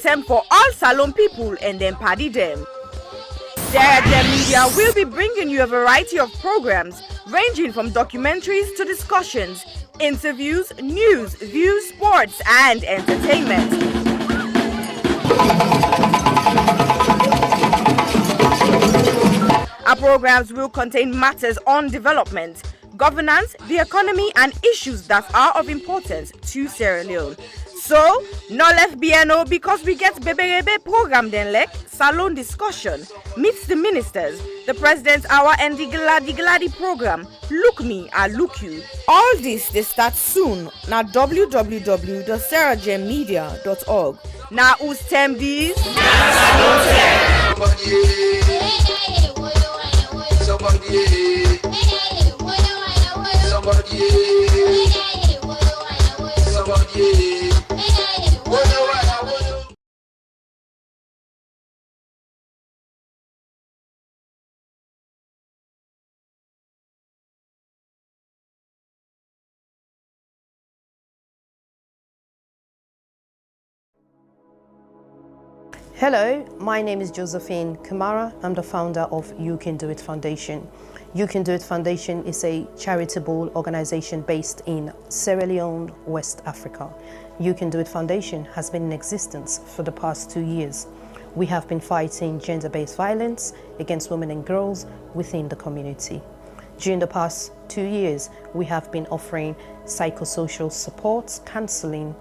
item for all Salon people and then party them. Sarah Jem Media will be bringing you a variety of programs ranging from documentaries to discussions, interviews, news, views, sports, and entertainment. Our programs will contain matters on development, governance, the economy, and issues that are of importance to Sierra Leone. So, no left BNO because we get Beberebe program then like Salon discussion, meets the ministers, the president's hour and the Gladi program, Look Me, I Look You. All this they start soon na www.sarahjemmedia.org. Now who's tem these? Hello, my name is Josephine Kamara. I'm the founder of You Can Do It Foundation. You Can Do It Foundation is a charitable organization based in Sierra Leone, West Africa. You Can Do It Foundation has been in existence for the past 2 years. We have been fighting gender-based violence against women and girls within the community. During the past 2 years, we have been offering psychosocial support, counseling,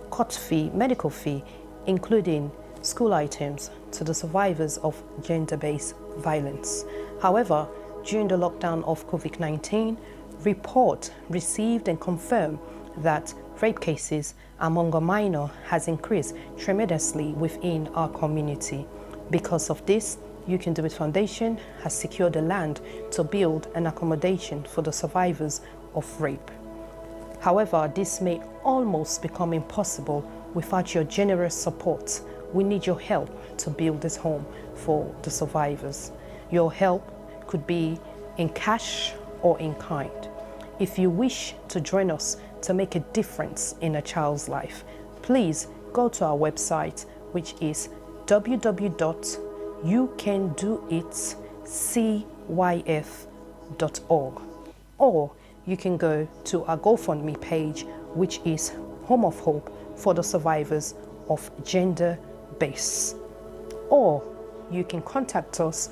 court fee, medical fee, including school items to the survivors of gender-based violence. However, during the lockdown of COVID-19, report received and confirmed that rape cases among a minor has increased tremendously within our community. Because of this, You Can Do It Foundation has secured the land to build an accommodation for the survivors of rape. However, this may almost become impossible without your generous support. We need your help to build this home for the survivors. Your help could be in cash or in kind. If you wish to join us to make a difference in a child's life, please go to our website, which is www.youcandoitcyf.org, or you can go to our GoFundMe page, which is Home of Hope for the survivors of gender-based. Or you can contact us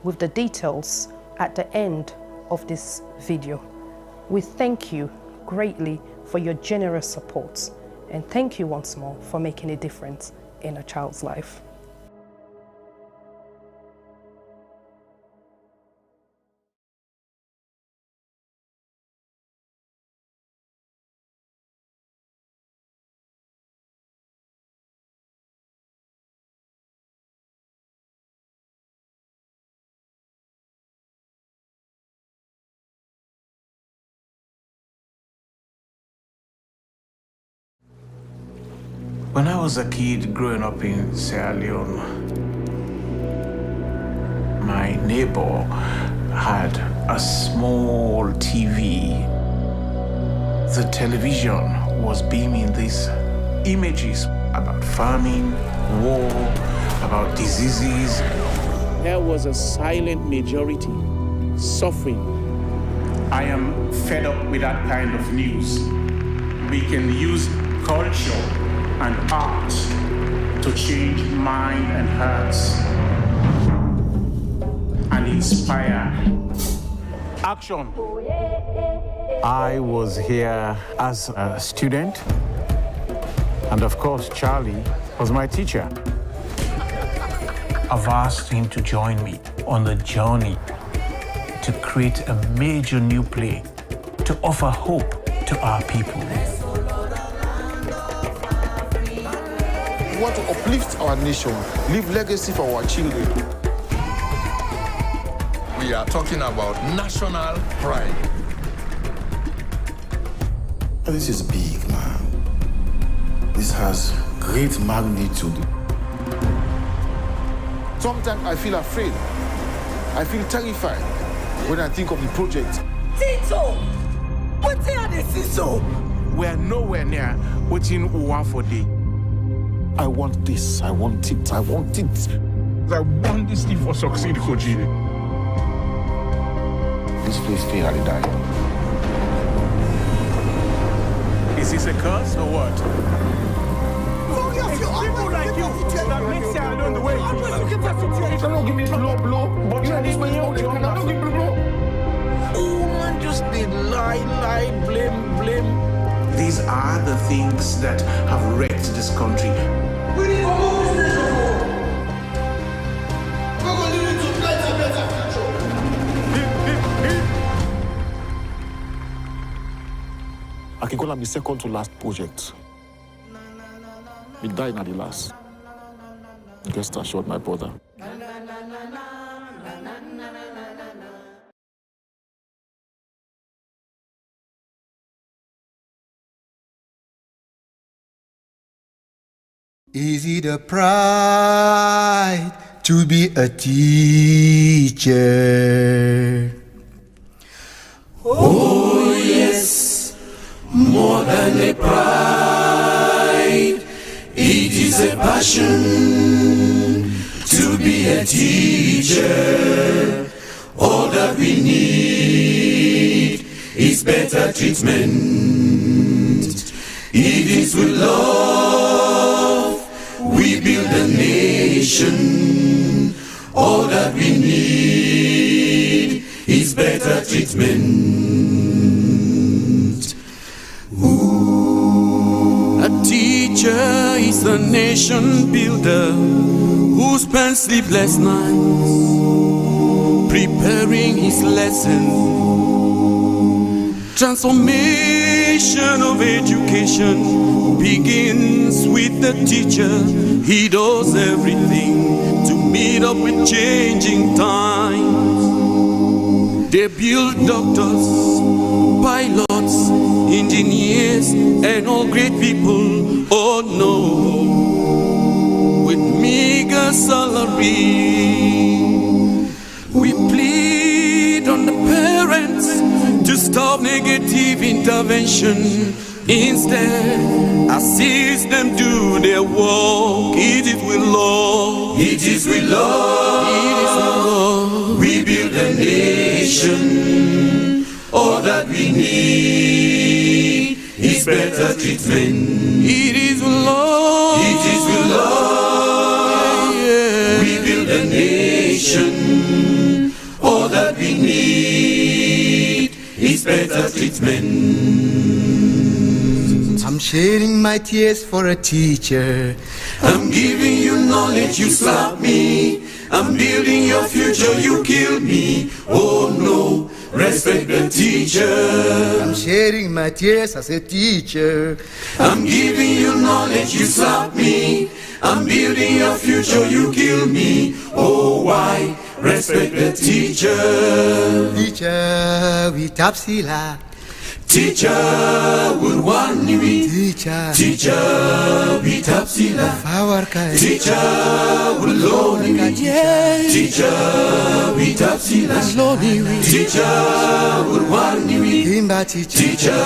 with the details at the end of this video. We thank you greatly for your generous support, and thank you once more for making a difference in a child's life. When I was a kid growing up in Sierra Leone, my neighbor had a small TV. The television was beaming these images about famine, war, about diseases. There was a silent majority suffering. I am fed up with that kind of news. We can use culture and art to change mind and hearts and inspire action. I was here as a student, and of course Charlie was my teacher. I've asked him to join me on the journey to create a major new play to offer hope to our people. We want to uplift our nation, leave legacy for our children. We are talking about national pride. This is big, man. This has great magnitude. Sometimes I feel afraid. I feel terrified when I think of the project. Tito! What are they, Tito? We are nowhere near waiting one for day. I want this. I want it. I want it. I want this thing for succeed, Koji. This place fail and die. Is this a curse or what? People like you that makes you along the way. You cannot give me blow, but you are this way. You cannot give me blow. Oh man, just did lie, blame. These are the things that have wrecked this country. We need more business. We're going to need to better control. I can call it my second to last project. We died at the last. Rest assured, my brother. Is it a pride to be a teacher? Oh yes, more than a pride, it is a passion to be a teacher. All that we need is better treatment. It is with love we build a nation. All that we need is better treatment. Ooh. A teacher is a nation builder who spends sleepless nights preparing his lesson. Transformation of education begins with the teacher. He does everything to meet up with changing times. They build doctors, pilots, engineers, and all great people. Oh no, with meager salary. We plead on the parents to stop negative intervention. Instead, assist them do their work. It is with love. It is with love. It is with love. We build a nation. All that we need is better treatment. It is with love. It is with love. Yeah. We build a nation. All that we need is better treatment. I'm shedding my tears for a teacher. I'm giving you knowledge, you slap me. I'm building your future, you kill me. Oh no, respect the teacher. I'm shedding my tears as a teacher. I'm giving you knowledge, you slap me. I'm building your future, you kill me. Oh why? Respect the teacher. Teacher with Tapsila. Teacher with one nimi. Teacher. Teacher with Tapsila. Fawarka. Teacher with lonely. Teacher with Tapsila. Teacher with one nimi. Kimba teacher. Teacher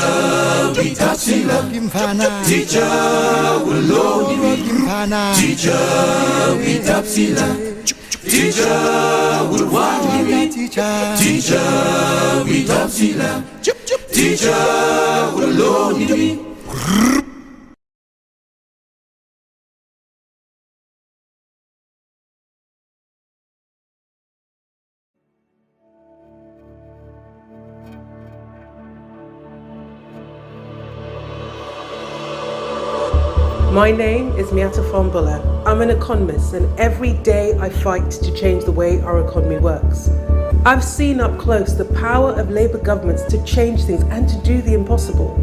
with Tapsila. Kimfana. Teacher with lonely. Kimfana. Teacher with Tapsila. Teacher with one nimi. Teacher with Tapsila. Teacher with lonely. My name is Miata Fambula. I'm an economist, and every day I fight to change the way our economy works. I've seen up close the power of Labour governments to change things and to do the impossible.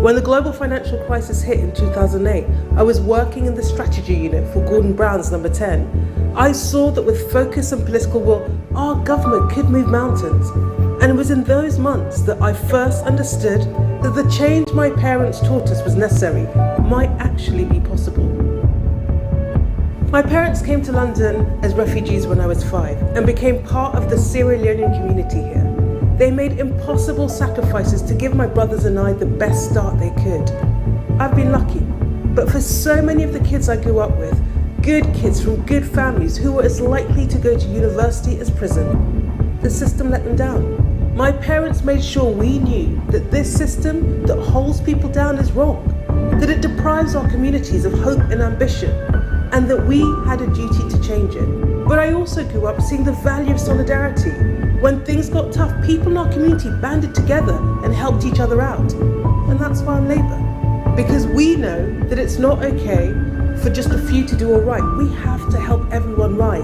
When the global financial crisis hit in 2008, I was working in the strategy unit for Gordon Brown's Number 10. I saw that with focus and political will, our government could move mountains. And it was in those months that I first understood that the change my parents taught us was necessary might actually be possible. My parents came to London as refugees when I was 5 and became part of the Sierra Leonean community here. They made impossible sacrifices to give my brothers and I the best start they could. I've been lucky. But for so many of the kids I grew up with, good kids from good families who were as likely to go to university as prison, the system let them down. My parents made sure we knew that this system that holds people down is wrong, that it deprives our communities of hope and ambition, and that we had a duty to change it. But I also grew up seeing the value of solidarity. When things got tough, people in our community banded together and helped each other out. And that's why I'm Labour. Because we know that it's not okay for just a few to do all right. We have to help everyone rise.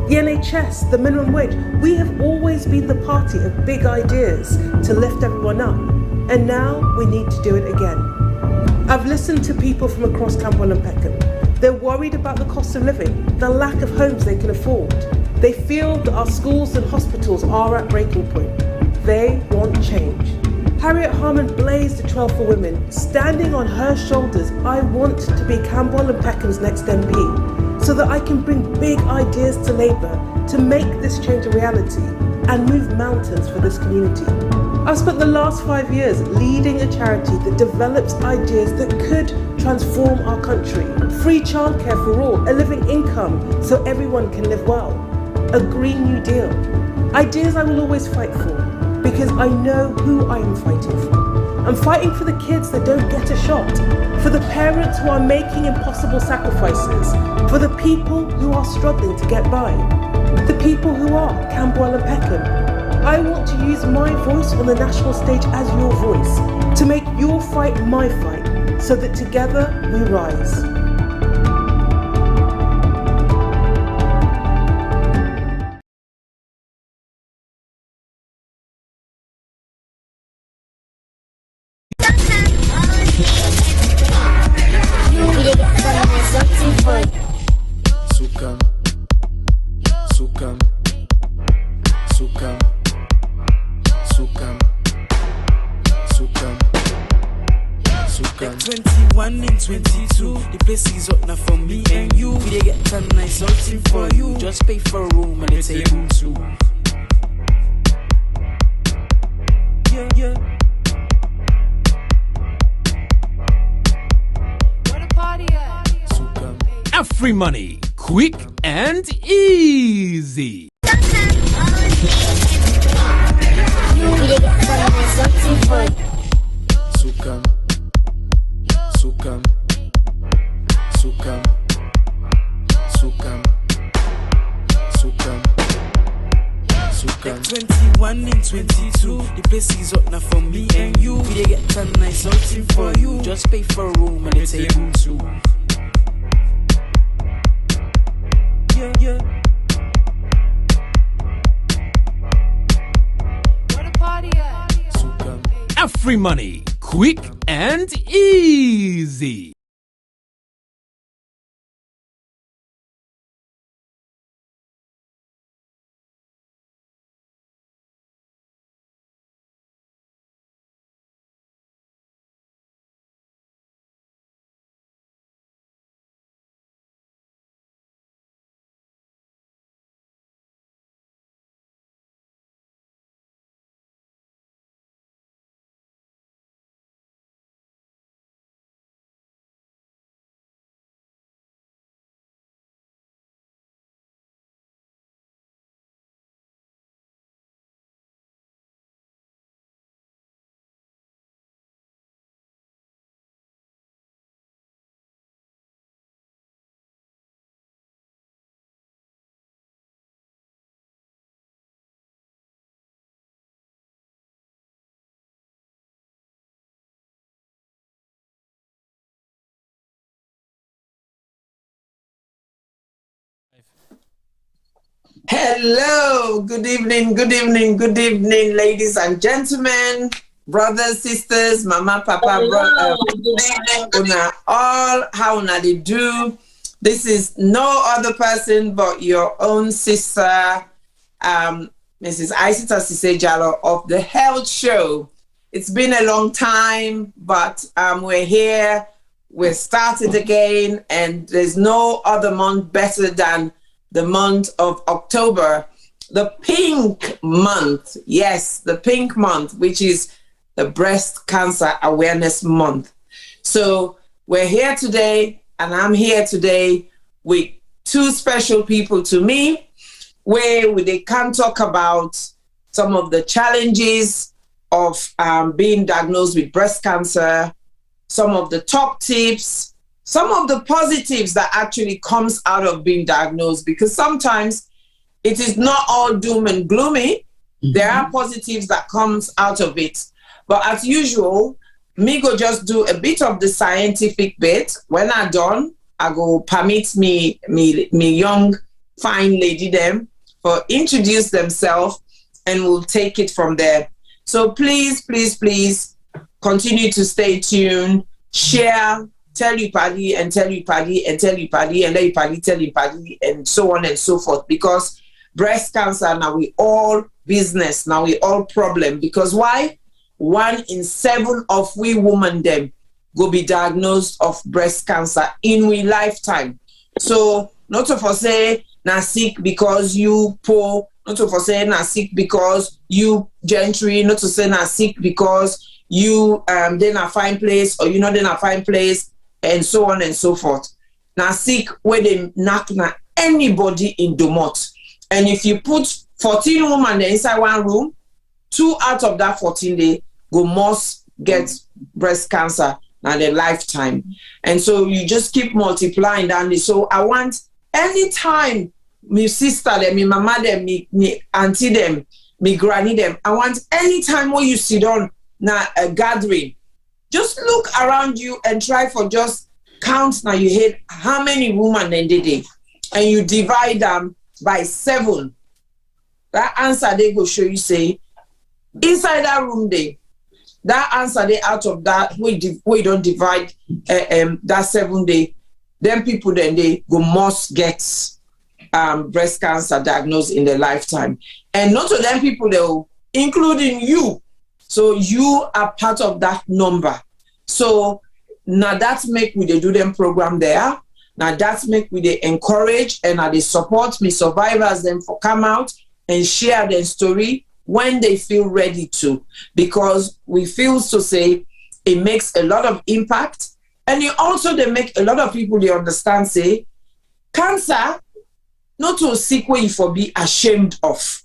The NHS, the minimum wage, we have always been the party of big ideas to lift everyone up. And now we need to do it again. I've listened to people from across Camberwell and Peckham. They're worried about the cost of living, the lack of homes they can afford. They feel that our schools and hospitals are at breaking point. They want change. Harriet Harman blazed the trail for women. Standing on her shoulders, I want to be Camberwell and Peckham's next MP, so that I can bring big ideas to Labour to make this change a reality and move mountains for this community. I've spent the last 5 years leading a charity that develops ideas that could transform our country. Free childcare for all, a living income so everyone can live well, a Green New Deal. Ideas I will always fight for, because I know who I am fighting for. I'm fighting for the kids that don't get a shot, for the parents who are making impossible sacrifices, for the people who are struggling to get by, the people who are Camberwell and Peckham. I want to use my voice on the national stage as your voice, to make your fight my fight, so that together we rise. Like 21 and 22, the place is up now for me and you. We get time nice something for you. Just pay for a room and a table too. Yeah, yeah. What a party at? Afri money, quick and easy. Sukam, Sukam, Sukam, Sukam, Sukam, Sukam. Like 21 and 22, the place is up now for me and you. We get time nice something for you. Just pay for a room and a table too. Yeah, yeah. What a party at? Sukam. Afri money, quick and easy. Hello, good evening, ladies and gentlemen, brothers, sisters, mama, papa, brother, una all, how una they do. This is no other person but your own sister, Mrs. Isita Sisejalo of the Health Show. It's been a long time, but we're here, we're started again, and there's no other month better than the month of October, the pink month. Yes, the pink month, which is the breast cancer awareness month. So We're here today, and I'm here today with two special people to me, where they can talk about some of the challenges of being diagnosed with breast cancer, some of the top tips, some of the positives that actually comes out of being diagnosed, because sometimes it is not all doom and gloomy. There are positives that comes out of it. But as usual, me go just do a bit of the scientific bit. When I'm done, I go permit me young, fine lady them for introduce themselves, and we'll take it from there. So please, please, please continue to stay tuned, share, tell you party, and tell you party, and tell you party, and let you party, tell you party, and so on and so forth. Because breast cancer, now we all business, now we all problem. Because why? 1 in 7 of we women them go be diagnosed of breast cancer in we lifetime. So not of us say na sick because you poor, not of us say na sick because you gentry, not to say na sick because you then a fine place, or you know then a fine place, and so on and so forth. Na sick where they knock na anybody in Domot. And if you put 14 women inside one room, 2 out of that 14 they go must get breast cancer in their lifetime. And so you just keep multiplying down. So I want anytime me sister them, me mama them, me auntie them, me granny them, I want anytime when you sit on na a gathering, just look around you and try for just count now you hit how many women then did it, and you divide them by 7. That answer they go show you say inside that room they, that answer they out of that we don't divide that 7 day, then people then they go must get breast cancer diagnosed in their lifetime. And not to them people though, including you. So you are part of that number. So now that's make we they do them program there. Now that's make we they encourage and they support me survivors them for come out and share their story when they feel ready to, because we feel to say it makes a lot of impact, and it also they make a lot of people they understand say cancer not to sick way you for be ashamed of.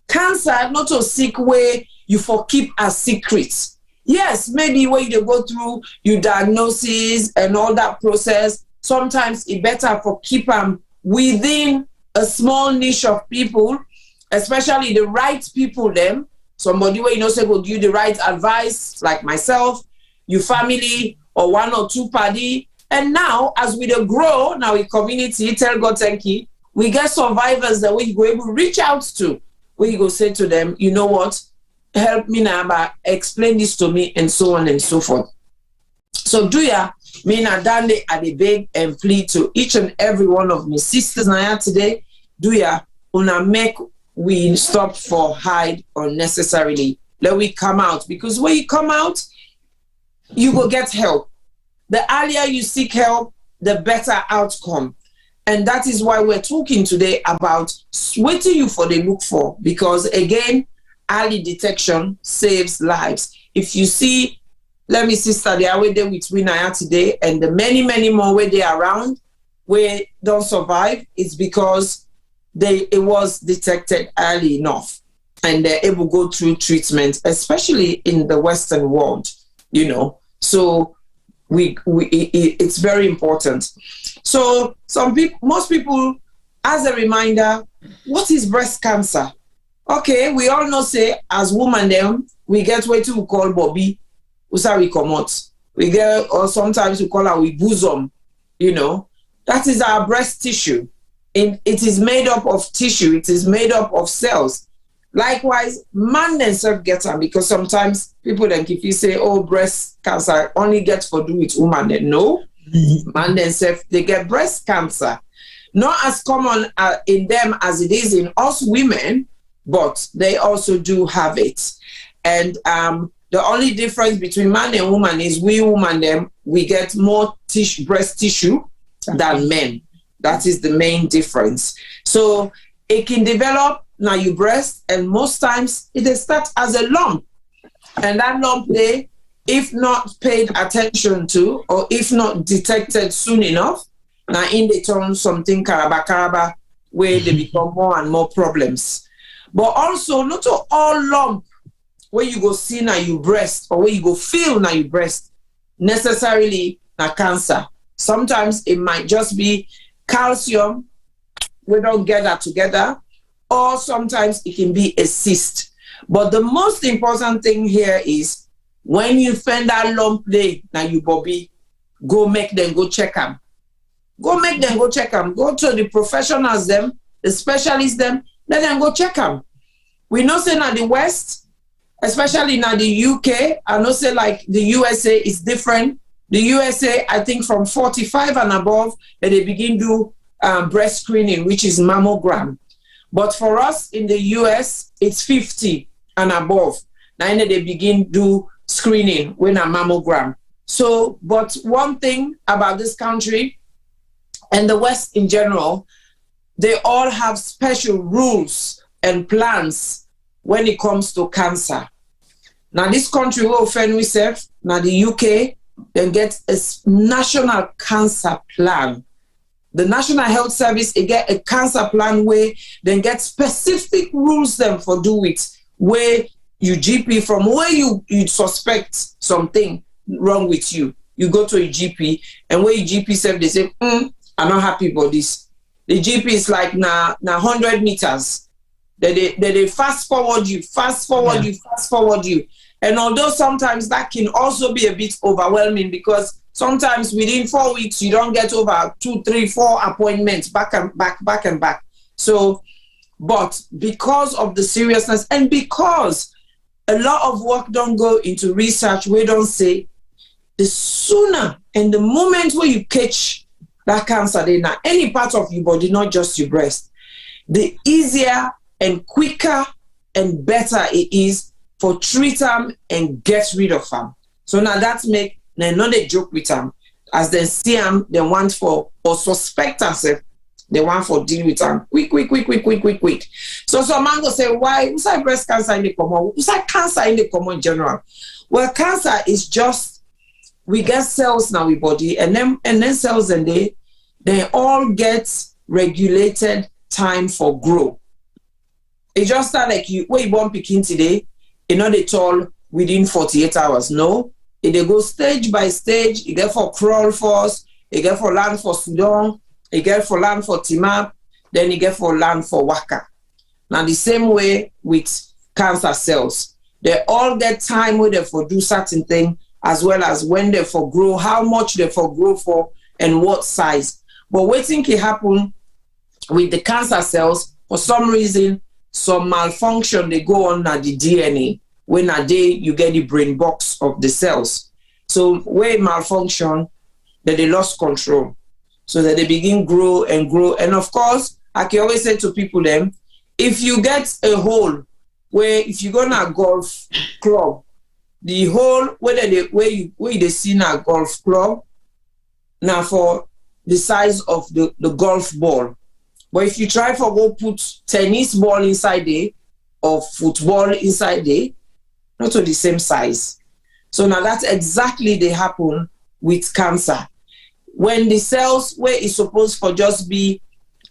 Cancer not to sick way you for keep a secret. Yes, maybe when you go through your diagnosis and all that process, sometimes it better for keep them within a small niche of people, especially the right people them. Somebody where you know say will give you the right advice, like myself, your family, or 1 or 2 party. And now as we grow, now in community, tell God thank you, we get survivors that we go able to reach out to. We go say to them, you know what, help me now, but explain this to me, and so on and so forth. So do ya, me na dande at the beg and plead to each and every one of my sisters now today, do ya, una make we stop for hide unnecessarily. Let we come out, because when you come out, you will get help. The earlier you seek help, the better outcome. And that is why we're talking today about waiting you for the look for, because again, early detection saves lives. If you see, let me sister, they are there with we now today, and the many, many more where they are around, where don't survive, it's because it was detected early enough, and they're able to go through treatment, especially in the Western world, you know. So it's very important. So most people, as a reminder, what is breast cancer? Okay, we all know say as women them, we get what we call Bobby, we come out. We get, or sometimes we call our bosom, you know. That is our breast tissue. It is made up of tissue. It is made up of cells. Likewise, man themselves get them, because sometimes people then if you say, oh, breast cancer only gets for do with women, then no. Man themselves, they get breast cancer. Not as common in them as it is in us women, but they also do have it. And the only difference between man and woman is we women them, we get more breast tissue than men. That is the main difference. So it can develop now your breast, and most times it starts as a lump. And that lump there, if not paid attention to, or if not detected soon enough, now in the turn something karaba where they become more and more problems. But also, not all lump where you go see now you breast, or where you go feel now you breast, necessarily na cancer. Sometimes it might just be calcium, we don't get that together, or sometimes it can be a cyst. But the most important thing here is when you find that lump there, now you bobby, go make them go check them. Go make them go check them. Go to the professionals them, the specialists them, let them go check them. We know say now the West, especially now the UK, I know say like the USA is different. The USA, I think from 45 and above, they begin do breast screening, which is mammogram. But for us in the US, it's 50 and above. Now they begin do screening when a mammogram. So, but one thing about this country and the West in general, they all have special rules and plans when it comes to cancer. Now this country will offend myself, now the UK, then get a national cancer plan. The National Health Service, they get a cancer plan where then get specific rules them for do it, where you GP from where you suspect something wrong with you. You go to a GP, and where your GP said, they say, I'm not happy about this. The GP is like, now 100 meters. They fast forward you. And although sometimes that can also be a bit overwhelming, because sometimes within 4 weeks, you don't get over 2, 3, 4 appointments back and back. So, but because of the seriousness and because a lot of work don't go into research, we don't say the sooner and the moment where you catch that cancer, then now any part of your body, not just your breast, the easier and quicker and better it is for treat them and get rid of them. So now that's make them not a joke with them. As they see them, they want for, or suspect themselves, they want for deal with them quick. So some man go say, why? Who's like breast cancer in the common? Who's like cancer in the common in general? Well, cancer is just, we get cells now in body, and then cells and they all get regulated time for growth. It just start like you, where you born picking today, you know they tall within 48 hours. No, if they go stage by stage, you get for crawl first, you get for land for Sudan, you get for land for Timap, then you get for land for Waka. Now the same way with cancer cells, they all get time where they for do certain thing, as well as when they for grow, how much they for grow for, and what size. But what think can happen with the cancer cells, for some reason, some malfunction, they go on at the DNA. When a day you get the brain box of the cells. So where malfunction, that they lost control. So that they begin grow. And of course, I can always say to people then, if you get a hole where if you go to a golf club, the hole where they see in a golf club, now for the size of the golf ball. But if you try for go put tennis ball inside there or football inside there, not to the same size. So now that's exactly they happen with cancer. When the cells where it's supposed for just be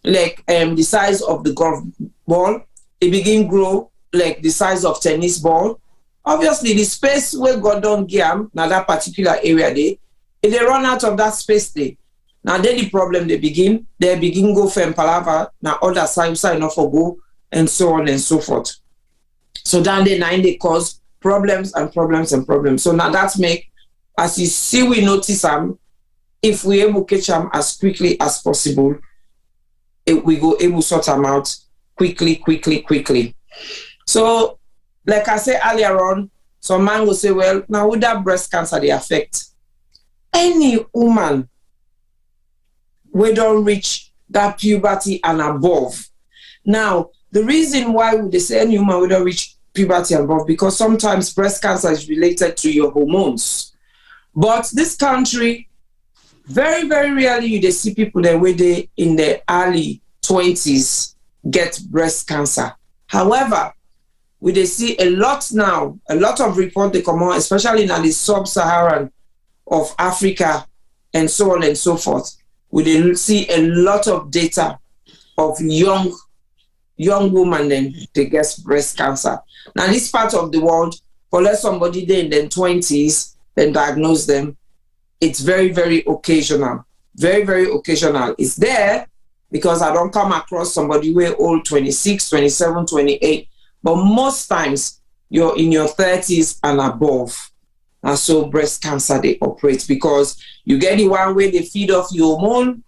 like the size of the golf ball, it begin grow like the size of tennis ball. Obviously, the space where God don't give them, now that particular area there, if they run out of that space there, now then the problem they begin go for palava, now other side not for go, and so on and so forth. So down the line they cause problems. So now that's make, as you see, we notice them, if we able to catch them as quickly as possible, we go able to sort them out quickly. So, like I said earlier on, some man will say, well, now with that breast cancer, they affect any woman we don't reach that puberty and above. Now, the reason why would they say any woman we don't reach puberty and above, because sometimes breast cancer is related to your hormones. But this country, very, very rarely you see people that where they in their early 20s get breast cancer. However, we dey see a lot now, a lot of report they come on, especially in the sub-Saharan of Africa and so on and so forth. We dey see a lot of data of young women then they get breast cancer. Now this part of the world, for let somebody there in their 20s, then diagnose them, it's very, very occasional. Very, very occasional. It's there because I don't come across somebody who are old 26, 27, 28. But most times you're in your 30s and above. And so breast cancer, they operate because you get the one where they feed off your hormone,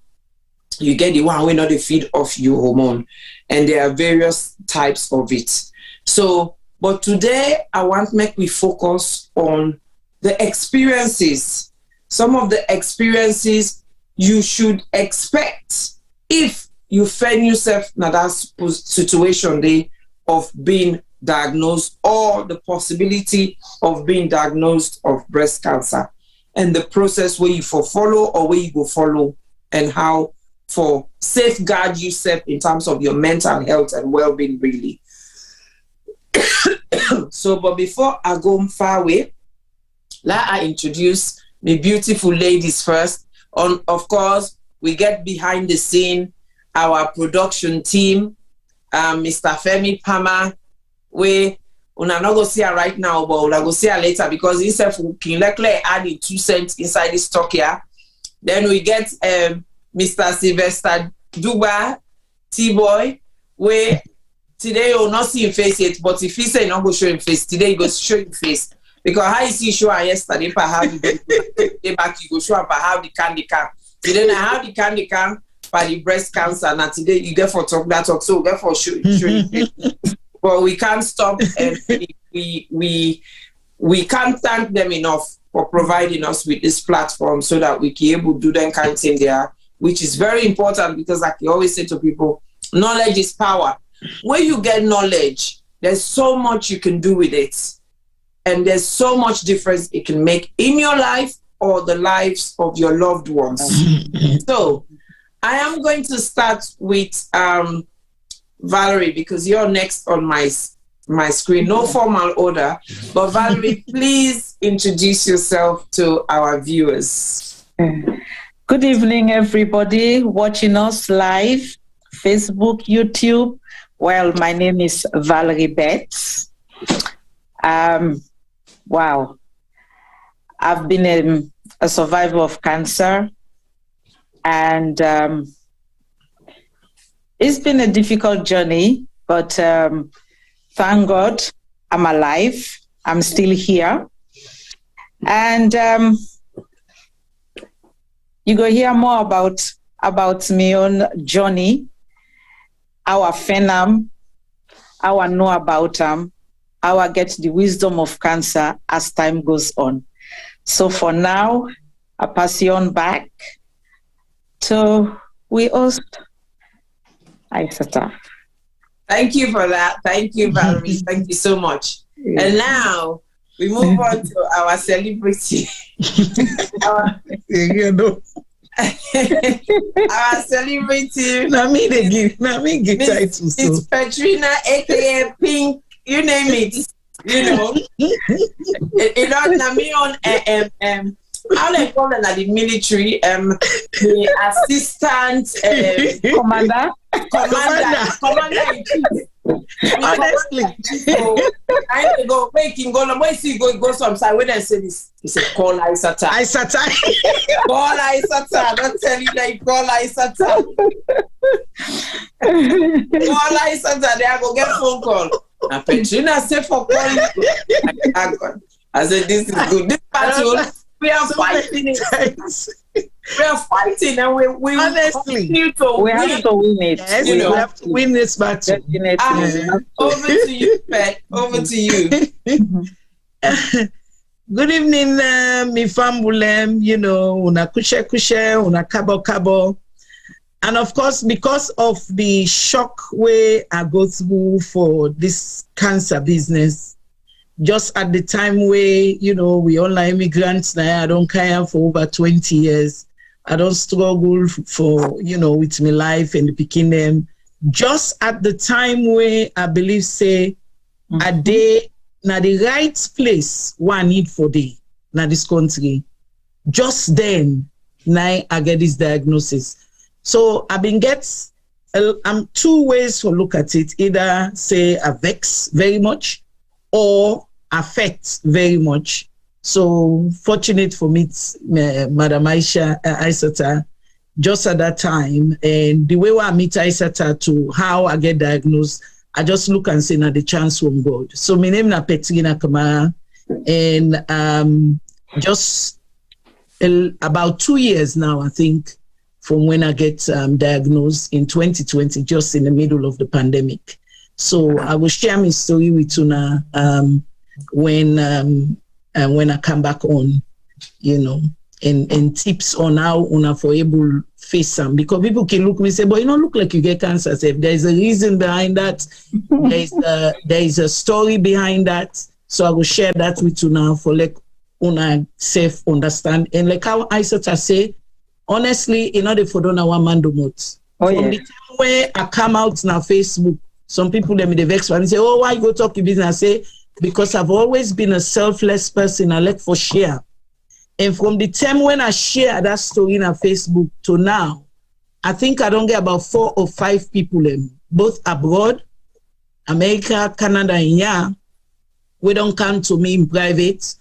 you get the one where not they feed off your hormone. And there are various types of it. So, but today I want to make we focus on the experiences. Some of the experiences you should expect if you find yourself in that situation there of being diagnosed or the possibility of being diagnosed of breast cancer, and the process where you follow or where you go follow, and how for safeguard yourself in terms of your mental health and well-being really. So, but before I go far away, let I introduce the beautiful ladies first. Of course, we get behind the scene, our production team, Mr. Femi Pama, we not go see her right now, but we'll go see her later because he said can likely add 2 cents inside this stock here. Then we get Mr. Sylvester Duba, T-Boy, where today you'll not see him face yet, but if he say not go show him face, today he goes show him face. Because how you see show yesterday, perhaps the back you go show up how the candy can. Today I have the candy can for the breast cancer. Now today you get for talk that talk, so we get for show you. But we can't stop, and we can't thank them enough for providing us with this platform so that we can able to do that kind of thing there, which is very important because like you always say to people, knowledge is power. When you get knowledge, there's so much you can do with it. And there's so much difference it can make in your life or the lives of your loved ones. So I am going to start with Valerie, because you're next on my screen. No formal order, but Valerie, please introduce yourself to our viewers. Good evening, everybody watching us live, Facebook, YouTube. Well, my name is Valerie Betts. Wow. I've been a survivor of cancer, and it's been a difficult journey, but thank God I'm alive. I'm still here. And you go hear more about my own journey, how I found them, how I know about them, how I get the wisdom of cancer as time goes on. So for now, I pass you on back to we host Aisata. Thank you for that. Thank you, Valerie. Thank you so much. Yeah. And now we move on to our celebrity. Our celebrity. It's Petrina, aka Pink. You name it. You know. You know, me on how they call it at the military, the assistant commander in chief. Honestly, I go making go. Where see go some side. When I say this, he said call Aisata. Call Aisata. Don't tell you that you call Aisata. Call Aisata. They are go get phone call. And Petrina said for calling. I said this is good. This battle. We are fighting it. We are fighting, and we honestly continue to win. Have to win it. Yes, we have to win this battle. Over to you, Pet. Over to you. Good evening, mi fambulem. You know, una kushe, una kabo. And of course, because of the shock way I go through for this cancer business, just at the time where, you know, we all are immigrants now, I don't care for over 20 years. I don't struggle for, you know, with my life and picking them. Just at the time where I believe, say, are they now the right place one need for day now this country? Just then, now I get this diagnosis. So I've been two ways to look at it. Either say I vex very much or affect very much. So fortunate for me, Madam Aisata, just at that time, and the way I meet Aisata to how I get diagnosed, I just look and say, now the chance from God. So my name is Petrina Kamara, and just about 2 years now, I think, from when I get diagnosed in 2020, just in the middle of the pandemic. So I will share my story with Una when I come back on, and tips on how Una for able face some, because people can look at me and say, but you don't look like you get cancer. So if there's a reason behind that, there is a story behind that. So I will share that with Una for like Una safe understand. And like how Aisata say, honestly, the for don't one man do much. From the time where I come out now Facebook, some people let me the vex and say, oh, why you go talk to business? I say, because I've always been a selfless person. I like for share. And from the time when I share that story on Facebook to now, I think I don't get about 4 or 5 people, both abroad, America, Canada, and we don't come to me in private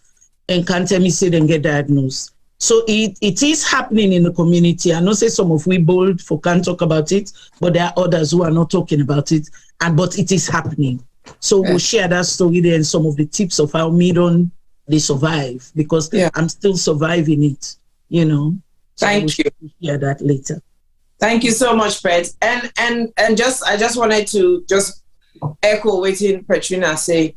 and can't tell me say they get diagnosed. So it is happening in the community. I know say some of we bold for can't talk about it, but there are others who are not talking about it. But it is happening. So we'll share that story there and some of the tips of how they survive, because I'm still surviving it, So Thank you. Share that later. Thank you so much, Pet. And I just wanted to just echo what Petrina say.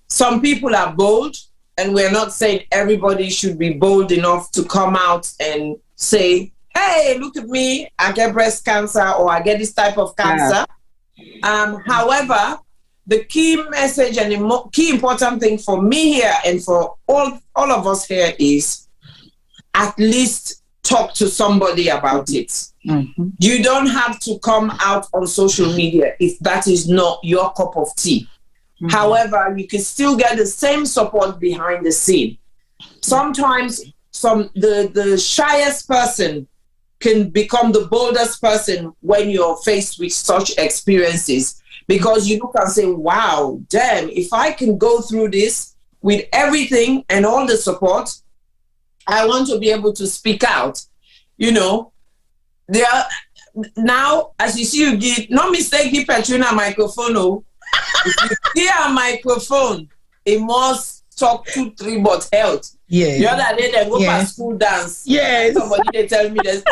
Some people are bold, and we're not saying everybody should be bold enough to come out and say, hey, look at me, I get breast cancer or I get this type of cancer. However, the key message and the key important thing for me here and for all of us here is at least talk to somebody about it. Mm-hmm. You don't have to come out on social media if that is not your cup of tea. Mm-hmm. However, you can still get the same support behind the scene. Sometimes the shyest person can become the boldest person when you're faced with such experiences, because you look and say, wow, damn, if I can go through this with everything and all the support, I want to be able to speak out. There are, now, as you see, you give, no mistake, give Petrina a microphone. If you hear a microphone, it must talk 2-3 but health. Yeah. The other day, they go for school dance. Yes. Somebody, they tell me this.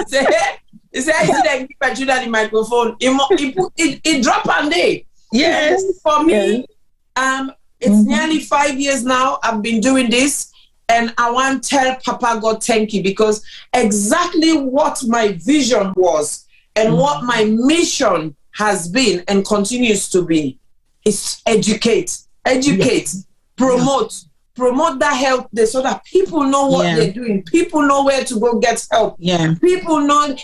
They say, I see them give Petrina the microphone. It drop on day. Yes. For me, it's nearly 5 years now I've been doing this. And I want to tell Papa God thank you, because exactly what my vision was and what my mission has been and continues to be is educate, promote that help there so that people know what they're doing. People know where to go get help. Yeah. People know,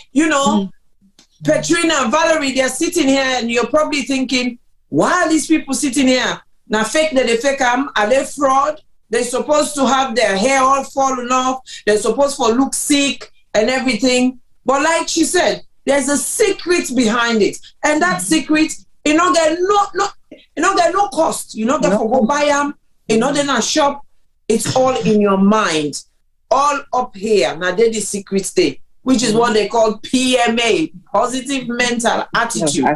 Petrina, Valerie, they're sitting here and you're probably thinking, why are these people sitting here? Now fake that they fake them, are they fraud? They're supposed to have their hair all fallen off. They're supposed to look sick and everything. But like she said, there's a secret behind it. And that secret, you don't get no cost. You don't get to go buy them. You know, they're not shop. It's all in your mind. All up here. Now, there's the secret state, which is what they call PMA, positive mental attitude.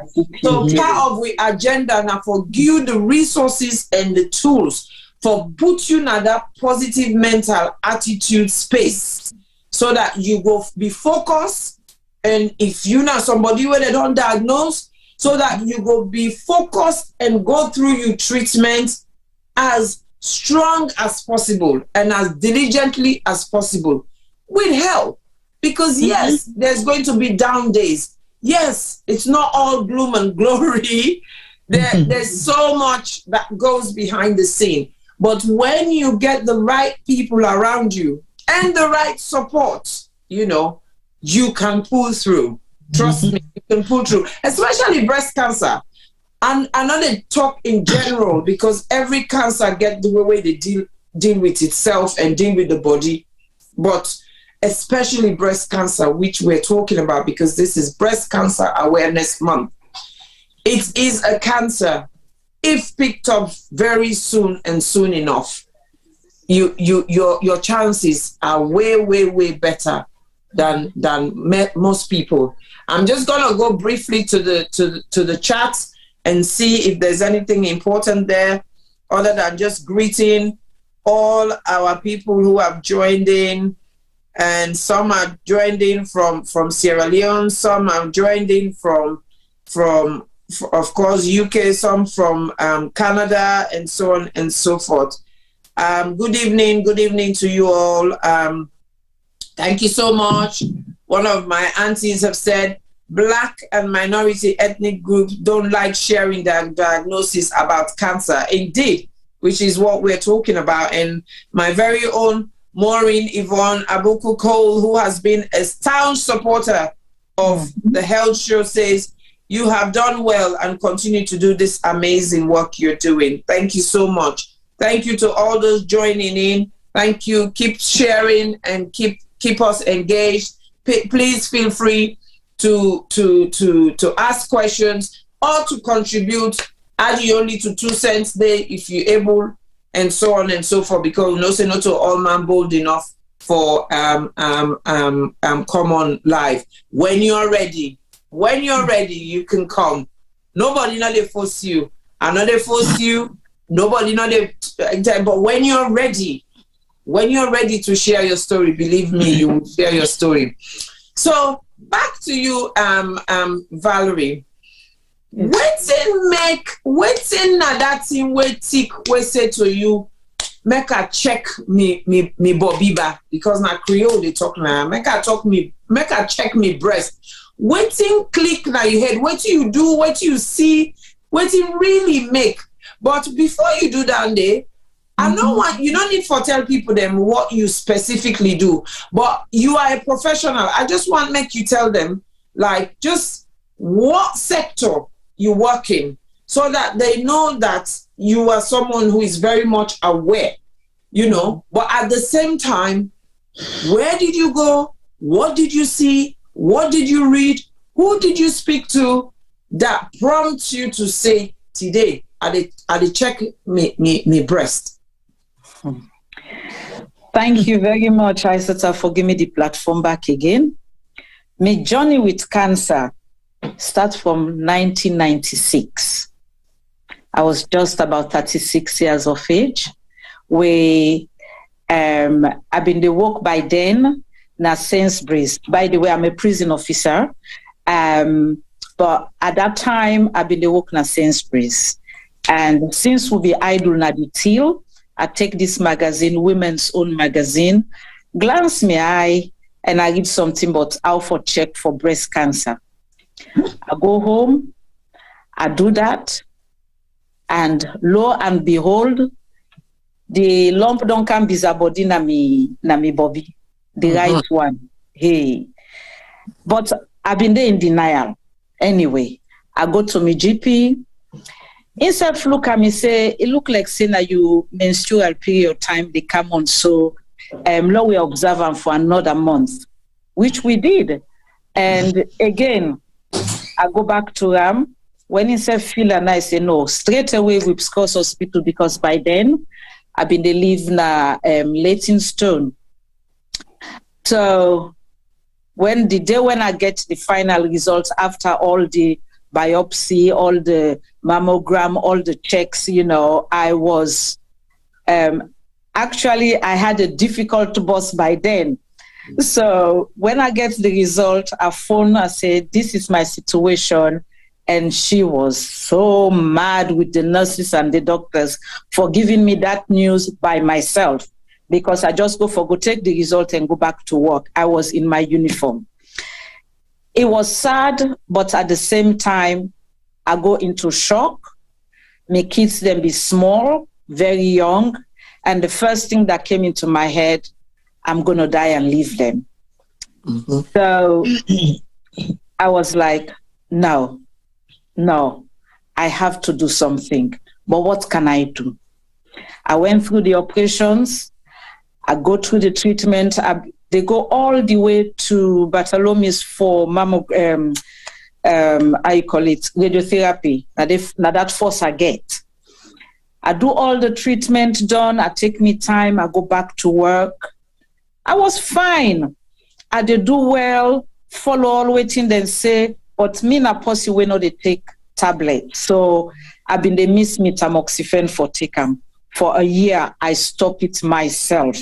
So part of the agenda now for you the resources and the tools for put you in that positive mental attitude space so that you go be focused. And if you're not somebody where they don't diagnose, so that you go be focused and go through your treatment as strong as possible and as diligently as possible with help. Because yes, there's going to be down days. Yes, it's not all gloom and glory. There's so much that goes behind the scene. But when you get the right people around you and the right support, you can pull through. Trust me, you can pull through. Especially breast cancer. And another talk in general, because every cancer get the way they deal with itself and deal with the body, but especially breast cancer, which we're talking about because this is Breast Cancer Awareness Month. It is a cancer. If picked up very soon and soon enough, your chances are way better than most people. I'm just gonna go briefly to the chat and see if there's anything important there, other than just greeting all our people who have joined in. And some are joined in from Sierra Leone, some have joined in from of course UK, some from Canada, and so on and so forth. Good evening to you all. Thank you so much. One of my aunties have said Black and minority ethnic groups don't like sharing their diagnosis about cancer. Indeed, which is what we're talking about. And my very own Maureen Yvonne Abuku Cole, who has been a staunch supporter of the health show, says, you have done well and continue to do this amazing work you're doing. Thank you so much. Thank you to all those joining in. Thank you. Keep sharing and keep us engaged. Please feel free to ask questions or to contribute. Add you only to 2 cents there if you're able, and so on and so forth, because we know say not to all man bold enough for come on live. When you're ready, you can come. Nobody not they force you. I know they force you. Nobody not they, but when you're ready to share your story, believe me, you will share your story. So back to you, Valerie. Waiting na that thing we tick we say to you, make a check me bobiba, because na Creole they talk now. Make a check me breast. Waiting click na your head. What you do, what you see, what you really make. But before you do that there, I know what you don't need to tell people them what you specifically do, but you are a professional. I just want to make you tell them like just what sector you work in, so that they know that you are someone who is very much aware, you know. But at the same time, where did you go? What did you see? What did you read? Who did you speak to that prompts you to say, today, I check me breast? Thank you very much, Isata, for giving me the platform back again. My journey with cancer starts from 1996. I was just about 36 years of age. I've been the work by then, na Sainsbury's. By the way, I'm a prison officer. But at that time, I've been the work na Sainsbury's. And since we be idle na the till, I take this magazine, Women's Own Magazine, glance me eye, and I read something about how for check for breast cancer. I go home, I do that, and lo and behold, the lump don't come be body na me bobby, the right one. Hey, but I've been there in denial. Anyway, I go to my GP. Instead look at me say, it look like saying that you menstrual period time they come on, so law we observe them for another month, which we did. And again, I go back to when he said feel, and I say no, straight away with Scotts Hospital, because by then I've been the live na Leytonstone. So when the day when I get the final results after all the biopsy, all the mammogram, all the checks, you know, I was actually I had a difficult boss by then. So when I get the result, I phone, I said, this is my situation. And she was so mad with the nurses and the doctors for giving me that news by myself, because I just go take the result and go back to work. I was in my uniform. It was sad, but at the same time, I go into shock. My kids then be small, very young. And the first thing that came into my head, I'm going to die and leave them. So I was like, no. I have to do something. But what can I do? I went through the operations. I go through the treatment. They go all the way to Bartholomew's for radiotherapy. Now that force I get. I do all the treatment done. I take me time. I go back to work. I was fine. I did do well, follow all waiting, then say, but me na pussy we know they take tablet. So I've been they miss me tamoxifen for take 'em. For a year, I stop it myself.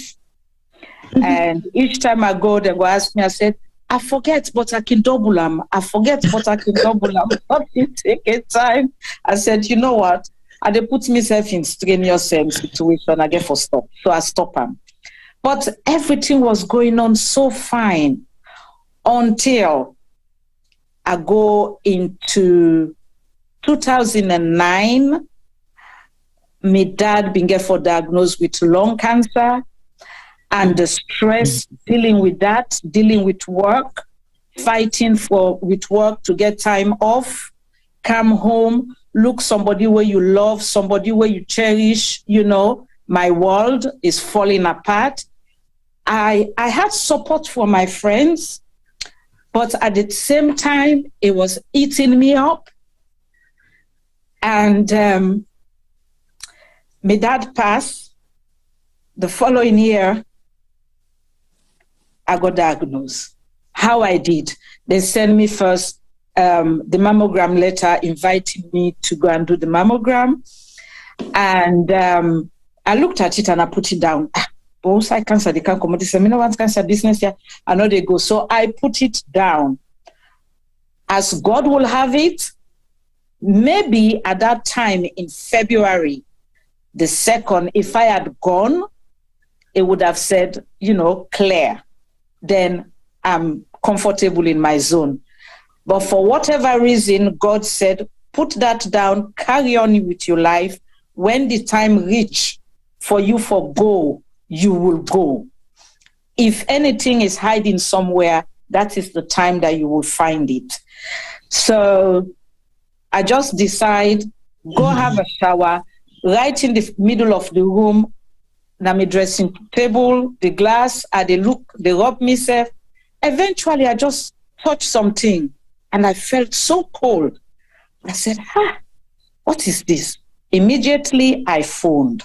And each time I go, they go ask me, I said, I forget, but I can double them. I forget, but I can double them. It take a time. I said, you know what? I dey put myself in strenuous situation. I get for stop. So I stop them. But everything was going on so fine until I go into 2009. My dad been get for diagnosed with lung cancer, and the stress dealing with that, dealing with work, fighting with work to get time off, come home, look somebody where you love, somebody where you cherish, you know, my world is falling apart. I had support from my friends, but at the same time, it was eating me up. And my dad passed. The following year, I got diagnosed. How I did, they sent me first the mammogram letter inviting me to go and do the mammogram. And I looked at it and I put it down. Oocyte cancer, they can't come out. They say, no one's cancer business here. I know they go. So I put it down. As God will have it, maybe at that time in February the 2nd, if I had gone, it would have said, you know, clear. Then I'm comfortable in my zone. But for whatever reason, God said, put that down, carry on with your life. When the time reach for you for go, you will go. If anything is hiding somewhere, that is the time that you will find it. So I just decide, go have a shower, right in the middle of the room, na my dressing table, the glass, they rub myself. Eventually, I just touched something and I felt so cold. I said, what is this? Immediately, I phoned.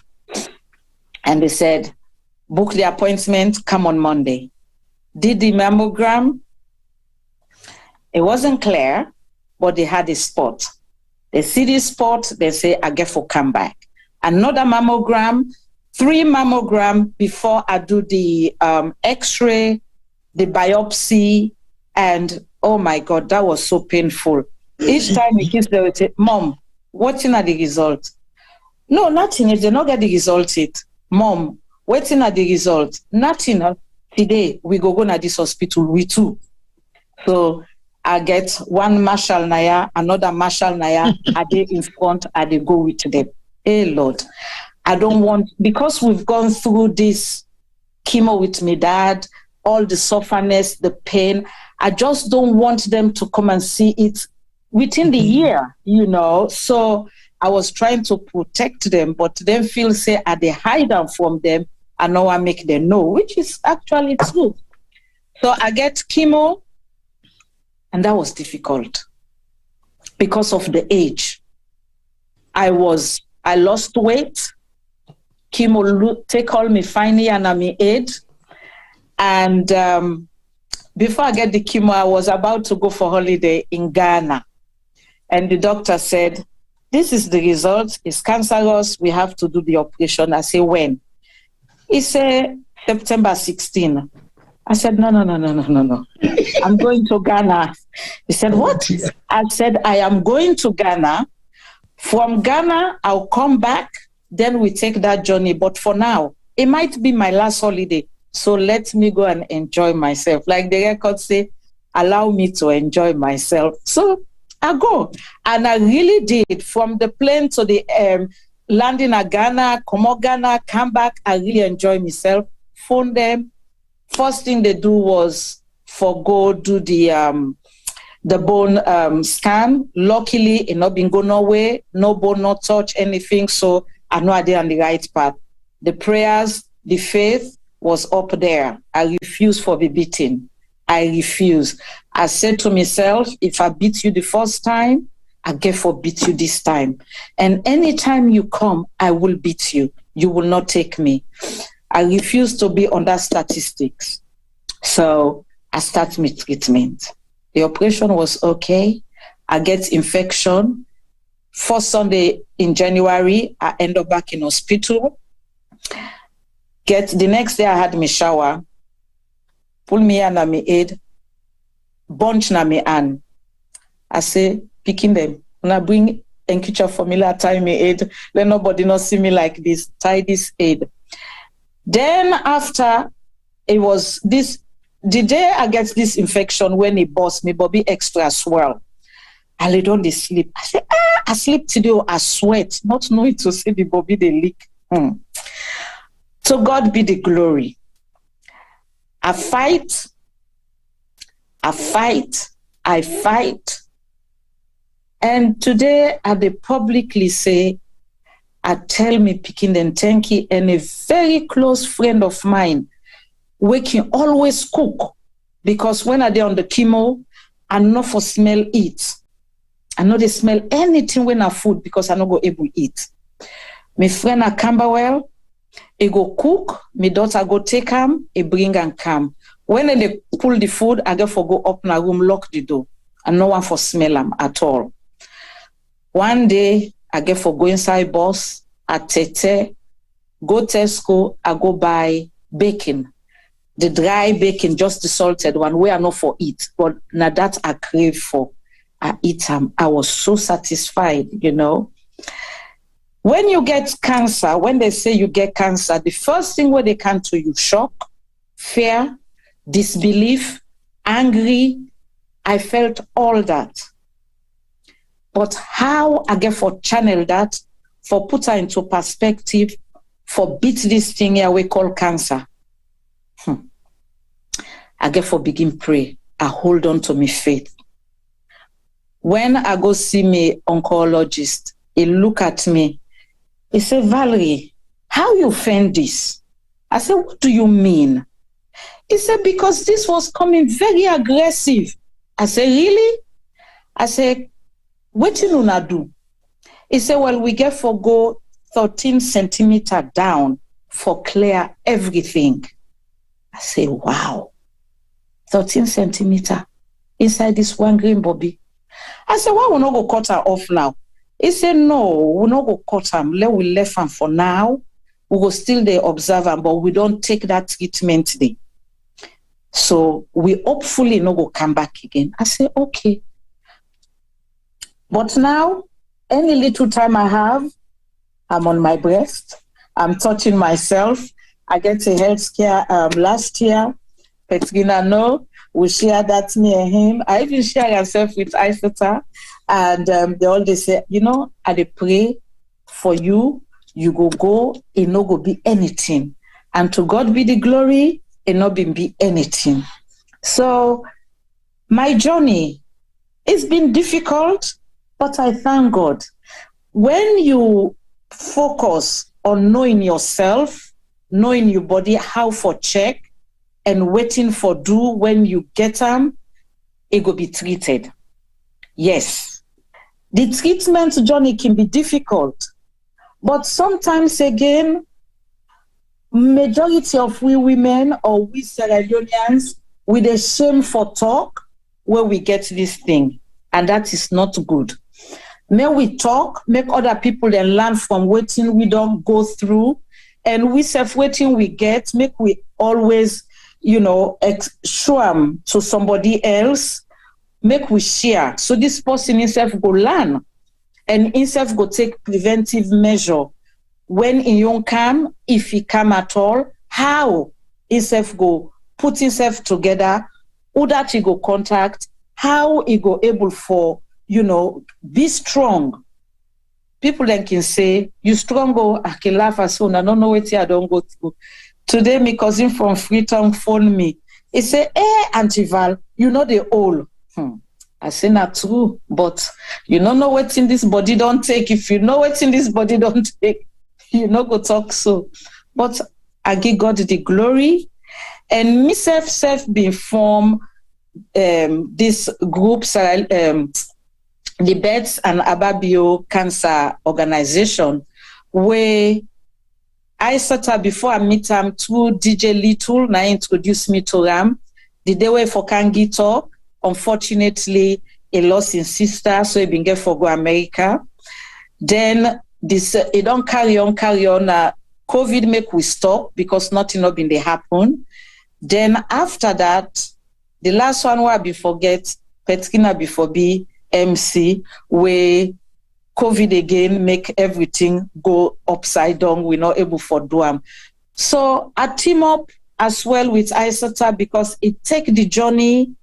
And they said, book the appointment, come on Monday. Did the mammogram. It wasn't clear, but they had a spot. They see this spot, they say, I get for come back. Another mammogram, 3 mammograms before I do the x-ray, the biopsy, and oh my God, that was so painful. Each time it gives, they would say, Mom, waiting at the result. No, nothing. They don't get the result yet. Mom, waiting at the result. Nothing. Today, we go to this hospital, we too. So I get one Marshall Naya, another Marshall Naya, are they in front, are they go with them? Hey, Lord, I don't want, because we've gone through this chemo with my dad, all the sufferness, the pain, I just don't want them to come and see it within the year, you know. So I was trying to protect them, but then feel say, are they hide them from them? And now I make them know, which is actually true. So I get chemo, and that was difficult because of the age. I lost weight. Chemo take all me finally and I'm age. And before I get the chemo, I was about to go for holiday in Ghana. And the doctor said, this is the result. It's cancerous. We have to do the operation. I say, when? He said, September 16. I said, no. I'm going to Ghana. He said, what? I said, I am going to Ghana. From Ghana, I'll come back. Then we take that journey. But for now, it might be my last holiday. So let me go and enjoy myself. Like the record say, allow me to enjoy myself. So I go. And I really did. From the plane to the landing at Ghana, come out Ghana, come back. I really enjoy myself. Phone them. First thing they do was do the the bone scan. Luckily, it not been go nowhere, no bone, not touch anything. So I know I did on the right path. The prayers, the faith was up there. I refuse for be beaten. I refuse. I said to myself, if I beat you the first time, I get for beat you this time. And anytime you come, I will beat you. You will not take me. I refuse to be under statistics. So I start my treatment. The operation was okay. I get infection. First Sunday in January, I end up back in hospital. The next day I had my shower. Pull me under my head. Bunch na me hand. I say, picking them. When I bring handkerchief for me, tie my head. Let nobody not see me like this. Tie this head. Then after, it was this, the day I get this infection when it burst, my body extra swell. I lay down, they sleep. I say, I sleep today, I sweat, not knowing to see the body they leak. So God be the glory. I fight. And today I dey publicly say, I tell me picking them thank you, and a very close friend of mine, we can always cook, because when I dey on the chemo, I no for smell it. I know they smell anything when I food because I no go able eat. My friend at Camberwell, he go cook, my daughter go take him, he bring and come. When they pull the food, I get for go up in a room, lock the door, and no one for smell them at all. One day, I get for go inside bus, at Tete, go Tesco, I go buy bacon. The dry bacon, just the salted one, where I know for eat, but now that I crave for, I eat them. I was so satisfied, you know. When you get cancer, when they say you get cancer, the first thing where they come to you, shock, fear, disbelief, angry. I felt all that. But how I get for channel that, for put her into perspective, for beat this thing here we call cancer. I get for begin pray. I hold on to my faith. When I go see me oncologist, he look at me. He said, Valerie, how you find this? I said, what do you mean? He said, because this was coming very aggressive. I said, really? I said, what you gonna do? He said, well, we get for go 13 centimeter down for clear everything. I say, wow, 13 centimeter inside this one green bobby. I said, why we not go cut her off now? He said, no, we not go cut him. We left him for now. We go still there observe him, but we don't take that treatment there. So we hopefully not go come back again. I said, okay. But now, any little time I have, I'm on my breast. I'm touching myself. I get a health care last year. Petrina, no, we share that me and him. I even share myself with Isota. And they always say, you know, I dey pray for you. You go, it no go be anything. And to God be the glory, it not be anything. So my journey, it's been difficult, but I thank God. When you focus on knowing yourself, knowing your body, how for check, and waiting for do when you get them, it will be treated. Yes. The treatment journey can be difficult, but sometimes again, majority of we women or we Sierra Leoneans, with a shame for talk where we get this thing, and that is not good. May we talk, make other people then learn from waiting we don't go through, and we self-waiting we get, make we always, you know, show them to somebody else, make we share. So this person himself go learn, and himself go take preventive measure. When he don't come, if he come at all, how himself go put himself together, who that he go contact, how he go able for, you know, be strong. People then can say, you strong, go, I can laugh as soon. I don't know what I don't go through. Today, my cousin from Freetown phoned me. He said, hey, Auntie Val, you know the old. I say not true, but you don't know what's in this body don't take. If you know what's in this body don't take, you no go talk so. But I give God the glory, and myself be form this group, the Beds and Ababio Cancer Organization, where I started before I meet him through DJ Little, now introduced me to him. The day way for Kangi talk, unfortunately, he lost his sister, so he been get for go America. Then this it don't carry on. COVID make we stop because nothing not been they happen. Then after that, the last one where I forget Petkina before be MC, where COVID again make everything go upside down. We're not able for do them. So I team up as well with Isata because it take the journey,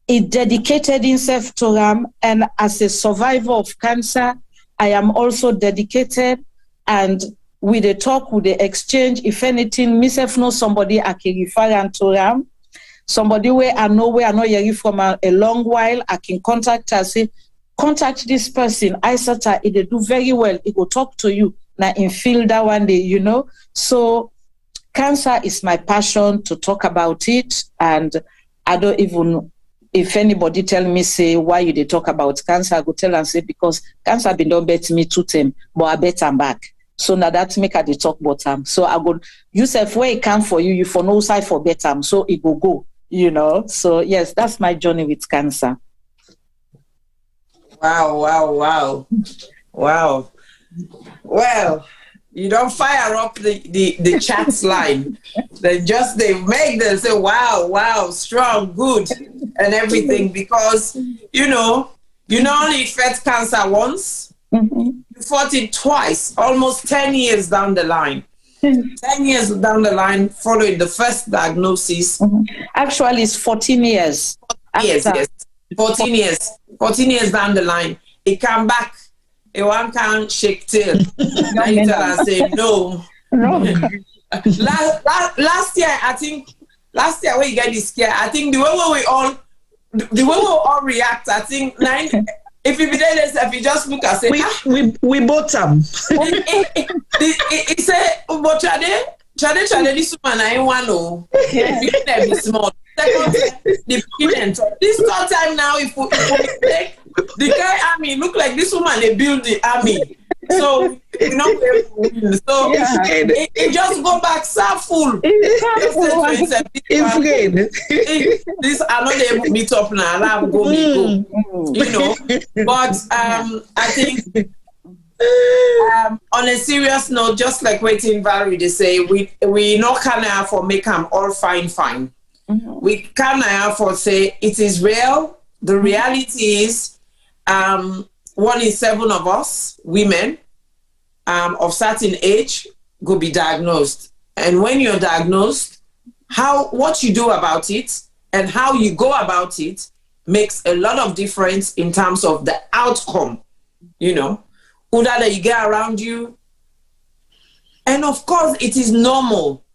it dedicated himself to them, and as a survivor of cancer, I am also dedicated, and with the talk, with the exchange, if anything, myself know somebody I can refer to them, somebody where I know where I know you from a long while, I can contact her, say, contact this person, Isata, they do very well, it will talk to you, now in field that one day, you know, so cancer is my passion to talk about it, and I don't even, if anybody tell me, say, why you they talk about cancer, I go tell and say, because cancer been done bet me 2 times, but I bet I'm back. So now that make her they talk about them. So I go, yourself where it come for you for no side for better, so it go, you know. So yes, that's my journey with cancer. Wow. Well, you don't fire up the chat line. They make them say, wow, strong, good, and everything, because, you not only fought cancer once, you fought it twice, almost 10 years down the line. 10 years down the line following the first diagnosis. Actually, it's 14 years. Yes. 14 years. 14 years down the line. It come back. One can't shake tail. I tell and say no. Last year when you get this scare, I think the way we all react, I think if you be there, if you just look and say we bought them. He said, but Chade, this woman I ain't want no. Be small. Second, the beginning. This third time now, if we take the guy army, look like this woman they build the army. So you know, so it just go back so full. This are not able to meet up now. I'll go, you know. But I think on a serious note, just like waiting Valerie, they say we not can for make them all fine. We can for say it is real. The reality is 1 in 7 of us women of certain age go be diagnosed, and when you're diagnosed, what you do about it and how you go about it makes a lot of difference in terms of the outcome, you know, that you get around you. And of course it is normal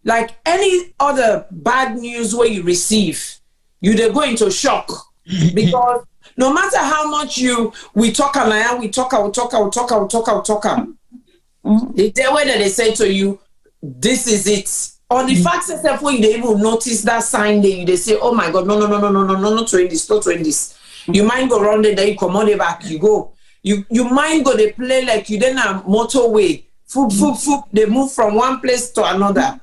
like any other bad news where you receive, they're going to shock because no matter how much we talk. The day when they say to you, this is it, or the fact that when they even notice that sign, they say, oh my God, no, not doing this. You mind go round there, you come on the back, you go. You mind go, they play like you then a motorway. Foop, they move from one place to another.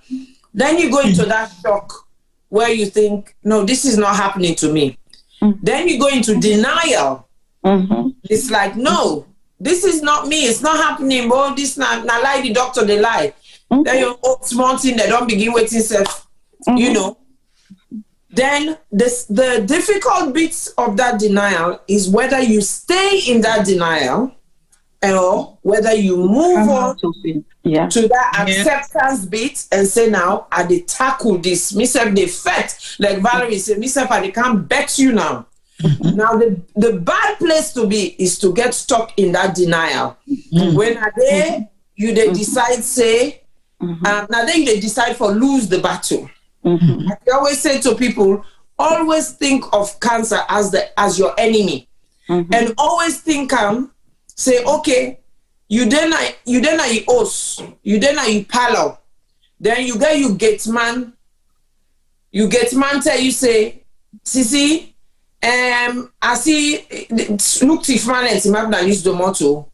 Then you go into that shock where you think, no, this is not happening to me. Then you go into denial. It's like, no, this is not me. It's not happening. But this not lie. The doctor, they lie. Then you small thing, they don't begin waiting self, you know. Then the difficult bits of that denial is whether you stay in that denial or whether you move on to that acceptance bit and say, now I dey tackle this. Myself they fet, like Valerie said, myself I can't bet you now. Now the bad place to be is to get stuck in that denial. When are they they decide say now then they decide for lose the battle. I always say to people, always think of cancer as your enemy. And always think say, okay, you then you os, you then you palo. Then you get man tell you say, Sisi, I see look if man and Simabna use the motto.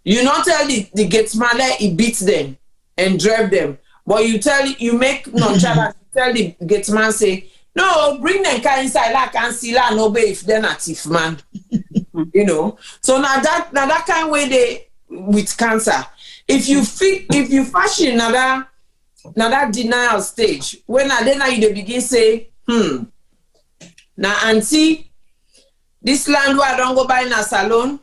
You not tell the get man that he beats them and drive them. But you make nonchalant, tell the get man say, no, bring them inside like and see and obey if they're not thief man. You know. So now that kind of way they with cancer. If you fashion another denial stage, when then you begin say, now auntie, this land where I don't go buy in a salon,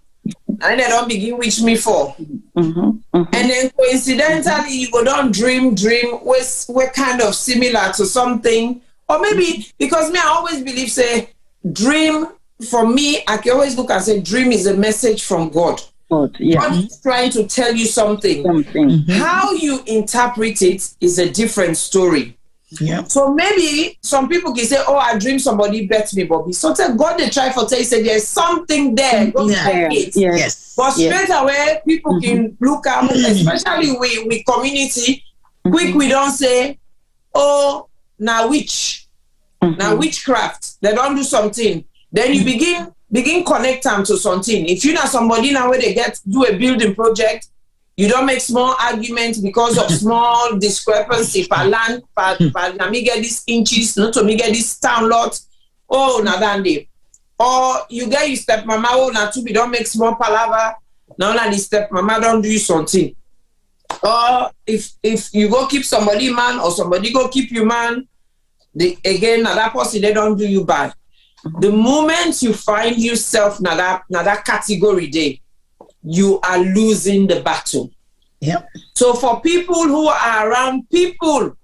and they don't begin wish me for. And then coincidentally, you go down dream, we're kind of similar to something. Or maybe, because me, I always believe, say, dream, for me, I can always look and say, dream is a message from God. God is trying to tell you something. How you interpret it is a different story. So maybe some people can say, oh, I dream somebody bet me, Bobby. So tell God they try for tell you, say there's something there. But straight away, people can look at, especially with community, quick we don't say, oh, now witchcraft. They don't do something. Then you begin connect them to something. If you're not somebody now where they do a building project, you don't make small arguments because of small discrepancy for land, for me get these inches, not to me get this town lot. Oh, now that or you get your stepmama, oh, now to be don't make small palaver. Now the stepmama don't do something. Or if you go keep somebody man or somebody go keep you man, again, now that person they don't do you bad. The moment you find yourself now that category day, you are losing the battle. So for people who are around people,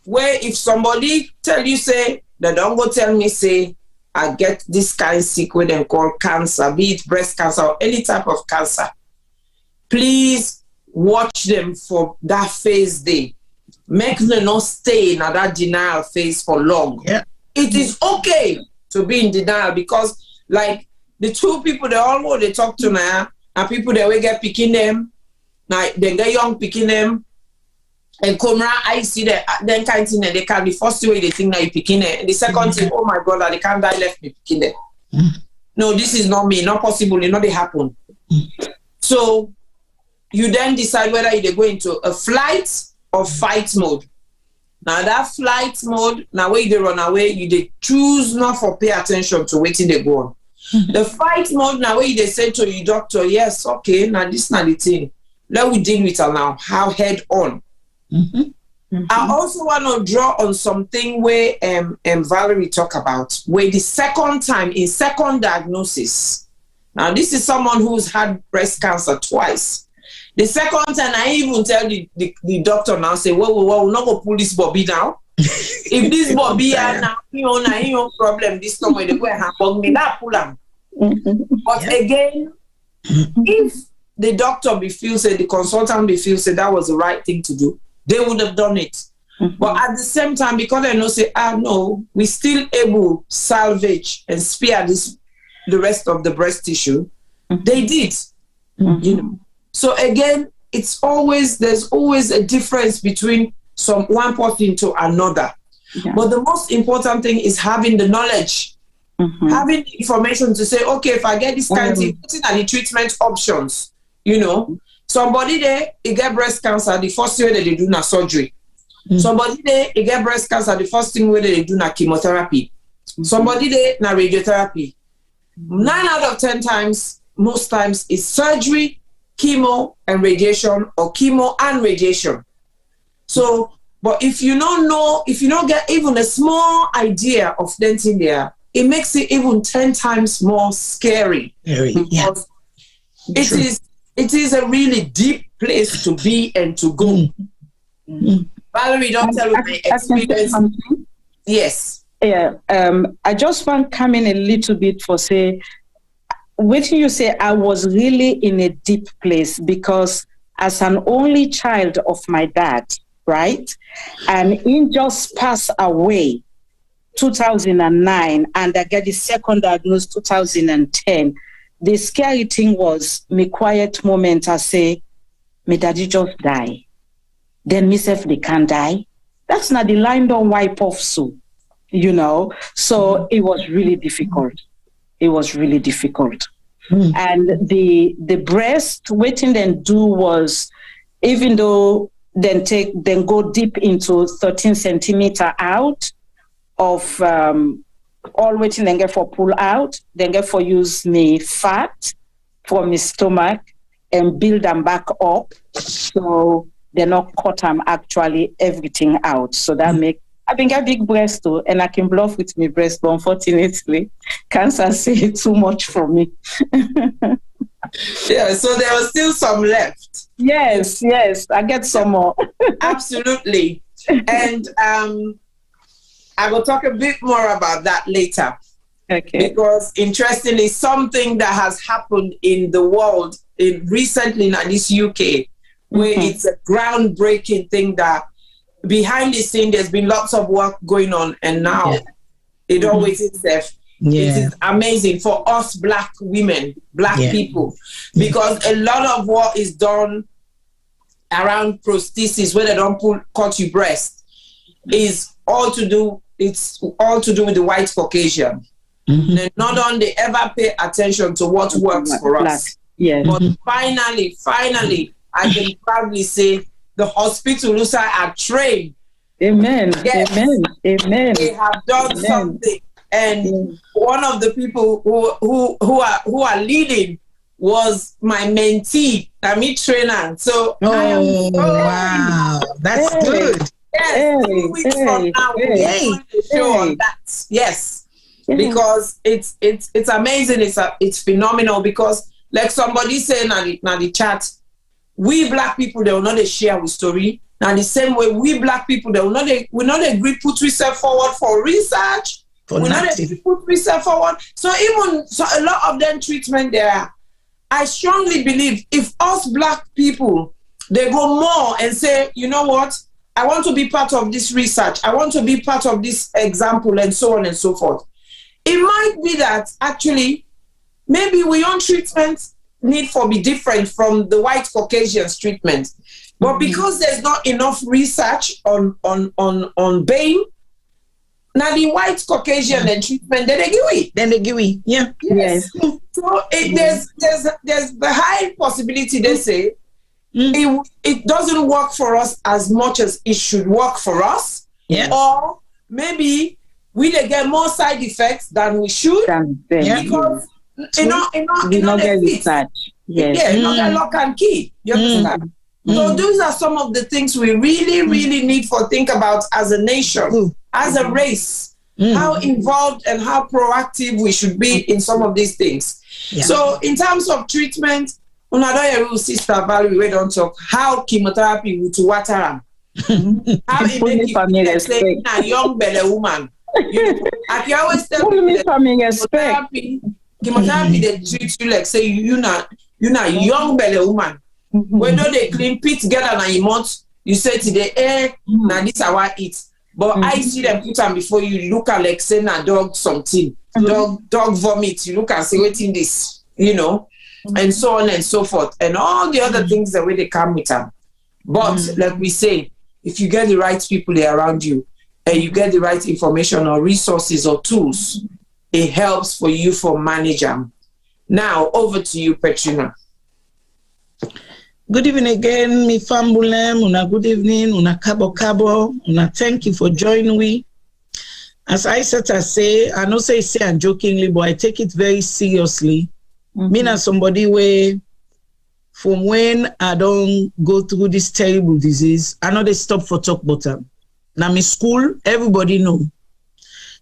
where if somebody tell you, say, they don't go tell me, say, I get this kind of sick where they call cancer, be it breast cancer or any type of cancer, please watch them for that phase day. Make them not stay in that denial phase for long. It is okay to be in denial because, like, the two people they talk to now, and people that will get picking them, now they get young picking them, and come around, I see that then kind of thing, and they can the first way they think that you picking them, and the second thing, oh my God, they can't die left me picking them. No, this is not me, not possible, it not they happen. So you then decide whether you go into a flight or fight mode. Now that flight mode, now where you run away, you they choose not for pay attention to waiting they go on. The fight mode, now where they say to you, doctor, yes, okay, now this not the thing. Let we deal with it now, how head on. I also want to draw on something where Valerie talk about, where the second time, in second diagnosis, now this is someone who's had breast cancer twice. The second time, I even tell the doctor now, say, well, we're not going to pull this Bobby now. If this Bobby are now, no problem, this time when they go and have me, that pull them. But again, if the doctor the consultant say that was the right thing to do, they would have done it. But at the same time, because they know, say, no, we still able salvage and spare the rest of the breast tissue, they did. You know. So again, there's always a difference between one person to another. But the most important thing is having the knowledge, having the information to say, okay, if I get this kind of thing, putting at the treatment options, you know. Somebody there, he get breast cancer, the first thing that they do na surgery. Somebody there, he get breast cancer, the first thing where they do na chemotherapy. Somebody there, na radiotherapy. 9 out of 10 times, most times, is surgery, chemo and radiation, or chemo and radiation. So, but if you don't get even a small idea of denting there, it makes it even 10 times more scary. Because it is a really deep place to be and to go. Valerie, don't tell me my experience. Yes. Yeah. I just want to come in a little bit for say, what you say, I was really in a deep place because as an only child of my dad, right? And he just passed away 2009, and I get the second diagnosis 2010. The scary thing was, me quiet moment, I say, me daddy just die. Then myself, they can't die. That's not the line don't wipe off so, you know. So it was really difficult. It was really difficult. And the breast waiting then do was, even though then go deep into 13 centimeter out of all waiting then get for pull out, then get for use me fat for my stomach and build them back up. So they're not cut them actually everything out. So that make I think a big breast too, and I can bluff with my breast, but unfortunately, cancer say too much for me. Yeah, so there was still some left. Yes, I get some more. Absolutely. And I will talk a bit more about that later. Okay. Because interestingly, something that has happened in the world recently in this UK, where it's a groundbreaking thing that behind the scene there's been lots of work going on, and now it always is there. It is amazing for us Black women, Black people, because a lot of what is done around prosthesis, where they don't cut your breast, is all to do. It's all to do with the white Caucasian. And not only ever pay attention to what works for us, but finally, I can proudly say the hospitals are trained. Amen. Yes. Amen. They have done something. And one of the people who are leading was my mentee, my trainer. So wow, that's good. Yes, 2 weeks from now we'll be doing the show on that. Yes, because it's amazing. It's phenomenal, because like somebody said now the chat, we Black people they will not share with story. Now the same way we Black people they will not agree put ourselves forward for research. We not agree put ourselves forward. So a lot of them treatment there. I strongly believe if us Black people they go more and say, you know what, I want to be part of this research, I want to be part of this example, and so on and so forth. It might be that actually maybe we own treatment need for be different from the white Caucasians treatment. But because there's not enough research on BAME, now the white Caucasian then treatment, then they give it. Yeah. Yes. So there's the high possibility they say it doesn't work for us as much as it should work for us. Yeah. Or maybe we they get more side effects than we should because not get research. Not lock and key. You understand? So those are some of the things we really need to think about as a nation, as a race, how involved and how proactive we should be in some of these things. Yeah. So in terms of treatment, another sister Valerie, we don't talk how chemotherapy would water how it make you say a young belly woman. I can always tell you chemotherapy they treat you like say you're not young belly woman. Whether they clean pit together na a month, you say today, now this how I eat. But I see them put them before you look at like say na dog something, dog vomit. You look and say wait in this, you know, and so on and so forth, and all the other things the way they come with them. But like we say, if you get the right people there around you, and you get the right information or resources or tools, it helps for you for manage them. Now over to you, Petrina. Good evening again, mi fambulem. Una good evening, una kabo. Una thank you for joining me. As I said, I say, I know say I'm jokingly, but I take it very seriously. Me na somebody where, from when I don't go through this terrible disease, I know they stop for talk bottom. Now me school, everybody know.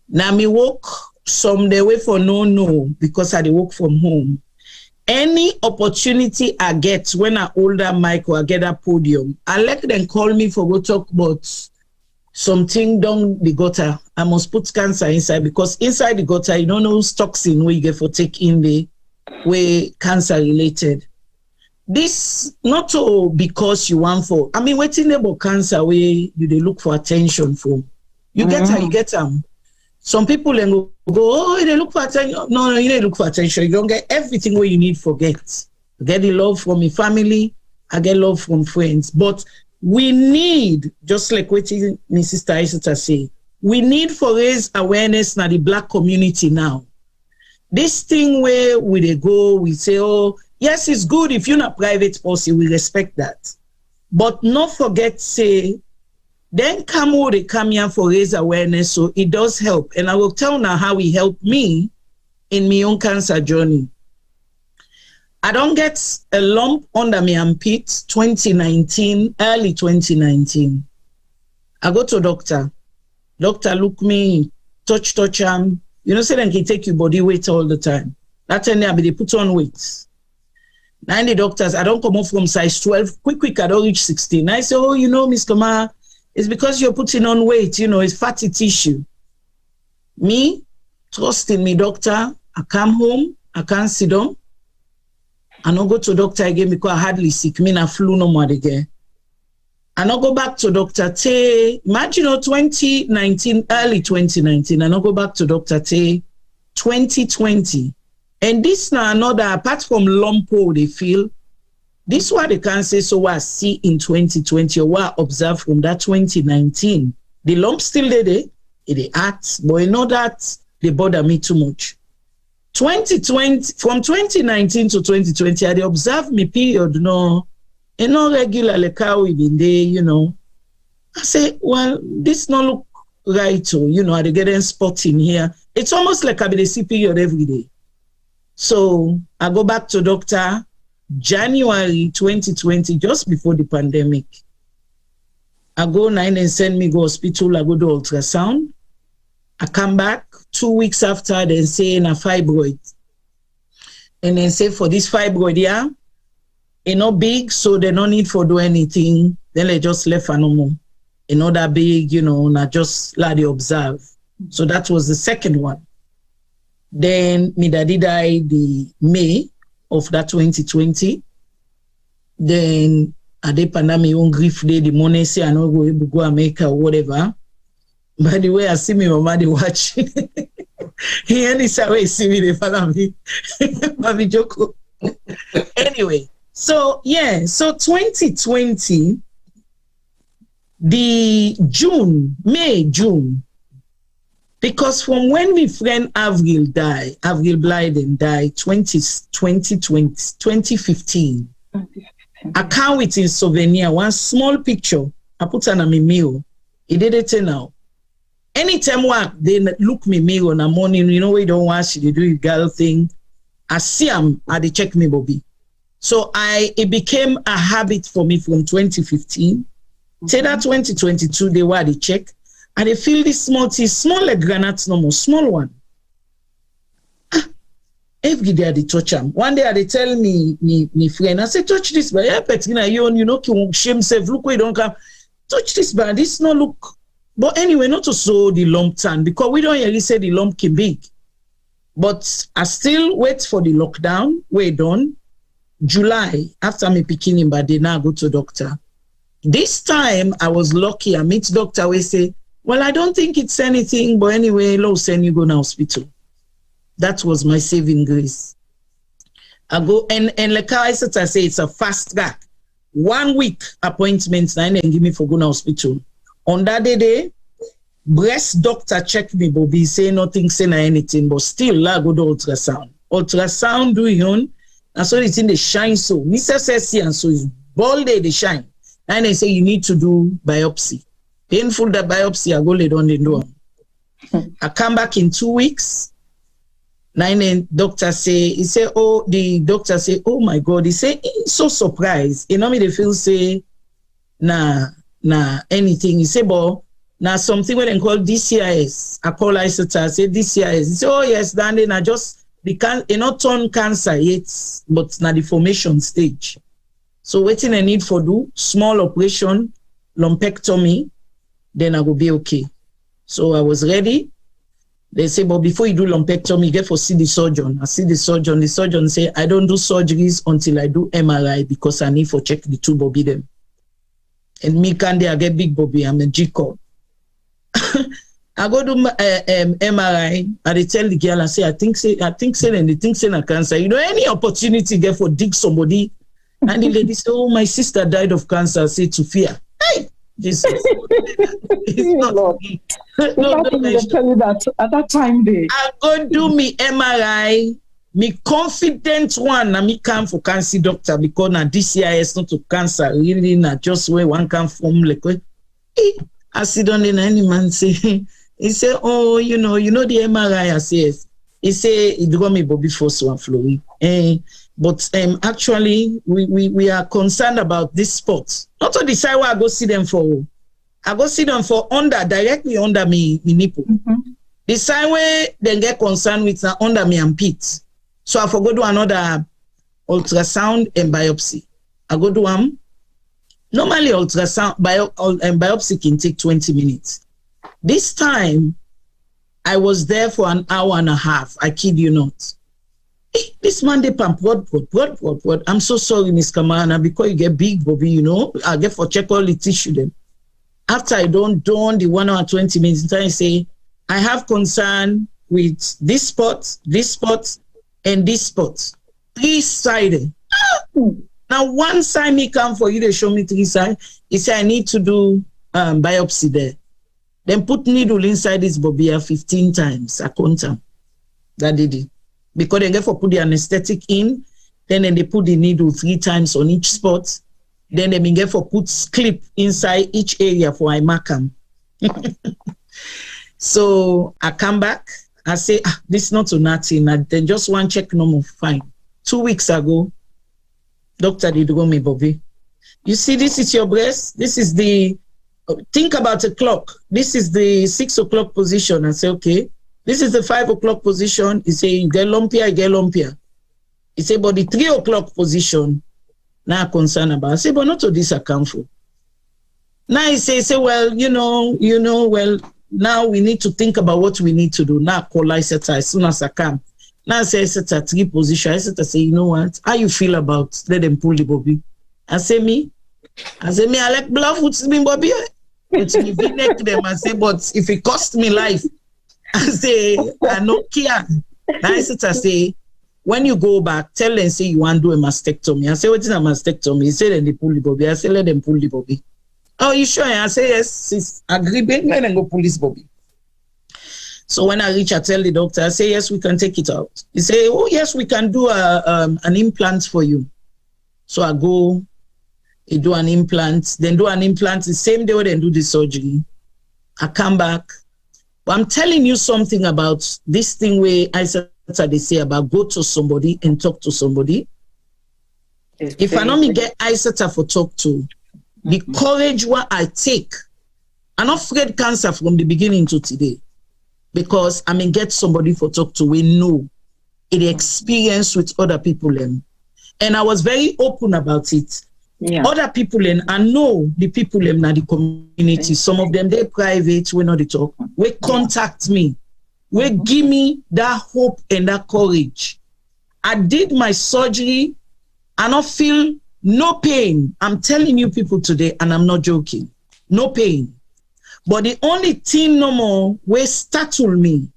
Now me work some day way for no, because I work from home. Any opportunity I get when I hold that mic or I get a podium, I let them call me for go talk about something down the gutter. I must put cancer inside, because inside the gutter, you don't know who's toxin where you get for take in the way cancer related. This not all because you want for, I mean, waiting about cancer where you they look for attention for. You get them. Some people then go, oh, they look for attention. No, you don't look for attention. You don't get everything what you need for get. I get the love from my family. I get love from friends. But we need, just like what my sister Isata say, we need for raise awareness in the Black community now. This thing where we go, we say, oh, yes, it's good if you're not private person, we respect that. But not forget, say, then Chemo, they come here for raise awareness, so it does help. And I will tell now how it helped me in my own cancer journey. I don't get a lump under my armpit 2019, early 2019. I go to doctor. Doctor look me, touch him. You know, say then he take your body weight all the time. That time they put on weight. 90 doctors, I don't come up from size 12. Quick, I don't reach 16. I say, oh, you know, Miss Kamara, it's because you're putting on weight, you know, it's fatty tissue. Me, trusting me, doctor, I come home, I can't sit down. I don't go to doctor again because I hardly sick. Me na flu no more again. I don't go back to doctor Tay. Imagine 2019, early 2019. I don't go back to doctor Tay 2020. And this now another, apart from lumpo they feel, this what they can say, so what I see in 2020 or what I observe from that 2019. The lump still there, it acts, but you know that they bother me too much. 2020, from 2019 to 2020, I observe me period, no, and no regular like how we been there, you know. I say, well, this not look right, or, you know, I getting spot in here. It's almost like I be the see period every day. So I go back to doctor January 2020, just before the pandemic. I go 9 and send me go hospital, I go do ultrasound. I come back 2 weeks after, they say in a fibroid. And then say for this fibroid, yeah, it's not big, so they don't need for do anything. Then they just left a normal. It's not that big, you know, and I just let it observe. So that was the second one. Then my daddy died the May of that 2020. Then I did my own grief day, the money say I don't go able to go America or whatever. By the way, I see me mama they watch. He any say see me they follow me. Mami Joko. Anyway, so yeah, so 2020, the June. Because from when my friend Avril Blyden died, 2015, I can't wait in souvenir, one small picture, I put on my mirror. It did it now. Anytime they look me mirror in the morning, you know, we don't watch, they do a girl thing. I see them, they check me, Bobby. So it became a habit for me from 2015. Say that 2022, they check. And they feel this small like granite, no more, small one. Every day they touch them. One day they tell me friend, I say, touch this, but yeah, but you know, shame self, look where you don't come. Touch this, but this no look. But anyway, not to show the lump turn, because we don't really say the lump can big. But I still wait for the lockdown, we're done. July, after me picking him, but they now go to doctor. This time I was lucky, I meet doctor, we say, well, I don't think it's anything, but anyway, Lord send you go to hospital. That was my saving grace. I go, and like I said, I say it's a fast track. 1 week appointment, and then give me for go to hospital. On that day, breast doctor check me, but he say nothing, say anything, but still, I go to ultrasound. Ultrasound do you, and so it's in the shine so. Mr. says, and so it's bald day, they shine. And they say you need to do biopsy. Painful that biopsy, I go lay down the door. I come back in 2 weeks. The doctor say, the doctor say, oh my God, he say, he's so surprised. You know me, they feel say, nah, anything. He say, but now something what they call DCIS. I call Isota, say DCIS. He say, oh yes, then I just, not turn cancer yet, but now the formation stage. So waiting I need for do, small operation, lumpectomy, then I will be okay. So I was ready. They say, but before you do lumpectomy, you get for see the surgeon. I see the surgeon. The surgeon say, I don't do surgeries until I do MRI because I need for check the two bobby them. And me can I get big bobby, I'm a G-cord. I go do MRI. And they tell the girl, I say, I think say, and they think say na cancer. You know, any opportunity get for dig somebody. And the lady say, oh, my sister died of cancer. I say, to fear. Hey, Jesus. It's not Lord. no, tell you that at that time day. I go do me MRI. Me confident one, na me come for cancer doctor because na DCIS not to cancer. Really, na just where one come from. Like, I sit down in any man say, he say, oh, you know the MRI. I say yes. He say it got me Bobby first one Flori. But actually, we are concerned about this spot. Not to decide where I go see them for. I go see them for directly under me nipple. The same way they get concerned with under me armpit. So I forgot to do another ultrasound and biopsy. I go do normally ultrasound and biopsy can take 20 minutes. This time I was there for an hour and a half. I kid you not. This man they pump what. I'm so sorry, Miss Kamana, because you get big, Bobby, you know. I get for check all the tissue them. After I don't the 1 hour 20 minutes, I say I have concern with this spot, and this spot. 3-sided. Now one side me come for you, they show me 3 sides. He say I need to do biopsy there. Then put needle inside this bobia 15 times. I count them. That did it. Because they get for put the anesthetic in, then they put the needle 3 times on each spot. Then they get for put clip inside each area for I mark them. So I come back. I say, this is not to nothing. And then just one check normal, fine. 2 weeks ago, doctor did go me, Bobby. You see, this is your breast. This is the, think about a clock. This is the 6 o'clock position. I say, okay. This is the 5 o'clock position. He say, you get lumpier. He say, but the 3 o'clock position, now I'm concerned about. I say, but not to this account for. Now he say, well, well, now we need to think about what we need to do. Now call Iseta as soon as I can. Now I say Iseta 3 position. Iseta say, you know what? How you feel about let them pull the Bobby? I say me, I like bluff with me Bobby. It's me neck them. I say, but if it cost me life, I say I no care. Now Iseta say, when you go back, tell them say you want to do a mastectomy. I say, what is a mastectomy? He said, then they pull the Bobby. I say, let them pull the Bobby. Oh, you sure? I say, yes, sis. Agree, let them go pull this Bobby. So when I reach, I tell the doctor, I say, yes, we can take it out. He say, oh, yes, we can do an implant for you. So I go, he do an implant, then do an implant the same day when they do the surgery. I come back. But I'm telling you something about this thing where I said, they say about go to somebody and talk to somebody. If I don't get ISATA for talk to, the courage what I take, I'm not afraid cancer from the beginning to today, because I mean get somebody for talk to, we know it experience with other people and I was very open about it. Yeah. Other people and I know the people in the community, some of them they private, we know they talk, we contact me, we give me that hope and that courage. I did my surgery, I don't feel no pain. I'm telling you people today, and I'm not joking, no pain. But the only thing no more will startle me.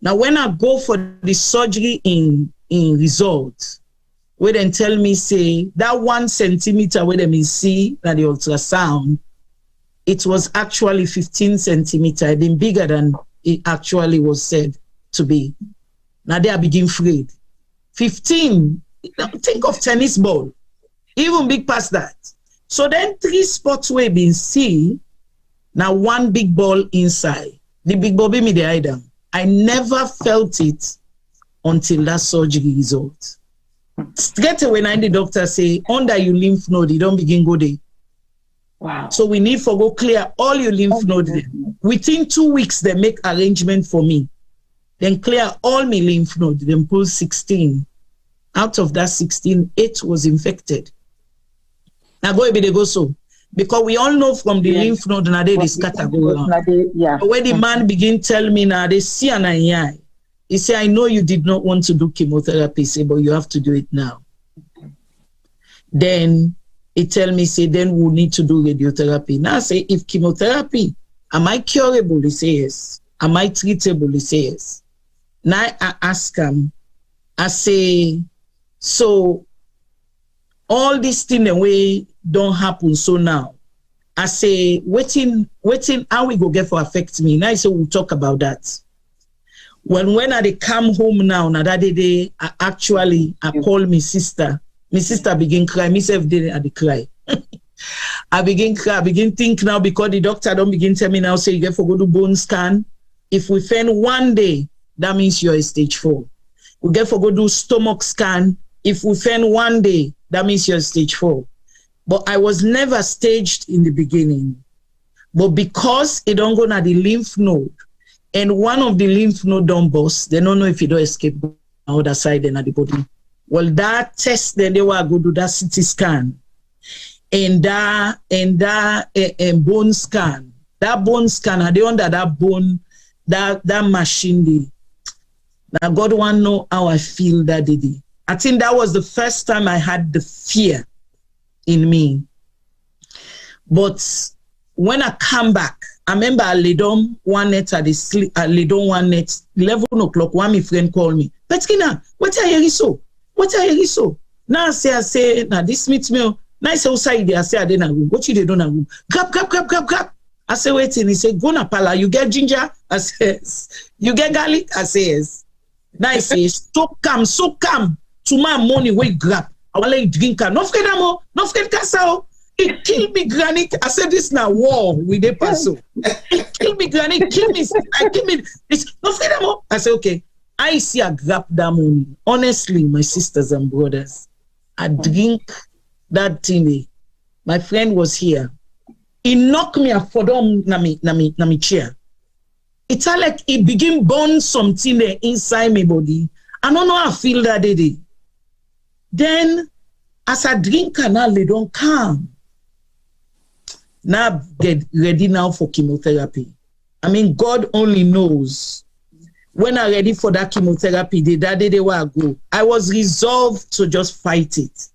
Now when I go for the surgery in results, where then tell me say that 1 centimeter where they see that the ultrasound, it was actually 15 centimeter, then bigger than it actually was said to be. Now they are begin afraid. 15, think of tennis ball, even big past that. So then 3 spots where been see, now 1 big ball inside. The big ball be me the item. I never felt it until that surgery result. Straight away, when the doctor say, under your lymph node, you don't begin go there. Wow. So we need for go clear all your lymph nodes. Within 2 weeks, they make arrangement for me. Then clear all my lymph nodes. Then pull 16. Out of that 16, 8 was infected. Now go they go so. Because we all know from the lymph node, now they scatter go around. But when the man begin tell me now, they see an eye. He say, I know you did not want to do chemotherapy, say, but you have to do it now. Then he tell me, say, then we'll need to do radiotherapy. Now I say, if chemotherapy, am I curable? He say, yes. am I treatable? He says. Now I ask him, I say, so all these things away don't happen so now. I say, waiting, how we go get for affect me? Now I say, we'll talk about that. When I come home now, that day, I call my sister. My sister begin cry. Myself did I cry. I begin cry. I begin think now because the doctor don't begin tell me now, say you get for go to bone scan. If we find one day, that means you're stage 4. We get for go do stomach scan. If we find one day, that means you're stage 4. But I was never staged in the beginning. But because it don't go to the lymph node, and one of the lymph node don't burst, they don't know if you don't escape the other side and at the body. Well, that test, then they will go do that CT scan. And that bone scan. That bone scan, are they under that bone, that machine? Now God want to know how I feel that day. I think that was the first time I had the fear in me. But when I come back, I remember I laid on one night at the sleep. I laid on one night, 11 o'clock. One my friend called me. Petkina, what are you so? What are you so? Now I say, now this meets me. Now I say, outside there. I say, I didn't know. What you did on a room? Grab. I say, waiting. He said, go na pala. You get ginger? I says, you get garlic? I says. Now I say, so come. Tomorrow morning, we grab. I will let you drink. No forget Kasao. It killed me, granny. I said, this now war with the person. It killed me, granny. Kill me. It's no freedom. I said, okay. I see a grab that morning. Honestly, my sisters and brothers, I drink that thing. My friend was here. He knocked me for them na me chair. It's like it begin burn something there inside my body. I don't know how I feel that day. Then, as I drink now, they don't come. Now get ready now for chemotherapy. I mean, God only knows. When I'm ready for that chemotherapy, that day where I go, I was resolved to just fight it.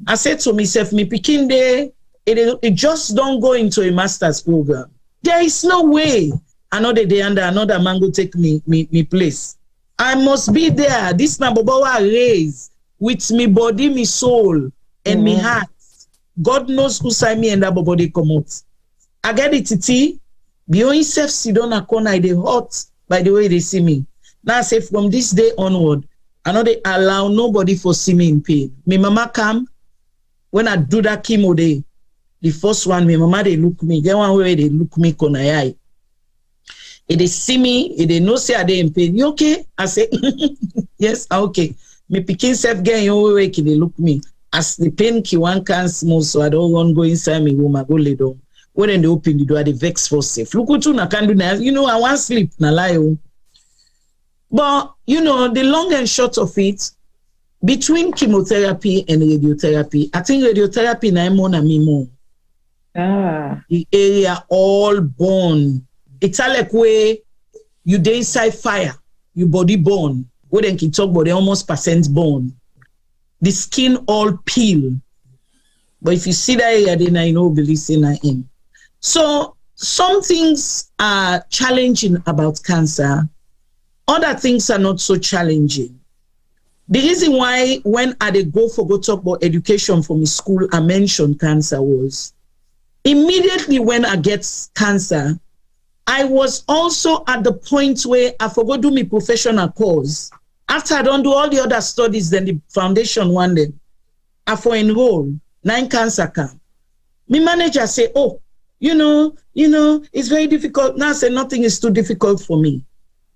I said to myself, me picking there, it just don't go into a master's program. There is no way another day under another man go take me place. I must be there. This na Baba I raise with me body, me soul, and me heart. God knows who sign me and that body come out. I get it, Titi. Beyond self, sit down a corner, they hot by the way they see me. Now I say from this day onward, I know they allow nobody for see me in pain. My mama come, when I do that chemo day, the first one, my mama, they look me. Get one way they look me, corner eye. If they see me, if they know say I they in pain, you okay? I say, yes, I'm okay. Me picking self getting your way, they look me. As the pain ki one can small, so I don't want to go inside my room, I go lay down. When they open the door, they vex for safe. Look what you can do now. You know, I want sleep, na lie. But, you know, the long and short of it, between chemotherapy and radiotherapy, I think radiotherapy na more na me more. The area all burn. It's like where you dey inside fire, your body burn. When they can talk about the almost % burn. The skin all peel. But if you see that area, then I know believe in him. So some things are challenging about cancer. Other things are not so challenging. The reason why when I go talk about education from the school, I mentioned cancer was immediately when I get cancer, I was also at the point where I forgot to do my professional course. After I don't do all the other studies, then the foundation one day, I for enroll 9 cancer camp. My manager say, oh, you know, it's very difficult. Now I say nothing is too difficult for me.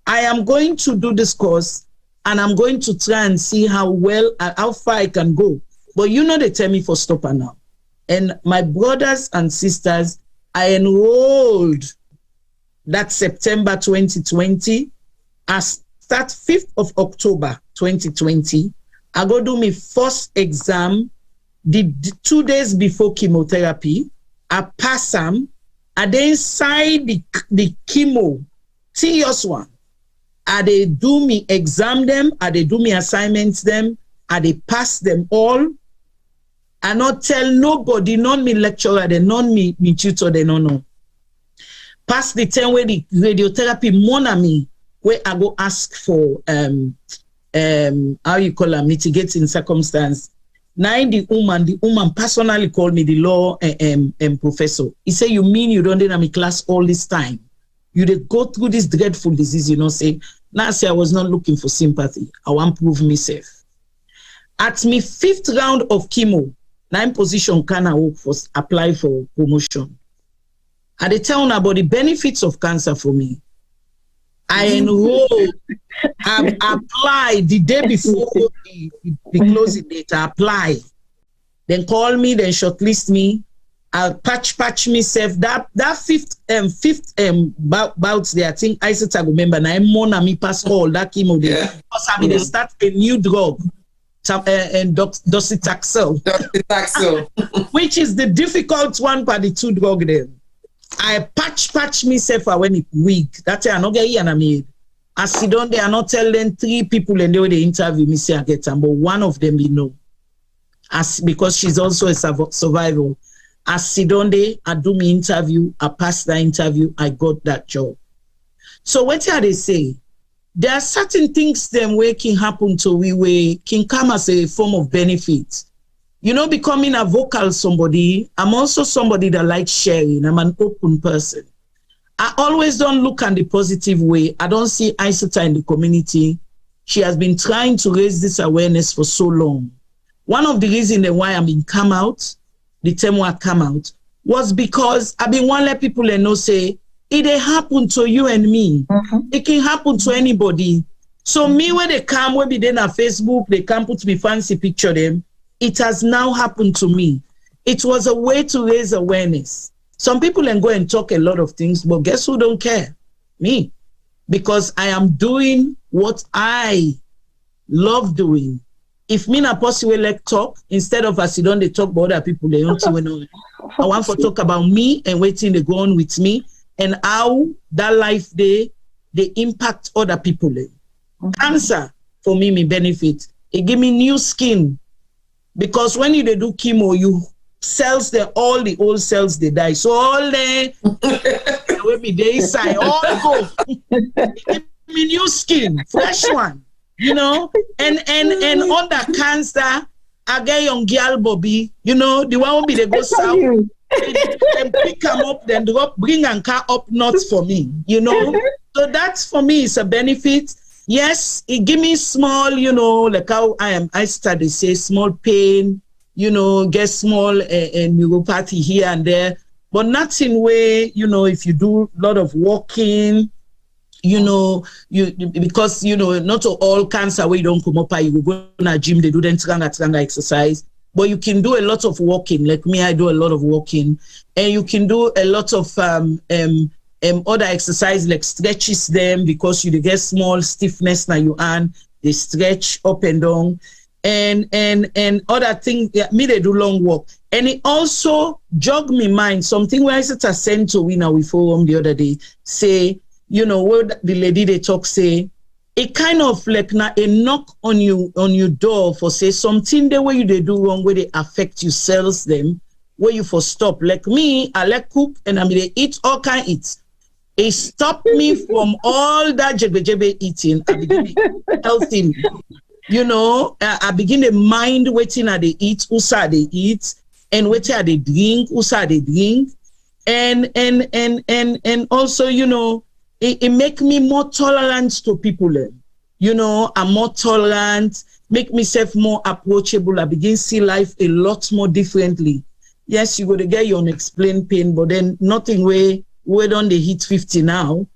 I am going to do this course and I'm going to try and see how far I can go. But you know, they tell me for stopper now. And my brothers and sisters, I enrolled that September 2020. I start 5th of October 2020. I go do my first exam the 2 days before chemotherapy. I pass them. And then inside the chemo, serious one. I they do me exam them, I they do me assignments them, I they pass them all. I not tell nobody, none me lecturer, they none me tutor, they no know. Past the time where the radiotherapy monami, where I go ask for how you call a mitigating circumstance. Now the woman personally called me, the law professor. He said, you mean you don't do in my class all this time? You did go through this dreadful disease, say, now say I was not looking for sympathy. I want to prove myself. At my 5th round of chemo, 9 position can I work for apply for promotion. And they tell me about the benefits of cancer for me. I enrolled, I applied the day before the closing date. I apply. Then call me, then shortlist me. I'll patch myself. That fifth bout there, I think I said I remember now. I'm more than me pass all that chemo there. Because I mean they start a new drug. And docetaxel, which is the difficult one for the 2 drug then. I patch myself when it weak. That's why I not get here and I made. I sit down there, I not tell them 3 people and they interview me say I get them, but one of them because she's also a survivor. I sit down there, I do my interview, I pass the interview, I got that job. So what are they say? There are certain things them where can happen to we where can come as a form of benefit. Becoming a vocal somebody, I'm also somebody that likes sharing. I'm an open person. I always don't look at the positive way. I don't see Isata in the community. She has been trying to raise this awareness for so long. One of the reasons why I been come out, the time why I come out, was because I've been want to let people know say, it happen to you and me. It can happen to anybody. So me when they come, when be then on Facebook, they come put me fancy picture them. It has now happened to me. It was a way to raise awareness. Some people can go and talk a lot of things, but guess who don't care? Me. Because I am doing what I love doing. If me not possible like talk, instead of as you don't they talk about other people, they don't know. I want to talk about me and waiting they go on with me and how that life they impact other people. Cancer, for me benefit. It give me new skin. Because when you do chemo, you cells, all the old cells, they die. So all the will be the inside, all go. It give me new skin, fresh one, and on that cancer, I get young girl Bobby, the one will be the go south. And pick them up, then bring and car up north for me, So that's for me, it's a benefit. Yes, it give me small, like how I started to say small pain, get small neuropathy here and there, but nothing way, if you do a lot of walking, because, not all cancer where you don't come up, you go to a gym, they do then tranga exercise, but you can do a lot of walking. Like me, I do a lot of walking, and you can do a lot of other exercise like stretches them because you get small stiffness now you and they stretch up and down and other things. Me they do long walk and it also jog me mind something where I said I sent to Winner with forum the other day say what the lady they talk say it kind of like now a knock on your door for say something the way you they do wrong where they affect you cells them where you for stop like me I like cook and I mean they eat all kind eat. It stopped me from all that jebe eating. I begin healthy, I begin to mind waiting at they eat, usa they eat, and waiting at they drink, usa they drink, and also it make me more tolerant to people. I'm more tolerant, make myself more approachable. I begin see life a lot more differently. Yes, you go to get your unexplained pain, but then nothing way. We don't they hit 50 now,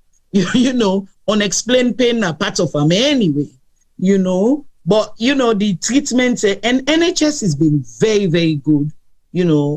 unexplained pain are part of them anyway, but the treatment and NHS has been very, very good.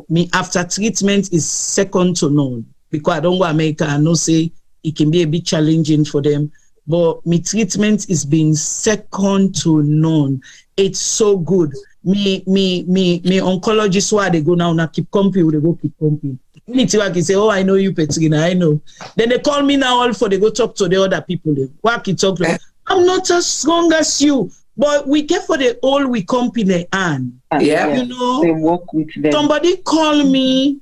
Me after treatment is second to none because I don't go to America. I know say it can be a bit challenging for them, but me treatment is being second to none. It's so good. Me oncologist where they go now keep company, they go keep company. Can say, oh, I know you, Petrina, I know. Then they call me now all for they go talk to the other people. Talk like, I'm not as strong as you, but we get for the all we company and they work with them. Somebody called me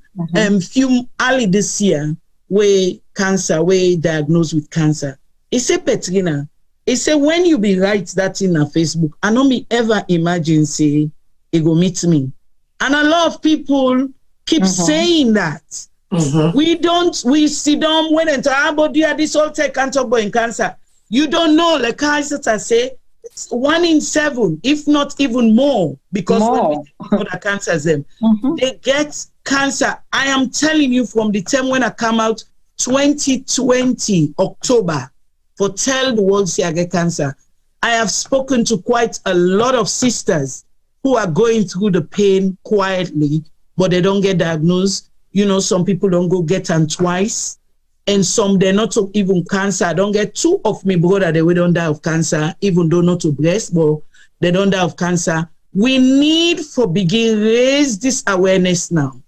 few early this year where cancer, we diagnosed with cancer. He say, Petrina, he say, when you be write that in a Facebook, I don't me ever imagine say, he go meet me. And a lot of people keep saying that. We sit down when enter our body this all take cancer in cancer. You don't know, like I say, 1 in 7, if not even more, because when we think the cancers they get cancer. I am telling you, from the time when I come out 2020 October for tell the world say I get cancer, I have spoken to quite a lot of sisters who are going through the pain quietly, but they don't get diagnosed. You know, some people don't go get them twice, and some they're not even cancer. I don't get 2 of me brother, they don't die of cancer, even though not to breast, but they don't die of cancer. We need for begin raise this awareness now.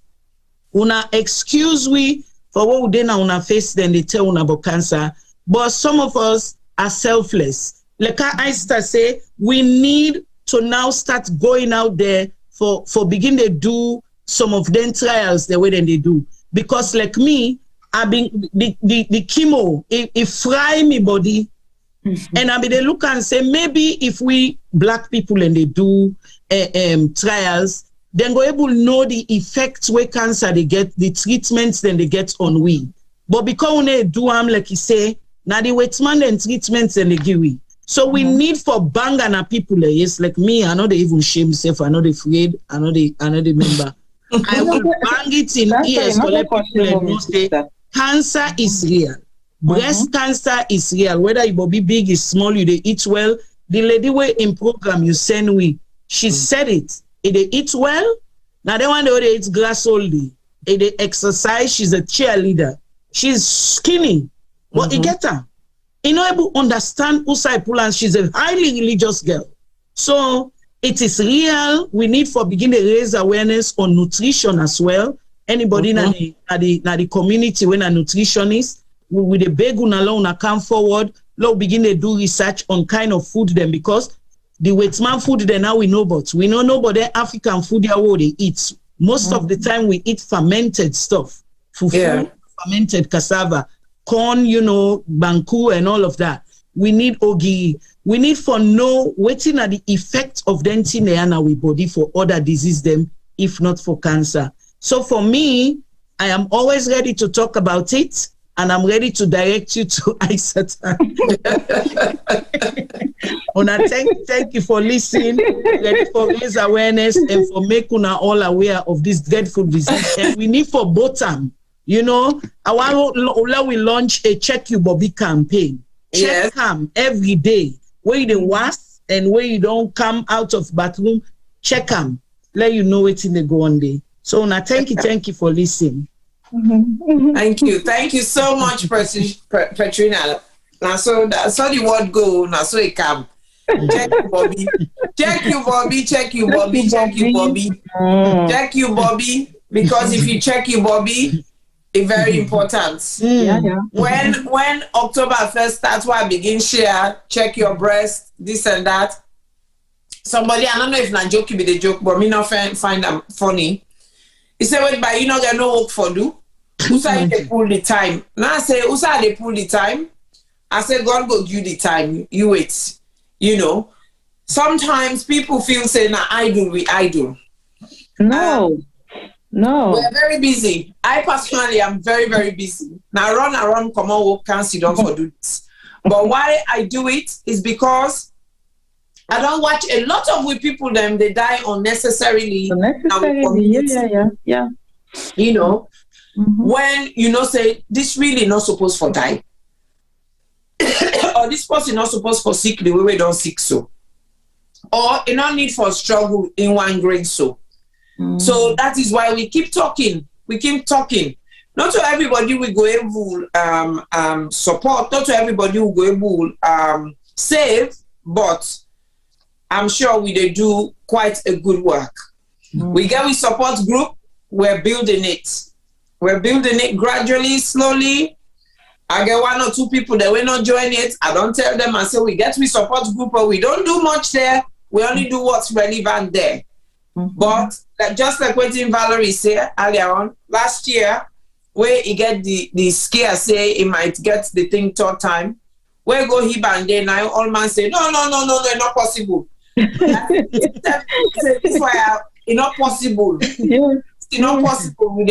Una excuse we for what we did on our face, then they tell una about cancer. But some of us are selfless. Like I say, we need to now start going out there for begin to do some of them trials the way that they do. Because like me, I've been the chemo, it fry me body. And I mean they look and say, maybe if we black people and they do trials, then go able to know the effects where cancer they get, the treatments then they get on we. But because when they do like you say, now the wetman and treatments and they give we. So we need for bang and people, yes, like me, I know they even shame self, I know they afraid, I know they member. I will bang it in ears to let people know say cancer is real. Breast cancer is real. Whether it will be big, is small, you they eat well. The lady way in program you send we, she said it. If they eat well, now they want to eat grass all day. If they exercise, she's a cheerleader. She's skinny, but you get her. You know, able to understand Usai Pulan, she's a highly religious girl. So it is real. We need for begin to raise awareness on nutrition as well. Anybody in the community when a nutritionist, with a beg alone come forward, begin to do research on kind of food them, because the wetman food then now we know about. We don't know about the African food they eat. Most of the time we eat fermented stuff. Fufu, fermented cassava, corn, you know, banku and all of that. We need ogi. We need for know waiting at the effect of dentin in our body for other disease them, if not for cancer. So for me, I am always ready to talk about it, and I'm ready to direct you to Isatan. Thank you for listening, ready for raise awareness and for making us all aware of this dreadful disease. And we need for bottom, you know, we launch a Check You Bobby campaign. Check them every day. Where you was and where you don't come out of bathroom, check them. Let you know what's in the go on day. So now thank you for listening. Thank you so much, Petrina. Now so the word go, now so it come. Check you, Bobby. Check you, Bobby. Check you, Bobby. Check you, Bobby. Check you, Bobby. Because if you check you, Bobby, it's very important. When October 1st starts, where I begin share, check your breast, this and that. Somebody, I don't know if not joke be the joke, but me not find them funny. He said, "Wait, but you not gonna no work for do. Usa they pull the time." Now I say, "Usa they pull the time." I say, "God go give the time. You wait." You know, sometimes people feel say, "Nah, we idle." No. We're very busy. I personally am very, very busy. Now run around, come on, work, can't sit down for do this. But why I do it is because I don't watch a lot of we people them they die unnecessarily. Yeah. You know, when you know say this really not supposed for die, or this person not supposed for sick the way we don't sick so, or you not need for struggle in one grade so. So that is why we keep talking. Not to everybody we go able support. Not to everybody we go able save, but I'm sure we do quite a good work. We support group. We're building it. We're building it gradually, slowly. I get 1 or 2 people that will not join it. I don't tell them. I say we support group, but we don't do much there. We only do what's relevant there. But just like what Valerie said earlier on, last year, where he get the scare say he might get the thing third time. Where go he and then now all man say no, not possible. This why it's not possible. It's not possible.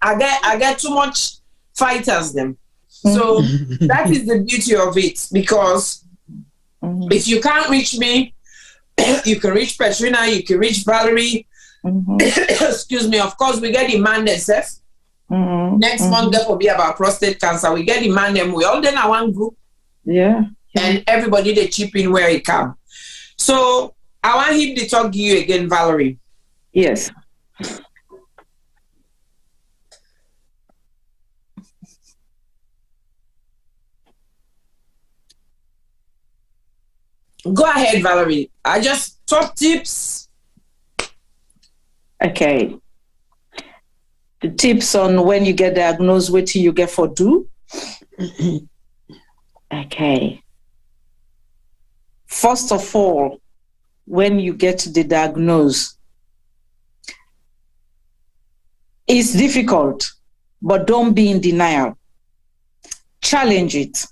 I get too much fighters them. So that is the beauty of it, because if you can't reach me, you can reach Petrina, you can reach Valerie. Excuse me. Of course, we get the man themselves. Next month there will be about prostate cancer. We get the man them. We all then are one group. Yeah. And everybody they chip in where it can. So I want him to talk to you again, Valerie. Yes. Go ahead, Valerie. I just top tips. Okay. The tips on when you get diagnosed, what till you get for do. Okay. First of all, when you get the diagnosis, it's difficult, but don't be in denial. Challenge it.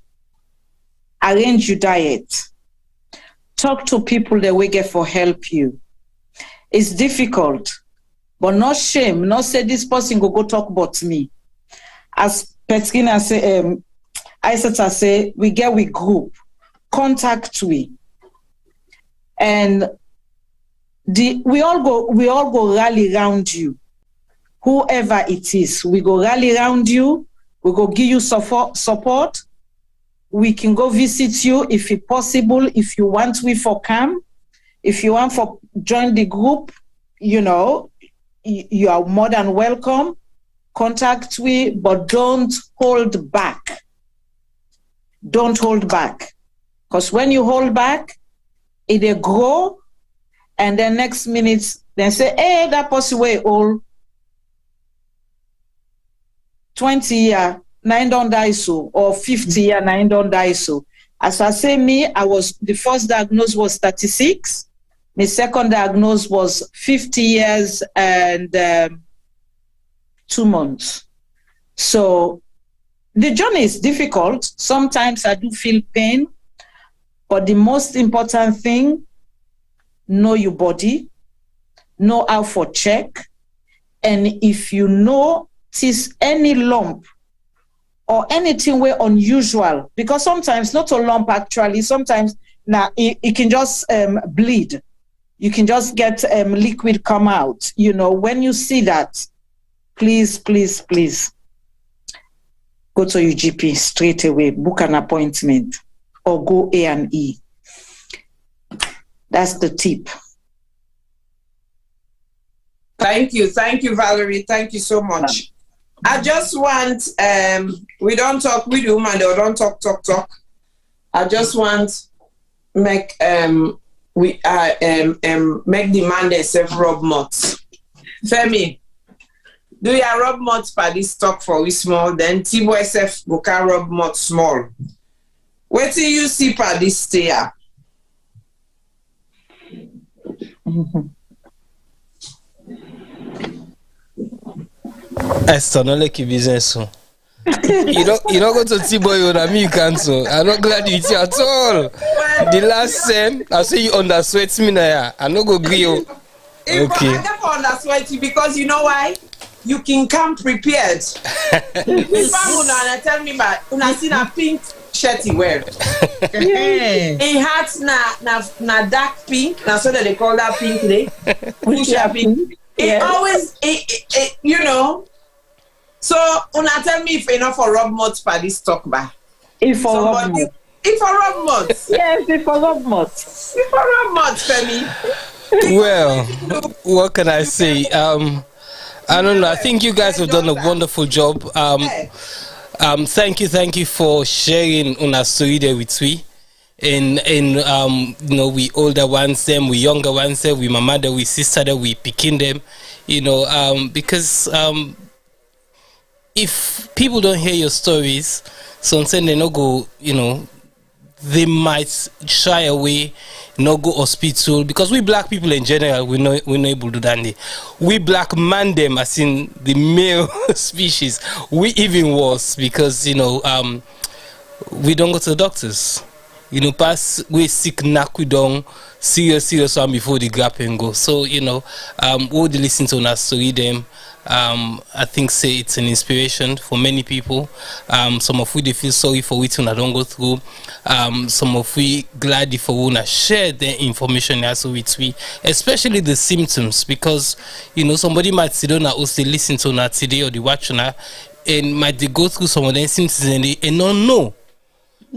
Arrange your diet. Talk to people that will get for help you. It's difficult, but not shame. Not say this person go talk about me. As Petrina say, Isata say, we get with group, contact we, and we all go rally around you. Whoever it is, we go rally around you. We go give you support. We can go visit you if it's possible. If you want we for camp, if you want for join the group, you know, you are more than welcome. Contact we, but don't hold back. Don't hold back. Because when you hold back, it'll grow, and then next minute, they say, hey, that person way old. 20 years, 9 don't die so, or 50 years, 9 don't die so. As I say, the first diagnosis was 36. My second diagnosis was 50 years and 2 months. So the journey is difficult. Sometimes I do feel pain, but the most important thing, know your body, know how for check, and if you notice any lump or anything way unusual, because sometimes not a lump actually, sometimes it can just bleed. You can just get liquid come out. You know, when you see that, please, please, please go to your GP straight away, book an appointment, or go A&E. That's the tip. Thank you, Valerie. Thank you so much. I just want, we don't talk with the woman, they don't talk. I just want make make the man themselves rub mouth. Femi, do you rub mouth for this talk for we small? Then Tibo SF go can rub mouth small. Wait till you see for this stay up. Esther, no like business. So. you don't go to T-Boy on me, you can't. So I'm not glad you eat at all. The last time I say you undersweat me now. I'm not go agree. Okay. I never undersweat you because you know why? You can come prepared. If I'm tell me about una see a pink shirt he wear. In hat na dark pink. Now so that they call that pink day. Pink. It always you know. So una tell me if enough for rub mouth for this talk ba. If for rub mouth. Yes, if for rub mouth. If for rub mouth, Femi. Well, what can I say? I don't know. I think you guys have done a wonderful job. Thank you for sharing una story there with we. And you know, we older ones them, we younger ones them, we mama them, we sister them, we picking them, you know, because if people don't hear your stories, sometimes they no go, you know, they might shy away, not go hospital, because we black people in general, we're not able to do that. We black man them, as in the male species, we even worse, because we don't go to the doctors. Pass we sick knock we down serious one before the gap and go. So we'll listen to our story them. I think say it's an inspiration for many people. Some of we they feel sorry for it when I don't go through. Some of we glad if we wanna share the information also with we, especially the symptoms, because somebody might sit down and they listen to na today or the watch na and might they go through some of the symptoms and not know.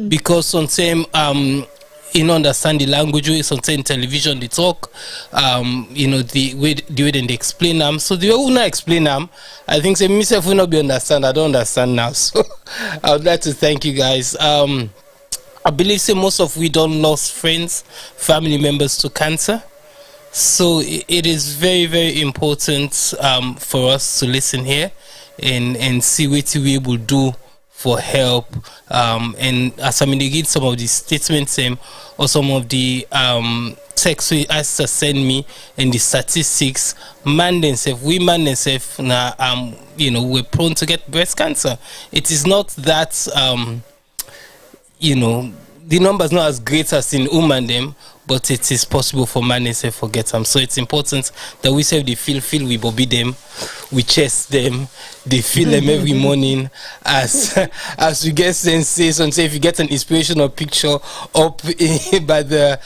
Because sometimes understand the language, sometimes television they talk, the way they explain them. So the way we not explain them, I think say myself will not be understand. I don't understand now. So I would like to thank you guys. I believe say most of we don't lost friends, family members to cancer. So it is very, very important for us to listen here and see what we will do for help, and as I get some of the statements or some of the texts we asked to send me and the statistics, women themselves now we're prone to get breast cancer. It is not that the number is not as great as in women them, but it is possible for man to forget them. So it's important that we say they feel we bobby them, we chest them, they feel them every morning as we get sensation. Say if you get an inspirational picture up by the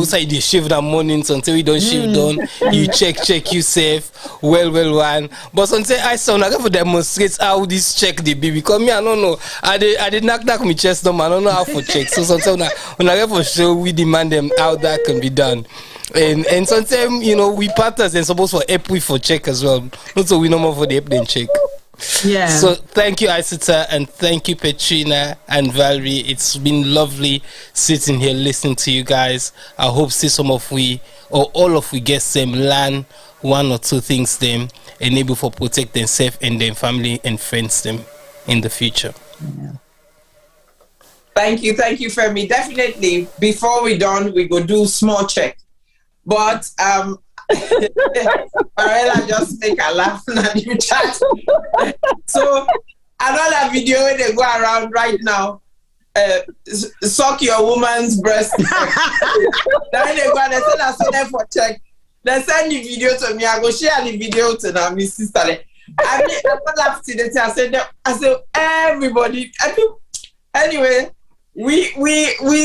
say they shave that morning, so until we don't shave down, you check yourself well one. But sometimes I sound like for demonstrate how this check they be, because me I don't know. I did knock my chest down, I don't know how for check. So sometimes when I get for show, we demand them how that can be done. And sometimes we partners and supposed for help we for check as well. Not so we know more for the help than check. Yeah. So thank you, Isita, and thank you, Petrina and Valerie. It's been lovely sitting here listening to you guys. I hope see some of we or all of we guests them learn one or two things them and able for protect themselves and their family and friends them in the future. Yeah. Thank you, Femi. Definitely, before we done, we go do small check. But Marella just make a laugh and you chat. So another video where they go around right now, suck your woman's breast. Then they go and they say I saw them for check. They send the video to me. I go share the video to my sister. I laughed to the I said everybody. Anyway. We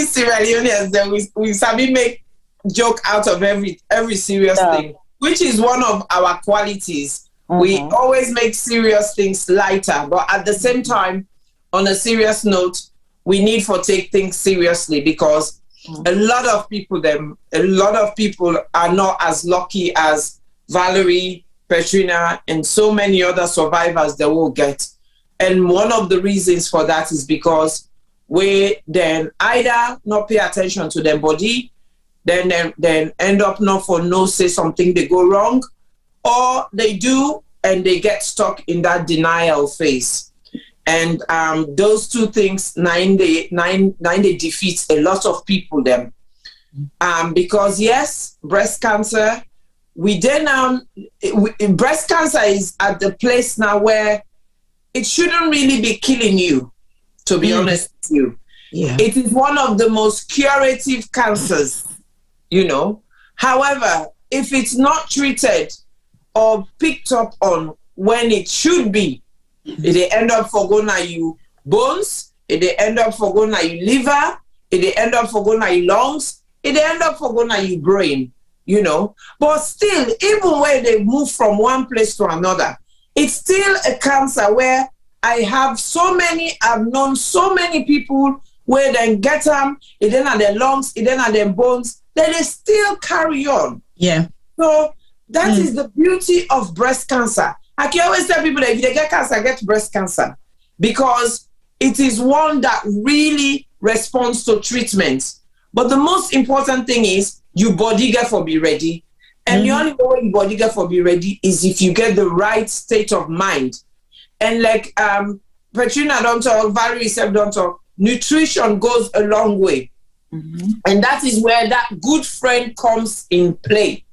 Sierra Leoneans then we sabi make joke out of every serious thing, which is one of our qualities. We always make serious things lighter, but at the same time, on a serious note, we need to take things seriously, because a lot of people are not as lucky as Valerie, Petrina, and so many other survivors that will get. And one of the reasons for that is because we then either not pay attention to their body, then end up not for no say something they go wrong, or they do and they get stuck in that denial phase. And those two things, nine they defeat a lot of people them. Because yes, breast cancer, breast cancer is at the place now where it shouldn't really be killing you. To be honest with you, it is one of the most curative cancers, However, if it's not treated or picked up on when it should be, it end up for going to you bones, it end up for going to you liver, it end up for going to you lungs, it end up for going to you brain, But still, even when they move from one place to another, it's still a cancer where I've known so many people where they get them, it then at their lungs, it then at their bones, then they still carry on. Yeah. So that is the beauty of breast cancer. I can always tell people that if they get cancer, get breast cancer, because it is one that really responds to treatment. But the most important thing is your body get for be ready. And the only way your body get for be ready is if you get the right state of mind. And like Petrina don't talk, Valerie said don't talk, nutrition goes a long way. And that is where that good friend comes in play.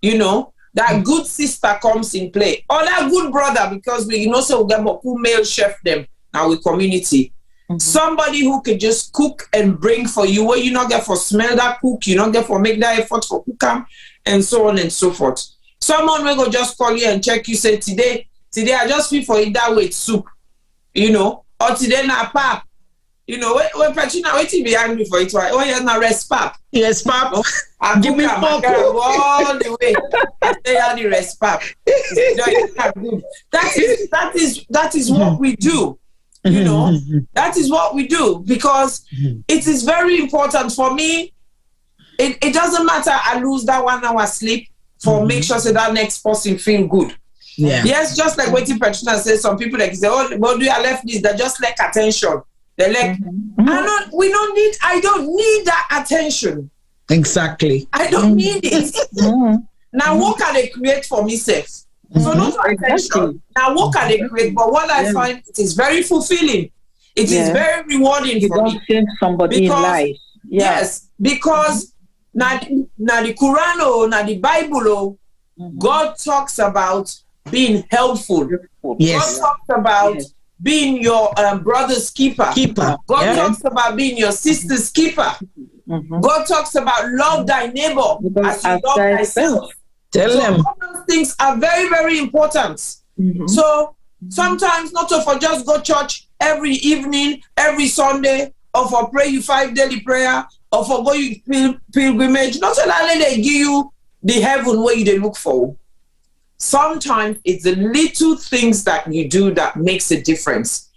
You know, that good sister comes in play. Or that good brother, because we know so we get who male chef them now with community. Somebody who could just cook and bring for you, where you not get for smell that cook, you not get for make that effort for cook them, and so on and so forth. Someone will go just call you and check you, say, today I just feel for it that with soup, you know, or today na pap. You know, when Patrina waiting behind me for it, oh, you're not rest pap. Yes, pap. I Give me all the way. I say how the rest pap. That is what we do. You know, that is what we do, because it is very important for me. It doesn't matter I lose that 1 hour sleep for make sure so that next person feel good. Yeah. Yes, just like waiting Patrina says, some people like say, oh, but do I left this? They just like attention. They're like, I don't need that attention. Exactly. I don't need it. Now, what can they create for myself? So not attention. Now, what can they create? But what I find, it is very fulfilling. It is very rewarding for me. Somebody in life. Yes, because now the Quran, now the Bible, God talks about being helpful. Yes. God talks about being your brother's keeper. God talks about being your sister's keeper. God talks about love thy neighbor as you love thyself. Tell them. All those things are very, very important. So sometimes not to for just go church every evening, every Sunday, or for pray you 5 daily prayer, or for go you pilgrimage. Not only they give you the heaven where you they look for. Sometimes it's the little things that you do that makes a difference.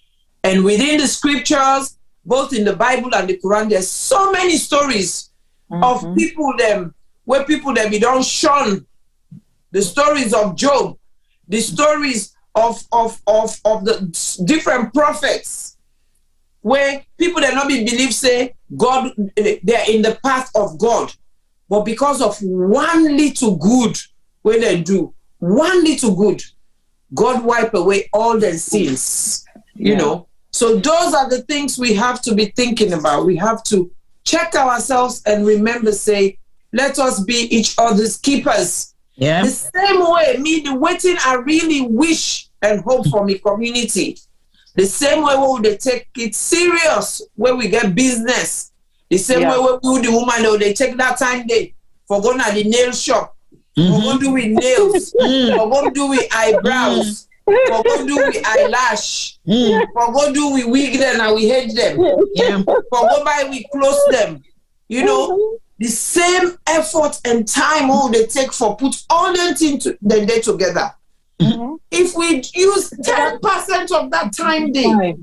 And within the scriptures, both in the Bible and the Quran, there's so many stories of people them where people that be don't shun. The stories of Job, the stories of the different prophets, where people that not be believe say God, they're in the path of God, but because of one little good where they do, one little good, God wipe away all their sins. You know, so those are the things we have to be thinking about. We have to check ourselves and remember, say, let us be each other's keepers. Yeah. The same way, the waiting I really wish and hope for me community. The same way we they take it serious where we get business. The same way we do the woman, they take that time day for going to the nail shop. For going to do with nails. For going to do with eyebrows. For going to do with eyelash. For going to do with wig them and we hate them. For go by we close them. You know, the same effort and time they take for put all them things the day together. If we use 10% of that time day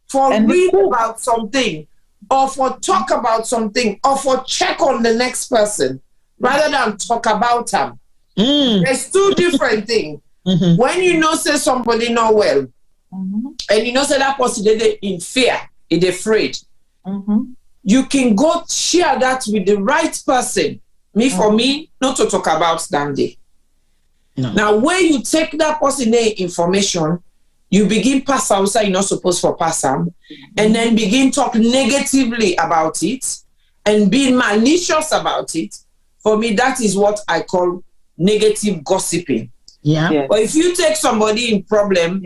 for read about something, or for talk about something, or for check on the next person, rather than talk about them, there's two different things. When you know say somebody not well, and you know say that person they in fear, is afraid, you can go share that with the right person. For me, not to talk about that day. No. Now, when you take that person information, you begin pass outside, you're not supposed to pass them, and then begin talk negatively about it, and being malicious about it. For me, that is what I call negative gossiping. Yeah. But if you take somebody in problem,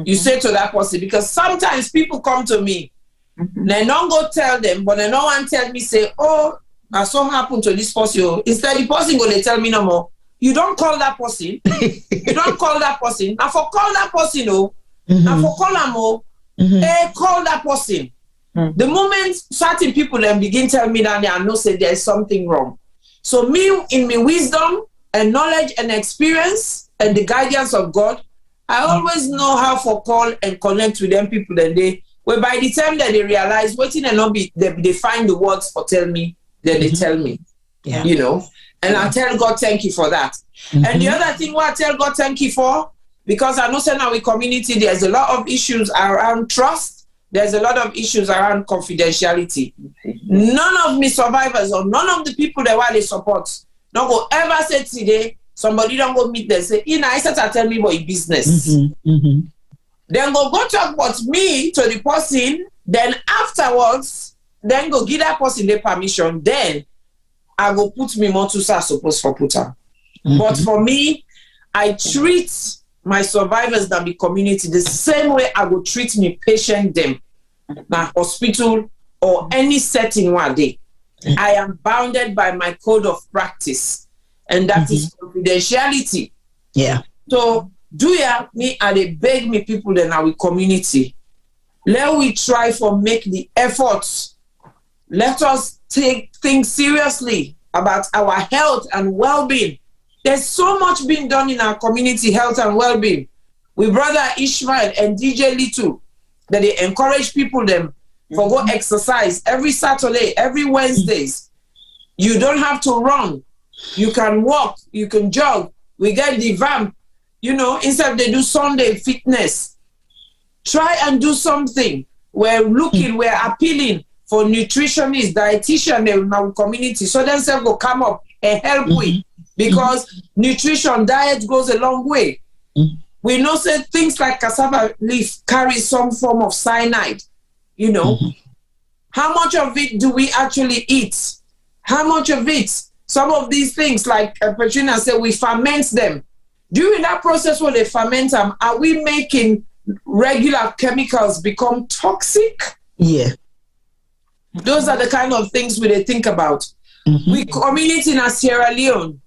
you say to that person, because sometimes people come to me, they don't go tell them, but they don't want to tell me, say, oh, so happened to this person. Instead, the person going to tell me no more. You don't call that person. You don't call that person. Now for call that person, now for call them, call that person. The moment certain people then begin tell me that I know say there's something wrong. So me, in my wisdom and knowledge and experience and the guidance of God, I always know how to call and connect with them people that they, where by the time that they realize waiting and not be, they find the words for tell me, then they tell me, you know. And I tell God thank you for that. And the other thing what I tell God thank you for, because I know say now in community there's a lot of issues around trust, there's a lot of issues around confidentiality. None of me survivors or none of the people that why they support don't go ever say today somebody don't go meet them say, I said to tell me about your business. Then go talk about me to the person Then afterwards, then go give that person the permission. Then I go put me more to suppose for put her. But for me, I treat my survivors that be community the same way I go treat me patient them. My hospital or any setting one day. I am bounded by my code of practice, and that is confidentiality. Yeah. So do ya me and they beg me people in our community. Let we try for make the efforts. Let us take things seriously about our health and well-being. There's so much being done in our community, health and well-being. With Brother Ishmael and DJ Little, that they encourage people them for go exercise every Saturday, every Wednesdays. You don't have to run. You can walk, you can jog. We get the vamp, you know, instead they do Sunday fitness. Try and do something. We're looking, we're appealing for nutritionists, dietitians in our community. So then they will come up and help we. Because nutrition, diet goes a long way. We know that things like cassava leaf carry some form of cyanide. You know, how much of it do we actually eat? How much of it? Some of these things, like Petrina said, we ferment them. During that process where they ferment them, are we making regular chemicals become toxic? Yeah. Those are the kind of things we they think about. We community in Sierra Leone,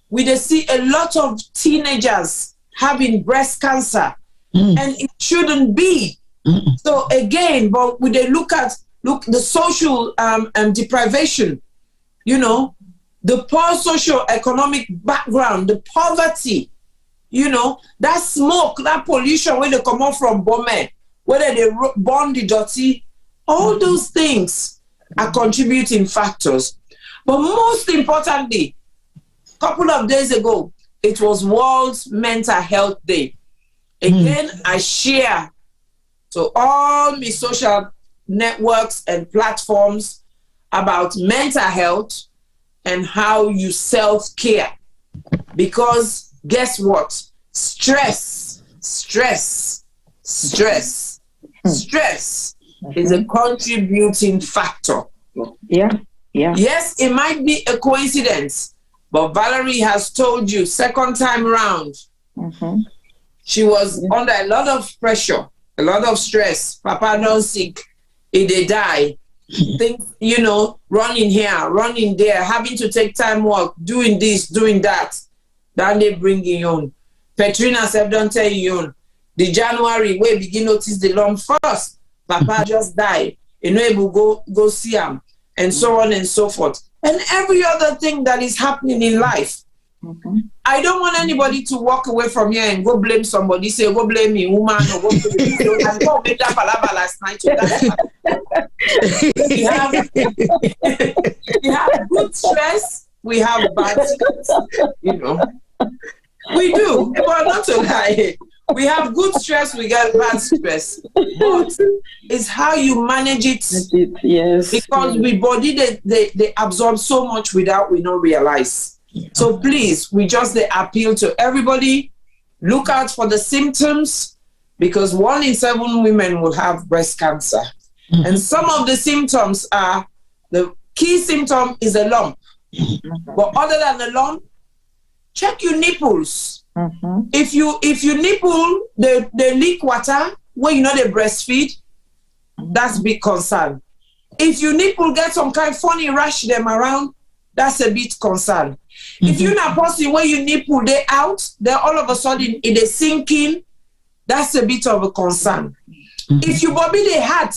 we they see a lot of teenagers having breast cancer, and it shouldn't be. So again, but we they look at the social deprivation, you know, the poor socio-economic background, the poverty, you know, that smoke, that pollution where they come out from Bome, whether they burn the dirty, all those things are contributing factors. But most importantly, a couple of days ago, it was World Mental Health Day. Again, I share to all my social networks and platforms about mental health and how you self-care. Because guess what? Stress is a contributing factor. Yeah. Yes, it might be a coincidence, but Valerie has told you second time around, she was under a lot of pressure, a lot of stress. Papa not sick, they die. Things, you know, running here, running there, having to take time work, doing this, doing that. Then they bring you on. Petrina said, don't tell you on. The January, we begin notice the lump first. Papa just died. You know, able go see him, and so on and so forth. And every other thing that is happening in life. I don't want anybody to walk away from here and go blame somebody, say, go blame me, woman, or go blame me. I go make that palava last night. We have good stress, we have bad stress, you know. We do, but not to lie. We have good stress, we get bad stress. But it's how you manage it. Yes. Because we body, they absorb so much without we not realize. So please, we just appeal to everybody, look out for the symptoms, because 1 in 7 women will have breast cancer. And some of the symptoms are, the key symptom is a lump. But other than the lump, check your nipples. If you nipple, they leak water when you know they breastfeed, that's a big concern. If your nipple get some kind of funny rash them around, that's a bit concern. If you're not person where you nipple they out, then all of a sudden it is sinking, that's a bit of a concern. If you bobby the heart,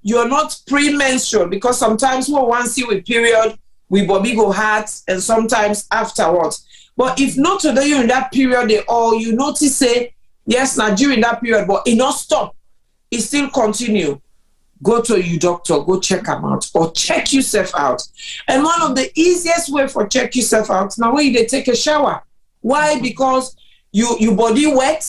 you're not premenstrual, because sometimes we once see with period, we bobby go heart, and sometimes afterwards. But if not today you're in that period, or you notice say, yes, now during that period, but it not stop, it still continue. Go to your doctor, go check them out, or check yourself out. And one of the easiest way for check yourself out, now when you take a shower. Why? Because your body wet,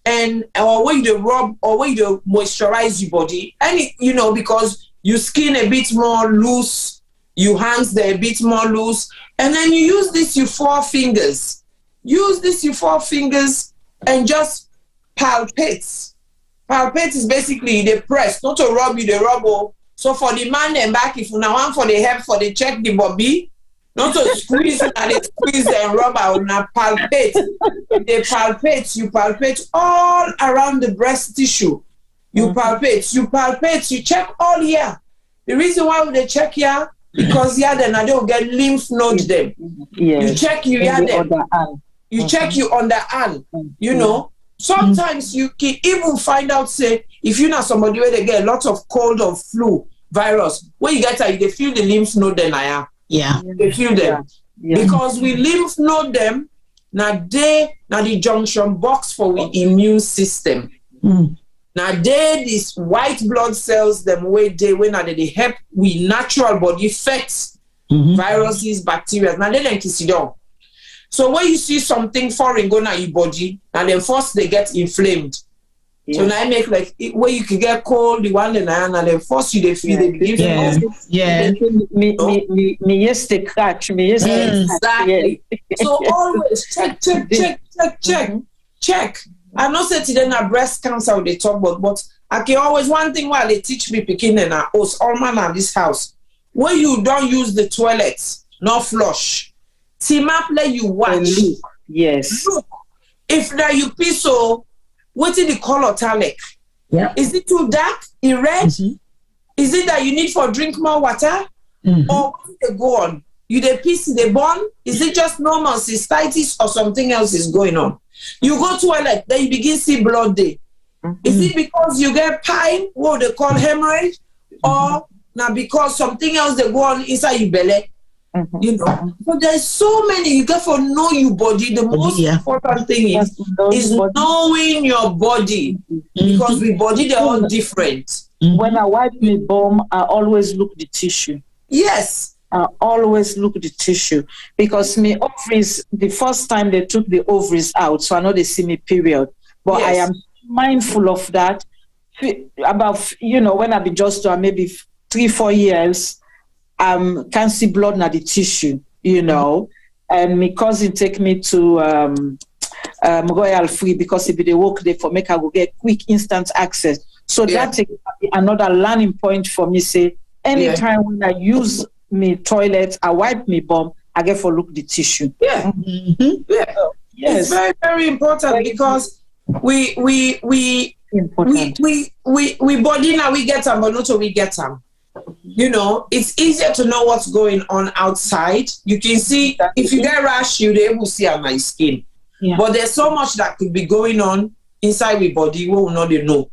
and or when you rub, or when you moisturize your body, and you know, because your skin a bit more loose, your hands they're a bit more loose, and then you use this your 4 fingers. Use this your 4 fingers and just palpate palpate is basically they press, not to rub you, they rub. So for the man and back, if you now want for the help for the check the bobby, not to squeeze and they squeeze and rub out, now palpate. They palpate, you palpate all around the breast tissue. You palpate, you check all here. The reason why they check here, because here then I don't get lymph node them. Yes. You check you here them. You check you on the hand, you know. Sometimes you can even find out, say, if you're not somebody where they get a lot of cold or flu virus, when you get that, they feel the lymph node then I am. Yeah. They feel them. Yeah. Because we lymph node them, now the junction box for the immune system. Now this white blood cells them way when they help we natural body fights viruses, bacteria. Now they can sit down. So when you see something foreign going on your body, and then first they get inflamed. Yeah. So now I make like where you can get cold, the one and then first you they feel they give me yes they catch me yes exactly. So always check. I know say today na breast cancer they talk about, but I can always one thing while they teach me picking and all man at this house. When you don't use the toilets, not flush. Timap let you watch. Look. Yes. Look. If now you piss so, what is the color talic? Yeah. Is it too dark? Is red? Is it that you need for drink more water? Or what they go on? You the piss they burn? Is it just normal cystitis or something else is going on? You go to toilet, then you begin see blood there. Is it because you get pine, what they call hemorrhage? Or now because something else they go on inside your belly? You know, so there's so many. You get for know your body. The most important thing is knowing your body, because we body they're all different. When I wipe my bum, I always look the tissue. Yes, I always look the tissue, because my ovaries, the first time they took the ovaries out, so I know they see me period, but I am mindful of that. About when I be just maybe 3-4 years. Can't see blood in the tissue, and my cousin take me to Royal Free because if they work there for make I go get quick instant access. So that takes another learning point for me. Say anytime when I use my toilet, I wipe my bum, I get for look the tissue. Yeah, it's very very important because we body now we get them, but not we get them. It's easier to know what's going on outside. You can see if you get rash, you're able to see on my skin. But there's so much that could be going on inside your body we will not know.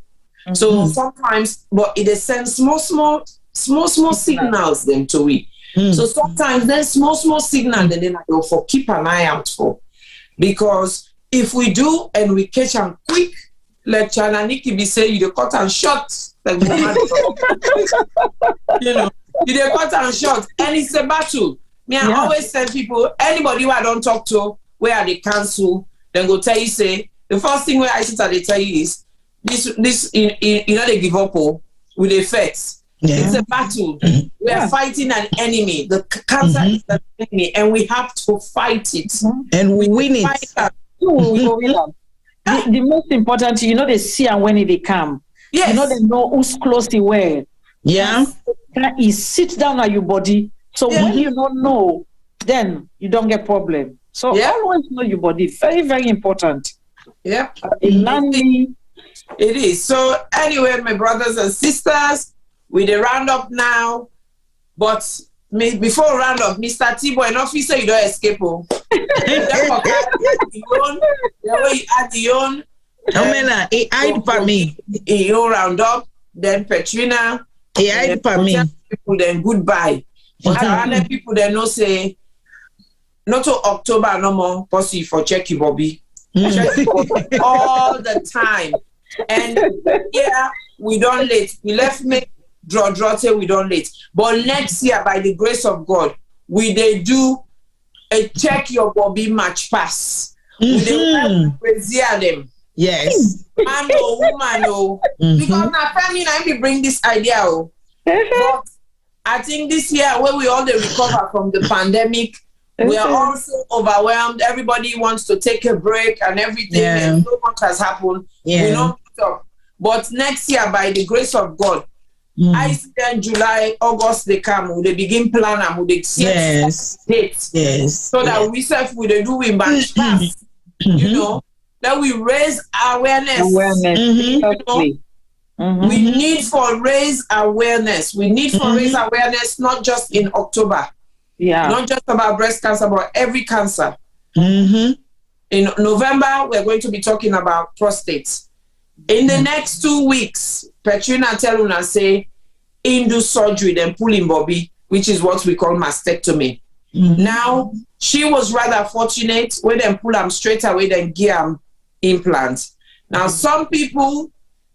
So sometimes, but it sends small signals then to we. So sometimes there's small signal that then I go for keep an eye out for, because if we do and we catch them quick, like Chananiki be say you the cut and shot. Like you dey cut and short, and it's a battle. I always tell people, anybody who I don't talk to, where they cancel, then go tell you say the first thing where I sit and they tell you is this they give up with the effects. It's a battle. We are fighting an enemy. The cancer is an enemy, and we have to fight it, and we win it. The most important, they see and when they come. Yes. They know who's close he were. Yeah. He sits down at your body. So when you don't know, then you don't get problem. So always know your body. Very, very important. Yeah. It is. So anyway, my brothers and sisters, we the round up now. But before we round up, Mr. T-Boy, and officer, you don't escape. You add the own. He hide for me. You round up, then Petrina. He hide for me. People then goodbye. But other people then no say, not to October no more, possibly for check you, Bobby. Check you, Bobby all the time. And we don't late. We left me draw till we don't late. But next year, by the grace of God, we they do a check your Bobby match pass. We they them. Yes. Man or woman or because my family and I bring this idea. But I think this year when we all recover from the pandemic, we are also overwhelmed. Everybody wants to take a break and everything, and so much has happened. We don't put up. But next year, by the grace of God, I see them July, August, they come, they begin plan and they set dates. Yes. So that we self will do in batch pass. You know, that we raise awareness. You know? We need for raise awareness. We need for raise awareness, not just in October. Not just about breast cancer, but every cancer. In November, we're going to be talking about prostate. In the next 2 weeks, Petrina tell una say, do surgery, then pull in Bobby, which is what we call mastectomy. Now, she was rather fortunate when they pull them straight away, then give them implants. Now, some people,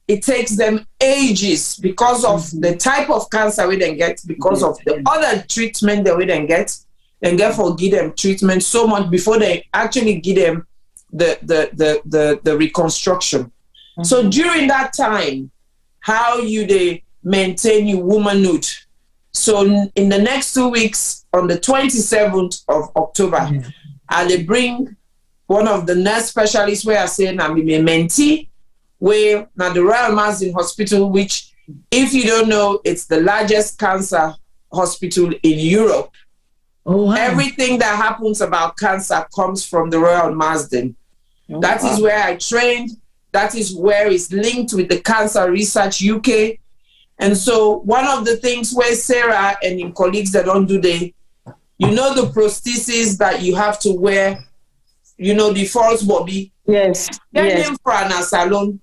it takes them ages because of the type of cancer we then get, because of the other treatment that we then get, and therefore give them treatment so much before they actually give them the reconstruction. So during that time, how you they maintain your womanhood. So in the next 2 weeks, on the 27th of October, I'll bring one of the nurse specialists where I say, I'm a mentee, where now the Royal Marsden Hospital, which if you don't know, it's the largest cancer hospital in Europe. Everything that happens about cancer comes from the Royal Marsden. That is where I trained. That is where it's linked with the Cancer Research UK. And so one of the things where Sarah and your colleagues that don't do the prosthesis that you have to wear, the false bobby. Yes. Get them for an salon.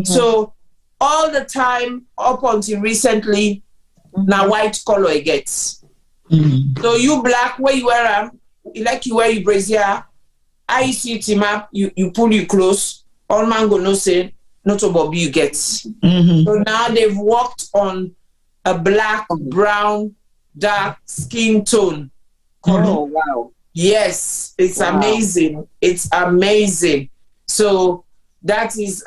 So all the time up until recently, now white color it gets. So you black, where you wear them, like you wear your brazier, I see team up, you pull you close. All man go no say, not a bobby you get. So now they've worked on a black, brown, dark skin tone. Oh, wow. Yes, it's amazing. It's amazing. So that is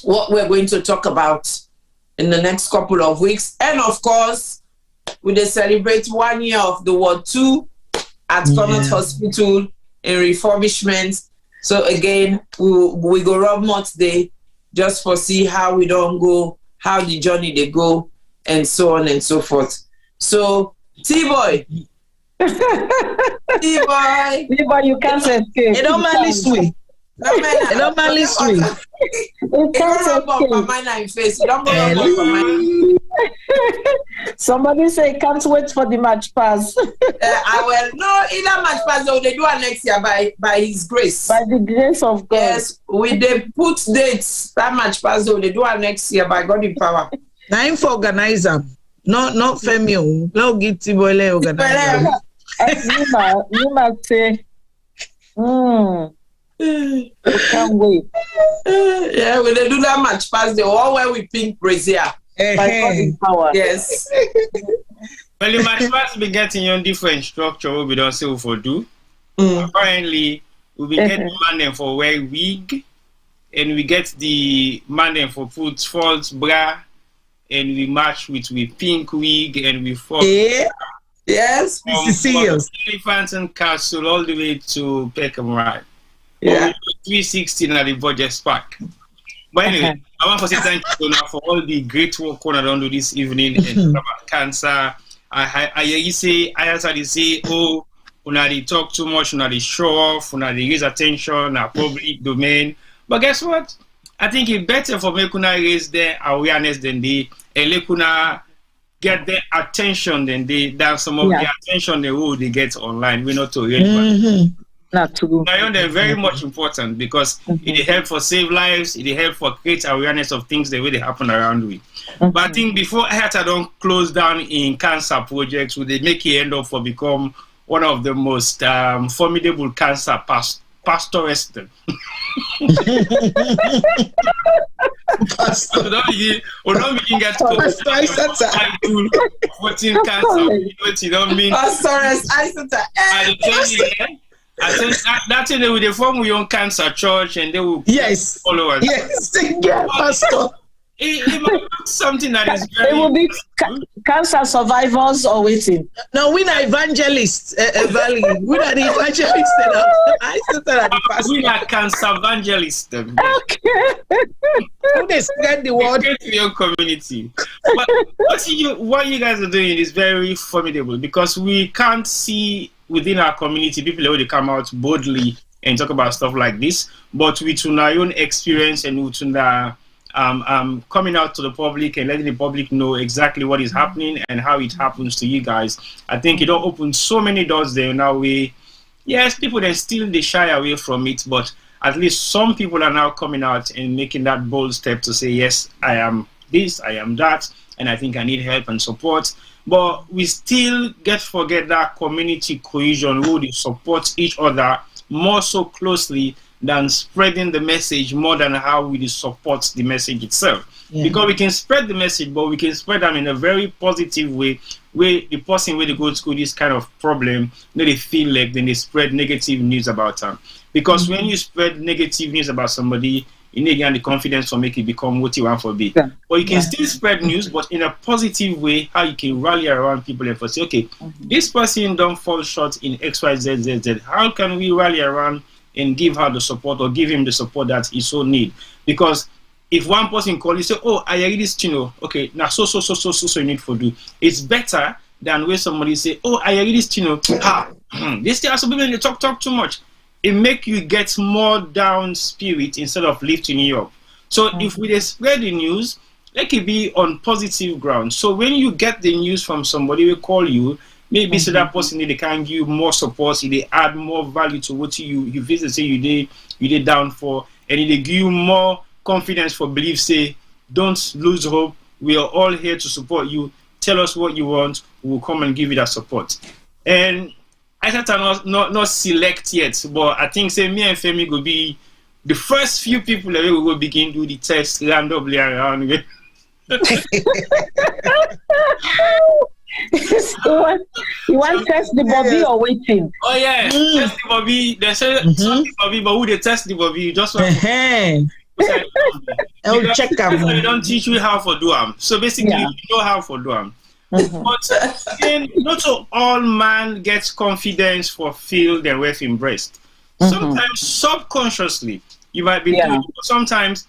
what we're going to talk about in the next couple of weeks. And of course, we will celebrate 1 year of the Ward 2 at Connaught Hospital in refurbishment. So again, we go rub more today just for see how we don't go, how the journey they go, and so on and so forth. So T-Boy. T-Boy. T-Boy, you can't escape. It don't matter sweet. It don't matter sweet. You can't escape. Somebody say can't wait for the match pass. I will no either match pass though they do it next year by his grace. By the grace of God. Yes, we they put dates that match pass though they do it next year by God in power. Now for organizer. Not Femi. No give T-Boy organizer. You must say I can't wait. Yeah, when they do that match pass, the all where we pink brazier. Power. Yes. Well, the match pass be getting on different structure. We don't say for do. Apparently, we be getting man for wear wig, and we get the man for put false bra, and we match with pink wig, and we fall. Yes. From Elephant and Castle all the way to Peckham, right? Yeah. 360 at the budget pack. But anyway, I want to say thank you now for all the great work on around this evening and about cancer. I hear you say, I heard you say, oh, una they talk too much, una they show off, una they raise attention, a public domain. But guess what? I think it's better for me kuna raise their awareness than they, and kuna get their attention than some of the attention they get online. We're not to really. Not to go. They're very much important because it helps for save lives, it helps for create awareness of things the way they happen around we. But I think before HETA don't close down in cancer projects, would they make it end up for become one of the most formidable cancer pastoress. Pastor. Don't begin get to 14 cancer. What you don't mean? Pastoress, I think that's it. They will form your own cancer church and they will follow us. Yes, yeah, Pastor. It might be something that is very... It will be cancer survivors or waiting. No, we are evangelists, Valley. We are the evangelists. I said that the pastor. We are cancer evangelists. Okay. They spread the word to your community. But what you guys are doing is very formidable, because we can't see within our community people who come out boldly and talk about stuff like this. But with our own experience and with coming out to the public and letting the public know exactly what is happening and how it happens to you guys, I think it all opens so many doors there now. Yes, people then still they shy away from it, but at least some people are now coming out and making that bold step to say, yes, I am this, I am that, and I think I need help and support. But we still forget that community cohesion, who they support each other more so closely than spreading the message more than how we support the message itself. Yeah. Because we can spread the message, but we can spread them in a very positive way, where the person where they go through this kind of problem, they feel like then they spread negative news about them. Because when you spread negative news about somebody, you need to get the confidence to make it become what you want for be. Yeah. But you can still spread news, but in a positive way, how you can rally around people and say, okay, this person don't fall short in X, Y, Z, Z, Z. How can we rally around and give her the support, or give him the support that he so need? Because if one person call you, say, oh, I hear this, okay, now so you need for do. It's better than when somebody say, oh, I hear this, this thing has to be when they talk too much. It make you get more down spirit instead of lifting you up. So if we spread the news, let it be on positive ground. So when you get the news from somebody who call you, maybe so that person they can give you more support, they add more value to what you visit, say you did down for, and they give you more confidence for belief, say, don't lose hope, we are all here to support you, tell us what you want, we'll come and give you that support. And I thought I'm not select yet, but I think say me and Femi will be the first few people that we will begin to do the test randomly around. You want to test the Bobby or waiting? Oh yeah, test the Bobby. They say test the Bobby, but who they test the Bobby? You just want I'll check them. They don't teach you how to do them. So basically, you know how to do them. But again, not all man gets confidence for feel their worth embraced. Sometimes subconsciously you might be doing it, but sometimes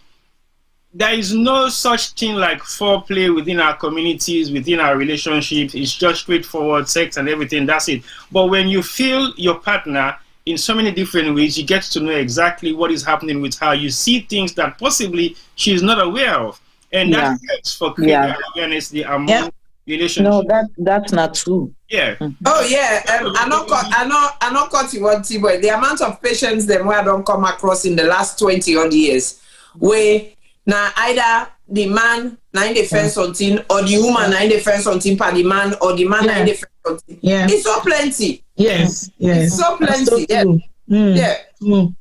there is no such thing like foreplay within our communities, within our relationships. It's just straightforward sex and everything, that's it. But when you feel your partner in so many different ways, you get to know exactly what is happening with her. You see things that possibly she is not aware of, and that helps for creating awareness among relationships. No, that's not true. Yeah. Oh yeah. I not cut you one thing, but the amount of patients them where I don't come across in the last 20 odd years, where now either the man na in defense something, or the woman na in defense something for the man, or the man na in defense something. Yeah. It's so plenty. Yes. It's so plenty. So yeah. And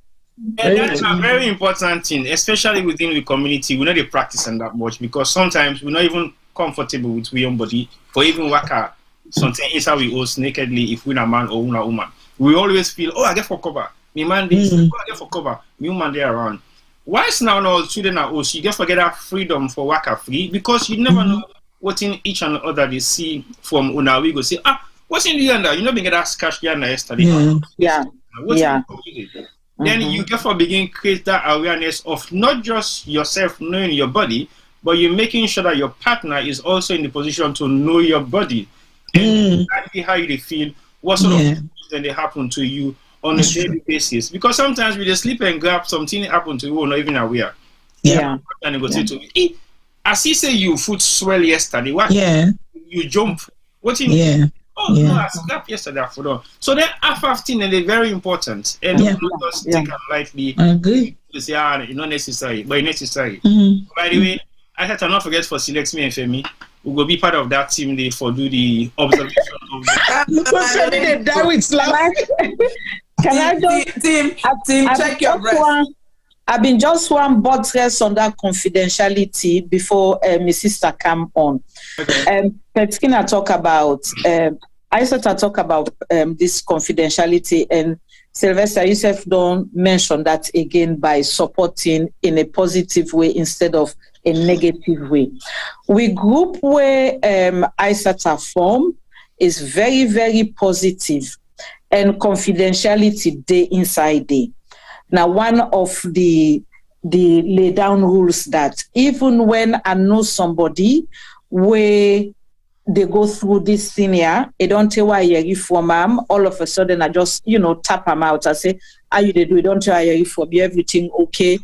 that's a very important thing, especially within the community. We're not practicing that much, because sometimes we're not even comfortable with we own body for even work out something inside we host nakedly if we're a man or we're a woman. We always feel, oh, I get for cover. Me man this, I get for cover. Me woman there around. Why is now student at host? You get forget that freedom for worker free, because you never know what in each and other they see from una. We go say, what's in the end? You know, we get that cash yesterday. Then you get for begin create that awareness of not just yourself knowing your body, but you're making sure that your partner is also in the position to know your body. And exactly how you feel, what sort of things that they happen to you on a daily basis. Because sometimes we just sleep and grab something happen to you, we're not even aware. And they go say to me, as he say you foot swell yesterday, what? You jump. What in no, I slept yesterday for them. So then after thing, and they're very important. And we just take them lightly. I agree. To say, it's not necessary, but it's necessary. By the way, I had to not forget for select me and Femi. We will be part of that team there for do the observation of Can I just team check your breath? I've been just one buttress on that confidentiality before my sister came on. Petkina talk about I talk about this confidentiality, and Sylvester, yourself don't mention that again by supporting in a positive way instead of a negative way. We group where ISATA form is very, very positive and confidentiality day inside day. Now, one of the lay down rules that even when I know somebody where they go through this thing here, they don't tell why you're from all of a sudden I just, tap them out. I say, how you they do? Don't tell why you're from everything okay.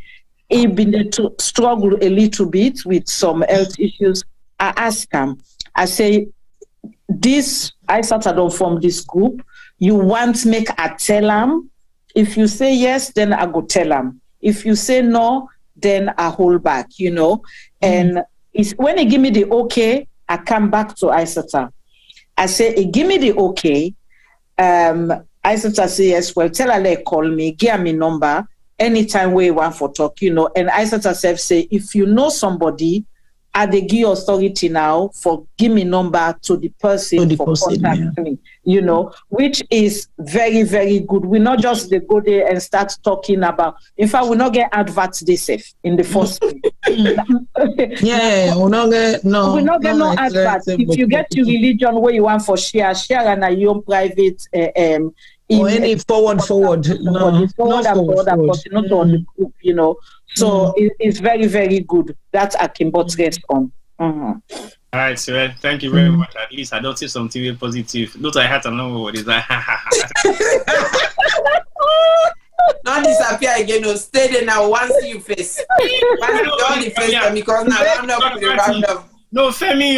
He been to struggle a little bit with some health issues. I ask him, I say, I don't form this group. You want make I tell them? If you say yes, then I go tell them. If you say no, then I hold back, And it's when he give me the okay, I come back to Isata. I say, he give me the okay. Isata say yes, well, tell her they call me, give me number, anytime we want for talk, And Isata self say, if you know somebody, I they give authority now for give me number to the person for contact me, which is very, very good. We not just they go there and start talking about. In fact, we not get adverts they safe in the first place. We not get no adverts. If you get your religion where you want for share and your own private or any forward. Not on the group, So it's very, very good. That I can but rest on. All right, sir. Thank you very much. At least I don't see something very positive. Not I had to know what is that. Not disappear again. No, stay there now. Once you face, once the face time because now round up. No, Femi,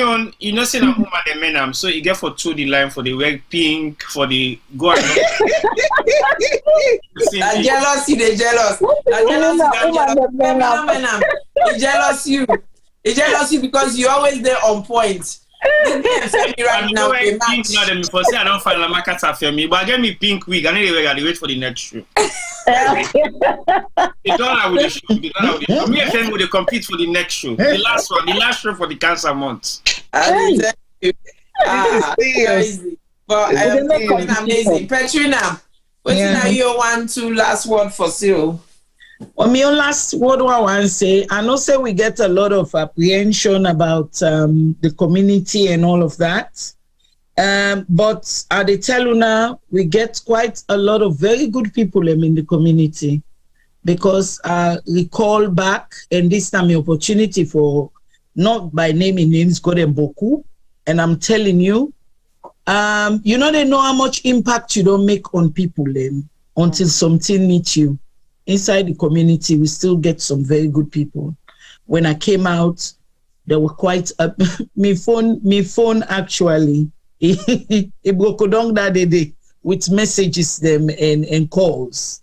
say that woman the men so you get for two the line for the wear pink for the go and that jealousy, they jealous. He jealous you. He jealous you because you always there on point. Right now, pink now them before say I don't find a market for me, but I get me pink wig. I need to wait for the next show. They don't have the show. Me and them will compete for the next show. The last show for the cancer month. Crazy. But it's amazing. Petrina, what's now your 1-2 last word for Seal? Well, my last word I want to say, I know say we get a lot of apprehension about the community and all of that. But at the tell you now, we get quite a lot of very good people in the community because I recall back, and this time the opportunity for, not by naming names, Godem Boku, and I'm telling you, they know how much impact you don't make on people until something meets you. Inside the community, we still get some very good people. When I came out, there were quite my phone actually it broke down that day with messages them and calls.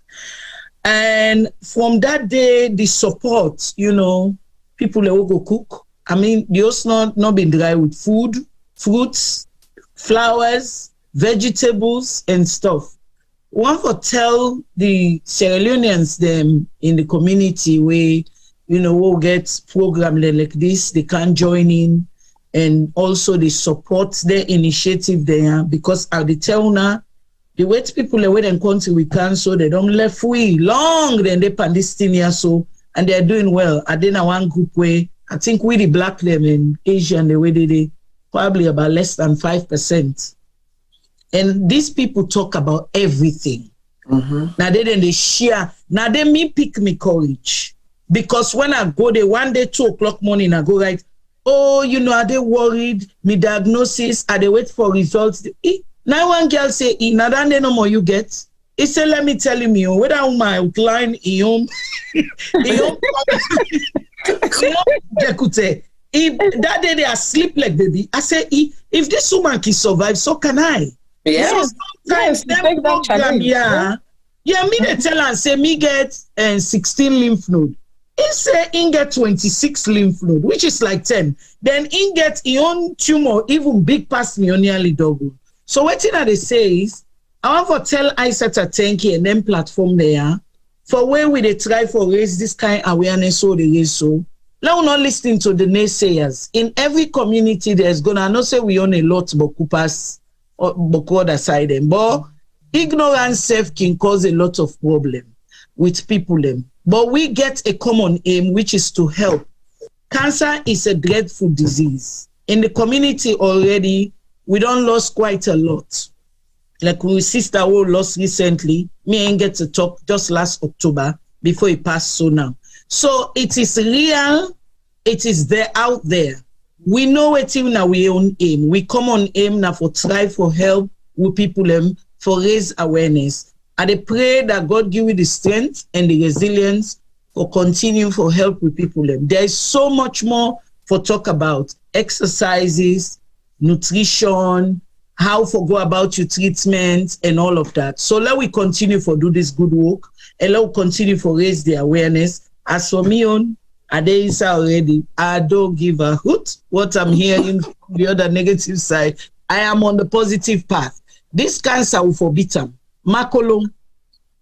And from that day, the support, people will go cook. I mean, they also not been dry with food, fruits, flowers, vegetables, and stuff. One for tell the Sierra Leoneans them in the community where, we'll get program like this, they can join in, and also they support their initiative there because at the town now, the wait people away in country we can so they don't left we long then they pan this thing here so and they're doing well. I did one group where I think we the black them in Asia and the way they probably about less than 5%. And these people talk about everything. Now they share. Now they me pick me courage. Because when I go there, one day, 2 o'clock morning, I go right, are they worried? Me diagnosis, are they wait for results? Now one girl say, now that no more you get. He said, let me tell you, whether my outline that day they are asleep like baby. I say, if this woman can survive, so can I. Yeah. So sometimes them program, me they tell and say me get 16 lymph node. He say he get 26 lymph node, which is like 10. Then he get his own tumor even big past me on nearly double. So what thing that they say is, I want to tell ISATA thank you and then platform there for where we they try for raise this kind of awareness so they raise so. Now not listening to the naysayers. In every community there's gonna not say we own a lot but Coopers or Boku other side them. But ignorance self can cause a lot of problem with people. But we get a common aim, which is to help. Cancer is a dreadful disease. In the community already, we don't lost quite a lot. Like my sister who lost recently, me ain't get to talk just last October before he passed so now. So it is real, it is there out there. We know it in our own aim. We come on aim now for try for help with people for raise awareness. And I pray that God give you the strength and the resilience for continue for help with people. There is so much more for talk about. Exercises, nutrition, how for go about your treatment and all of that. So let we continue for do this good work and let we continue for raise the awareness. As for me on, Adesa already, I don't give a hoot what I'm hearing from the other negative side. I am on the positive path. This cancer will forbid them. Macolum.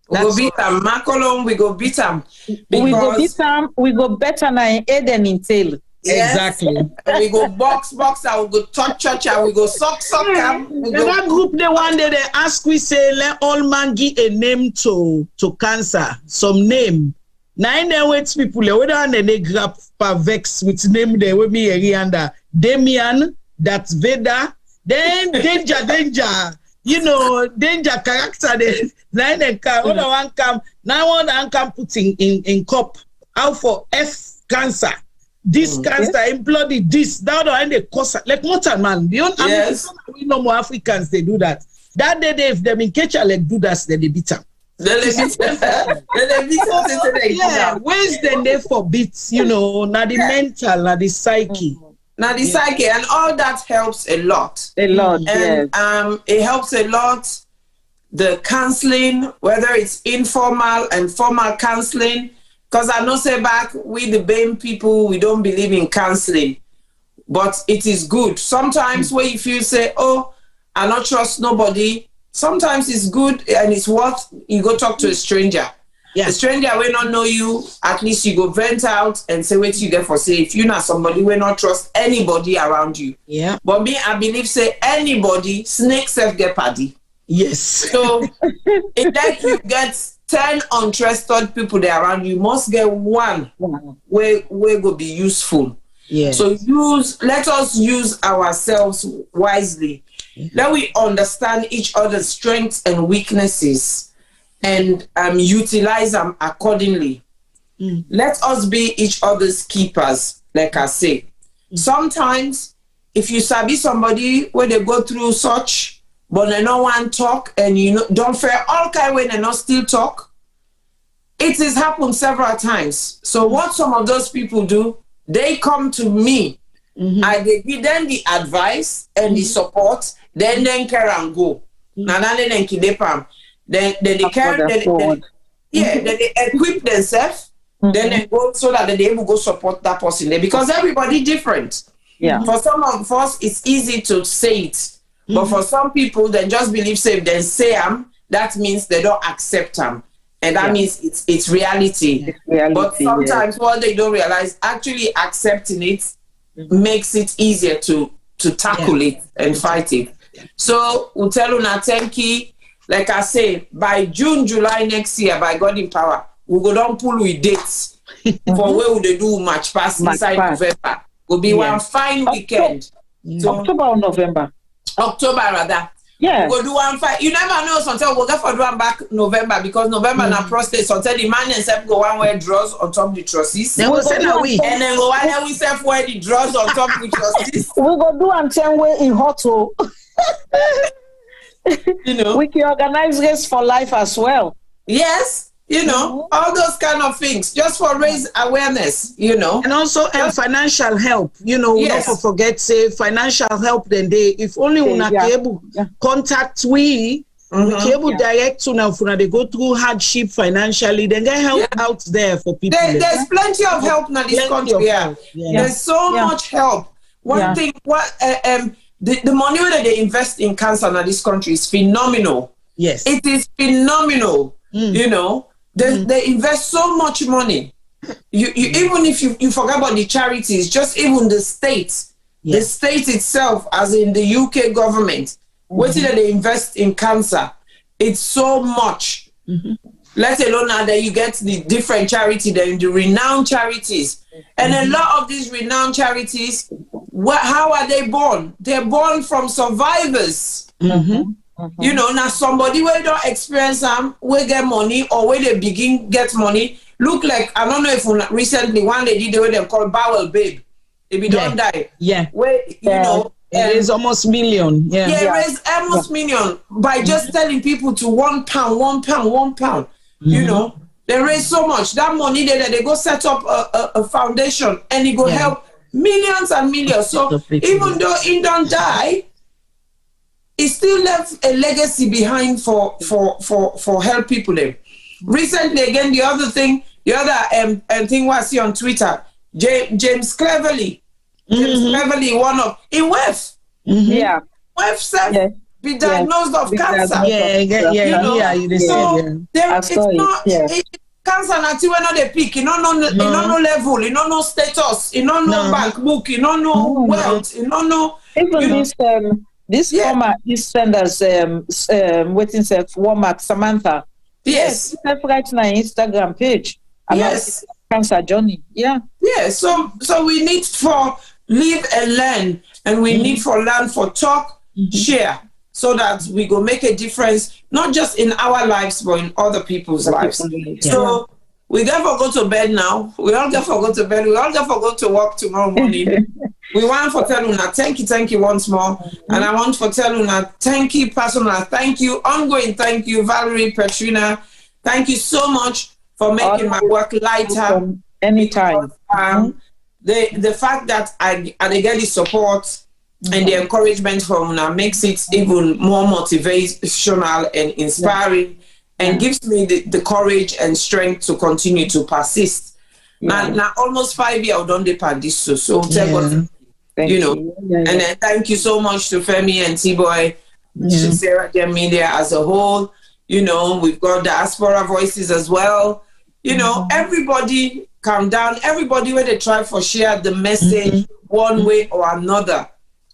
We go beat them. Macolum, we go beat them. We go beat them. We go better than head and in tail. Yes. Exactly. We go box, and we go touch, and we go suck. That group, the one that they ask, we say, let all man give a name to cancer, some name. Now in the words people, whether they grab vex with name they will be Arianda, Damian, that's Veda, then danger. You know, danger character. Now they come, now one come putting in cup out for F cancer. This cancer, bloody this, that, and the cause like mortal man. We know more Africans they do that. That day if them in catch like do that, then they beat them. Where's then they forbid, you know, now the mental, now the psyche. Now the psyche, and all that helps a lot. And it helps a lot. The counseling, whether it's informal and formal counseling, because I know say back, we the BAME people, we don't believe in counseling. But it is good. Sometimes when if you say, oh, I not trust nobody, sometimes it's good and it's worth you go talk to a stranger. Yeah. A stranger will not know you, at least you go vent out and say what you get for say. If you're not somebody, will not trust anybody around you. Yeah. But me, I believe say anybody, snake self get paddy. Yes. So if that you get 10 untrusted people there around you, must get one where will be useful. Yeah. So let us use ourselves wisely. Let we understand each other's strengths and weaknesses and utilize them accordingly. Let us be each other's keepers, like I say. Sometimes, if you sabi somebody where they go through such, but they no one talk, and you know don't fare all kind when they not still talk, it has happened several times. So what some of those people do, they come to me. I give them the advice and the support, then care and go. Now then keep them. Then they carry, then they equip themselves. Then they go so that they will go support that person there, because everybody different. Yeah. For some of us, it's easy to say it, but for some people, they just believe say if they say them, that means they don't accept them. And that means it's reality. But sometimes what they don't realize, actually accepting it makes it easier to tackle it and fight it. So we'll tell you now, thank you. Like I say, by June, July next year, by God in power, we go down pull with dates for where would they do match pass inside November. Will be one fine weekend. So, October or November? October rather. Yeah. We'll do one fight. You never know until we'll go for one back November, because November na prostate. So until the man and self go one wear draws on top of the trusses. Then we'll send a week. And then go one and we self wear the draws on top of the trusses. We go do and 10 way in hotel. You know, we can organize race for life as well. Yes, you know, all those kind of things, just for raise awareness, you know. And also financial help, you know, we don't forget say financial help then they if only we are able contact we be able direct to now for they go through hardship financially, then get help out there for people. There's plenty of help in this country. There's so much help. One thing the money that they invest in cancer in this country is phenomenal. Yes. It is phenomenal. You know, they invest so much money. You even if you forget about the charities, just even the state, the state itself, as in the UK government, what did they invest in cancer? It's so much. Let alone now that you get the different charity, the renowned charities. And a lot of these renowned charities, how are they born? They're born from survivors. You know, now somebody where don't experience them, will get money, or where they begin get money. Look like, I don't know if recently one lady they were called Bowel Babe. If you don't die. Where, you know, it is almost million. It is almost million by just telling people to £1, £1. You know, they raise so much. That money they go set up a foundation and it go help millions and millions. So even though he don't die, he still left a legacy behind for help people there. Recently, again, the other thing was see on Twitter, James Cleverly. One of in West. West said be diagnosed of cancer. Cancer not when not the peak, you don't know level, you don't know status, you don't know bank book, you don't know wealth, you don't know even this former this senders waiting self Walmart Samantha. Yes. Right now Instagram page. Yes. Cancer journey. So we need for live and learn, and we need for learn for talk, share, so that we go make a difference, not just in our lives, but in other people's lives. So we therefore go to bed now. We all therefore go to bed. We all therefore go to work tomorrow morning. We want for tell Una thank you once more. And I want for tell Una thank you, personal, thank you, ongoing thank you, Valerie, Petrina. Thank you so much for making my work lighter. Anytime. Because, the fact that I get the support and the encouragement from Una makes it even more motivational and inspiring, and gives me the courage and strength to continue to persist. Now almost 5 years I've done the pandis, so tell God, you know. And then thank you so much to Femi and T-Boy, to Sarah Gem Media as a whole. You know, we've got Diaspora Voices as well. You know, everybody calm down. Everybody where they try for share the message one way or another.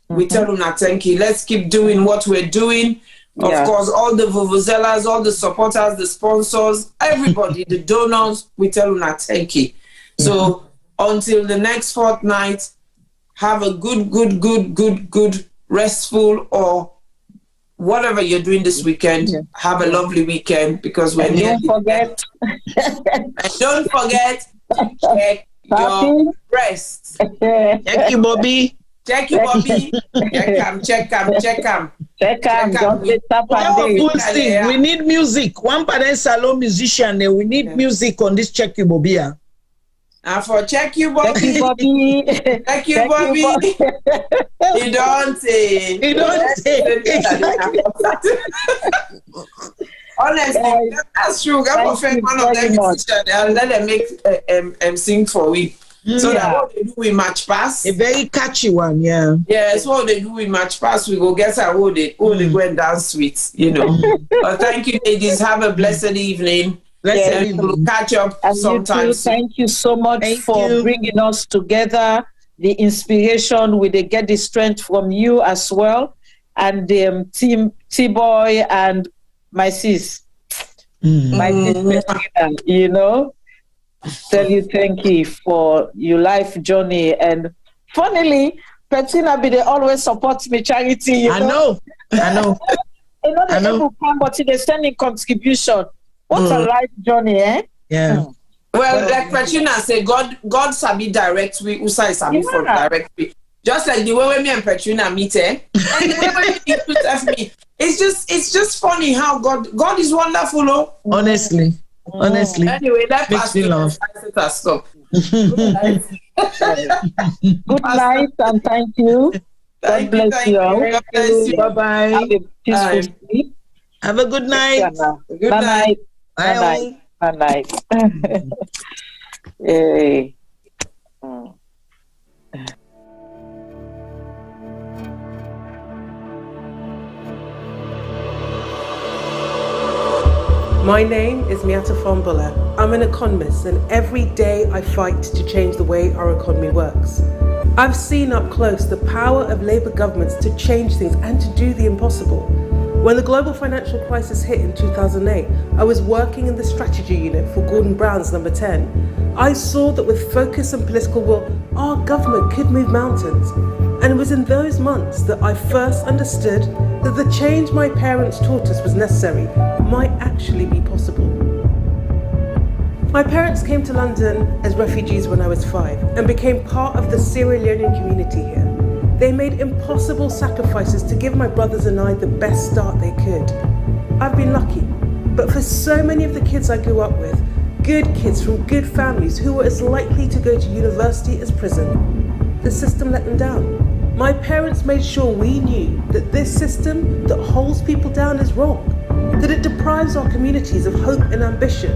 We tell Una thank you. Let's keep doing what we're doing. Of course, all the vuvuzelas, all the supporters, the sponsors, everybody, the donors, we tell Una thank you. So until the next fortnight, have a good, restful, or whatever you're doing this weekend. Have a lovely weekend, because we're near. Don't forget, check your breasts. Check you, Bobby. Check you, Bobby. Check them. We need music. One parent salon musician, we need music on this Check You, Bobby. And for Check You, Bobby. Check You, Bobby. He don't say. Honestly, that's true. I'm offend one of them musicians and let them make sing for we. So that what they do we match pass. A very catchy one, it's what they do we match pass. We go get our who they go and dance with, you know. But thank you, ladies. Have a blessed evening. We'll catch up sometime. Thank you so much for bringing us together. The inspiration, we get the strength from you as well, and team T-Boy and my sis, my sister, you know. Tell you thank you for your life journey. And funnily, Petina they always support me charity. You know? I know. You know they people come, but they send in contribution. What a life journey, eh? Yeah. Well, like Petrina said, God sabi direct we, Usai sabi for direct we. Just like the way me and Petrina meet, and the way we put me. It's just funny how God is wonderful, oh. Honestly. Anyway, that makes me laugh. Stop. Good night and thank you. God bless you all. Bye-bye. Have a peaceful sleep. Have a good night. Good night. Bye night. Hey. My name is Miata Fombula. I'm an economist, and every day I fight to change the way our economy works. I've seen up close the power of Labour governments to change things and to do the impossible. When the global financial crisis hit in 2008, I was working in the strategy unit for Gordon Brown's Number 10. I saw that with focus and political will, our government could move mountains. And it was in those months that I first understood that the change my parents taught us was necessary might actually be possible. My parents came to London as refugees when I was 5 and became part of the Sierra Leonean community here. They made impossible sacrifices to give my brothers and I the best start they could. I've been lucky, but for so many of the kids I grew up with, good kids from good families who were as likely to go to university as prison, the system let them down. My parents made sure we knew that this system that holds people down is wrong, that it deprives our communities of hope and ambition,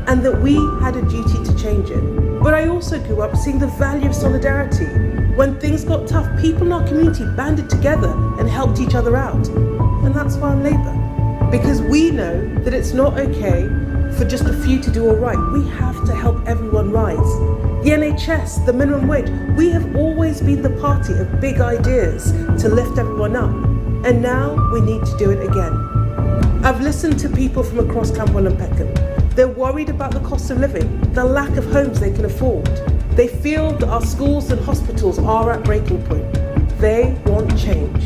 and that we had a duty to change it. But I also grew up seeing the value of solidarity. When things got tough, people in our community banded together and helped each other out. And that's why I'm Labour. Because we know that it's not okay for just a few to do all right. We have to help everyone rise. The NHS, the minimum wage, we have always been the party of big ideas to lift everyone up. And now we need to do it again. I've listened to people from across Camberwell and Peckham. They're worried about the cost of living, the lack of homes they can afford. They feel that our schools and hospitals are at breaking point. They want change.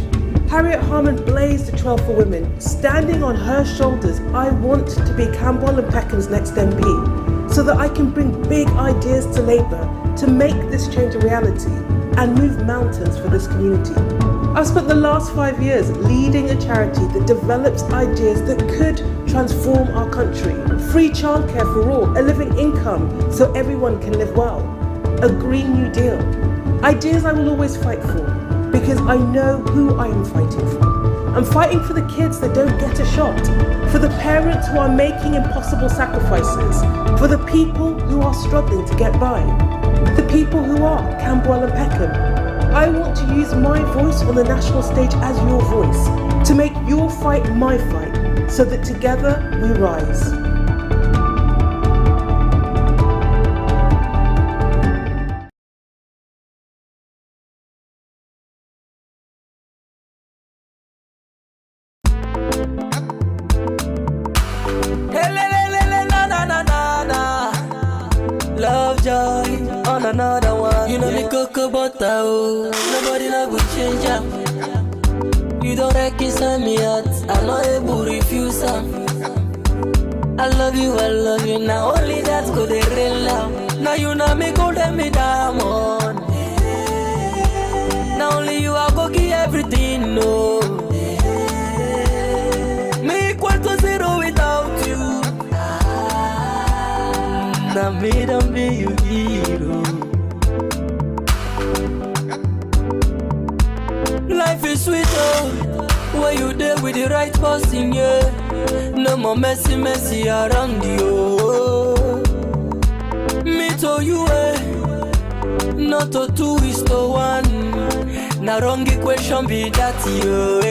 Harriet Harman blazed the trail for women. Standing on her shoulders, I want to be Camberwell and Peckham's next MP, so that I can bring big ideas to Labour to make this change a reality and move mountains for this community. I've spent the last 5 years leading a charity that develops ideas that could transform our country. Free childcare for all, a living income so everyone can live well, a Green New Deal. Ideas I will always fight for because I know who I am fighting for. I'm fighting for the kids that don't get a shot, for the parents who are making impossible sacrifices, for the people who are struggling to get by, the people who are Camberwell and Peckham. I want to use my voice on the national stage as your voice, to make your fight my fight, so that together we rise. Love, joy, on another one. You know me cocoa butter, oh. Nobody love will change up. You don't reconcile me out. I'm not able to refuse them. I love you now. Only that's good, they real love. Now you know me gold and me diamond. Now only you are go give everything, no. Me equal to zero without you. Now me don't be you hero. Life is sweet, oh, when you there with the right person, yeah. No more messy around you. Me to you, not to 2 is to 1. Now wrong equation be that, you,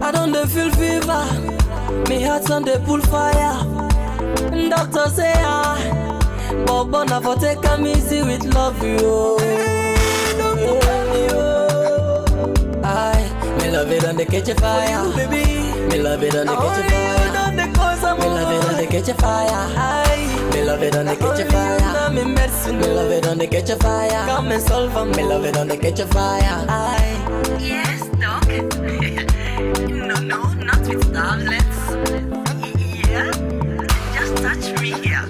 I don't feel fever, me heart's on the pull fire. Doctor say but bona for take me easy with love, you. Me love it on the catch a fire, baby. Me love it on the catch a fire. Me love it on the catch a fire. Me love it on the catch a fire. Me love it on the catch a fire. Come and solve for me. Love it on the catch a fire. Yes, doc. No, not with tablets. Yeah, just touch me here.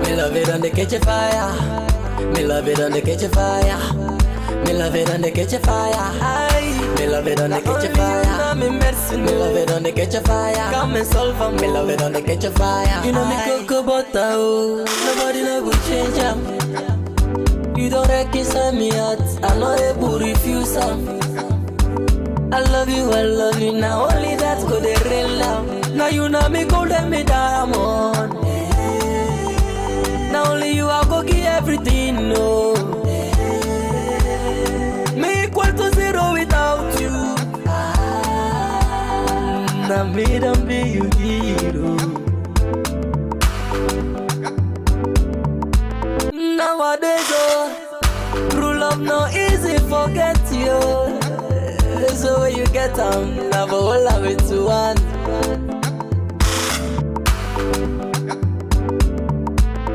Me love it on the catch a fire. Me love it on the catch a fire. Me love it on the catch a fire. Me love it on the catch a fire. Me love it on the catch a fire. Come and solve for me. Love it on the catch a fire. You know me cocoa butter, oh. Nobody love will change them. You don't reconcile me out. I'm not able to refuse them. I love you now. Only that's good, they real love. Now you know me gold and me diamond. Now only you are go give everything, no. Me equal to zero without you. Now me don't be you hero. Nowadays, oh, true love no easy forget you. So when you get get them, now for all of it to one.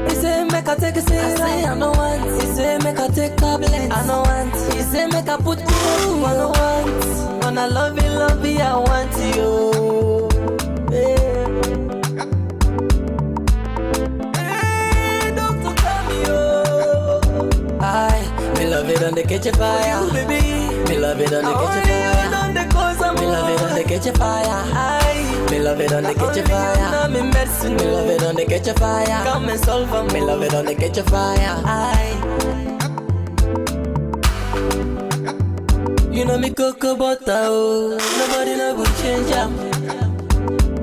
He say make I take a serum, I no want. He say make I take tablets, I no want. He say make I put you, I no want. Wanna love you, I want you. Hey, doctor, tell me, oh. Me love it on the kitchen fire, baby. Me love it on the kitchen fire. Me love it on the kitchen fire. Me love it on the kitchen fire. Me love it on the kitchen fire. Come and solve for me. Love it on the kitchen fire. You know me cocoa butter, oh. Nobody never change up.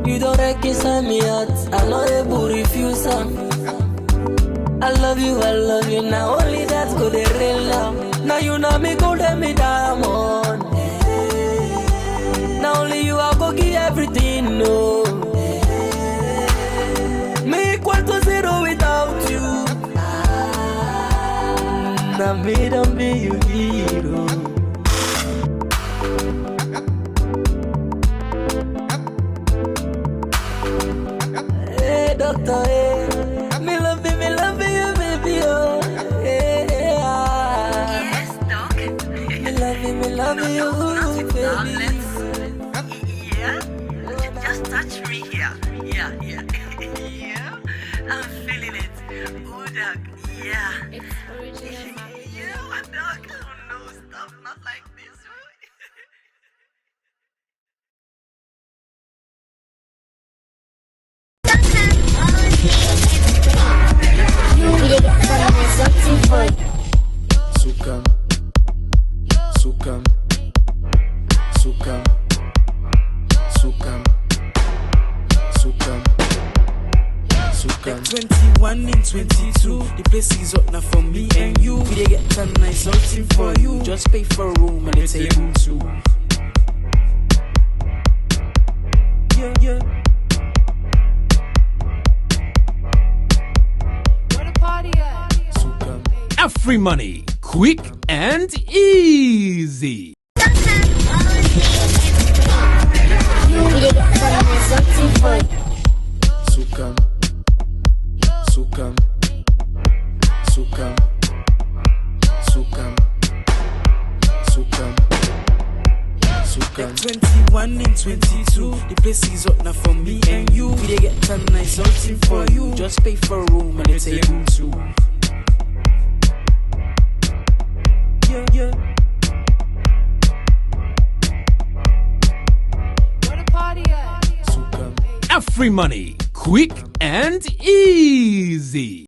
You don't reconcile me out. I'm not able to refuse them. I love you, now only that's good, real love. Now you know me gold and me diamond. Now only you I go give everything, no. Me equal to zero without you. Now me don't be you hero. Hey doctor, hey. Me love you, baby, oh. Hey, hey, Yes, Doc. me love you, baby. Yeah? Just touch me here. Yeah. Yeah, I'm feeling it. Oh, Doc. Yeah. It's original. Yeah, Doc. Oh, no, stop. Not like this. Sukam, Sukam, Sukam, Sukam, Sukam, Sukam. 21 and 22, the place is up now for me and you. We dey get some nice something for you. Just pay for a room and a table too. Yeah. Where the party at? Free money, quick and easy. Sukam, Sukam, Sukam, Sukam, Sukam, Sukam. 21 and 22, the place is up now for me and you. We dey get some nice something for you. Just pay for a room and a table too. Yeah. Where the party at? Free money, quick and easy.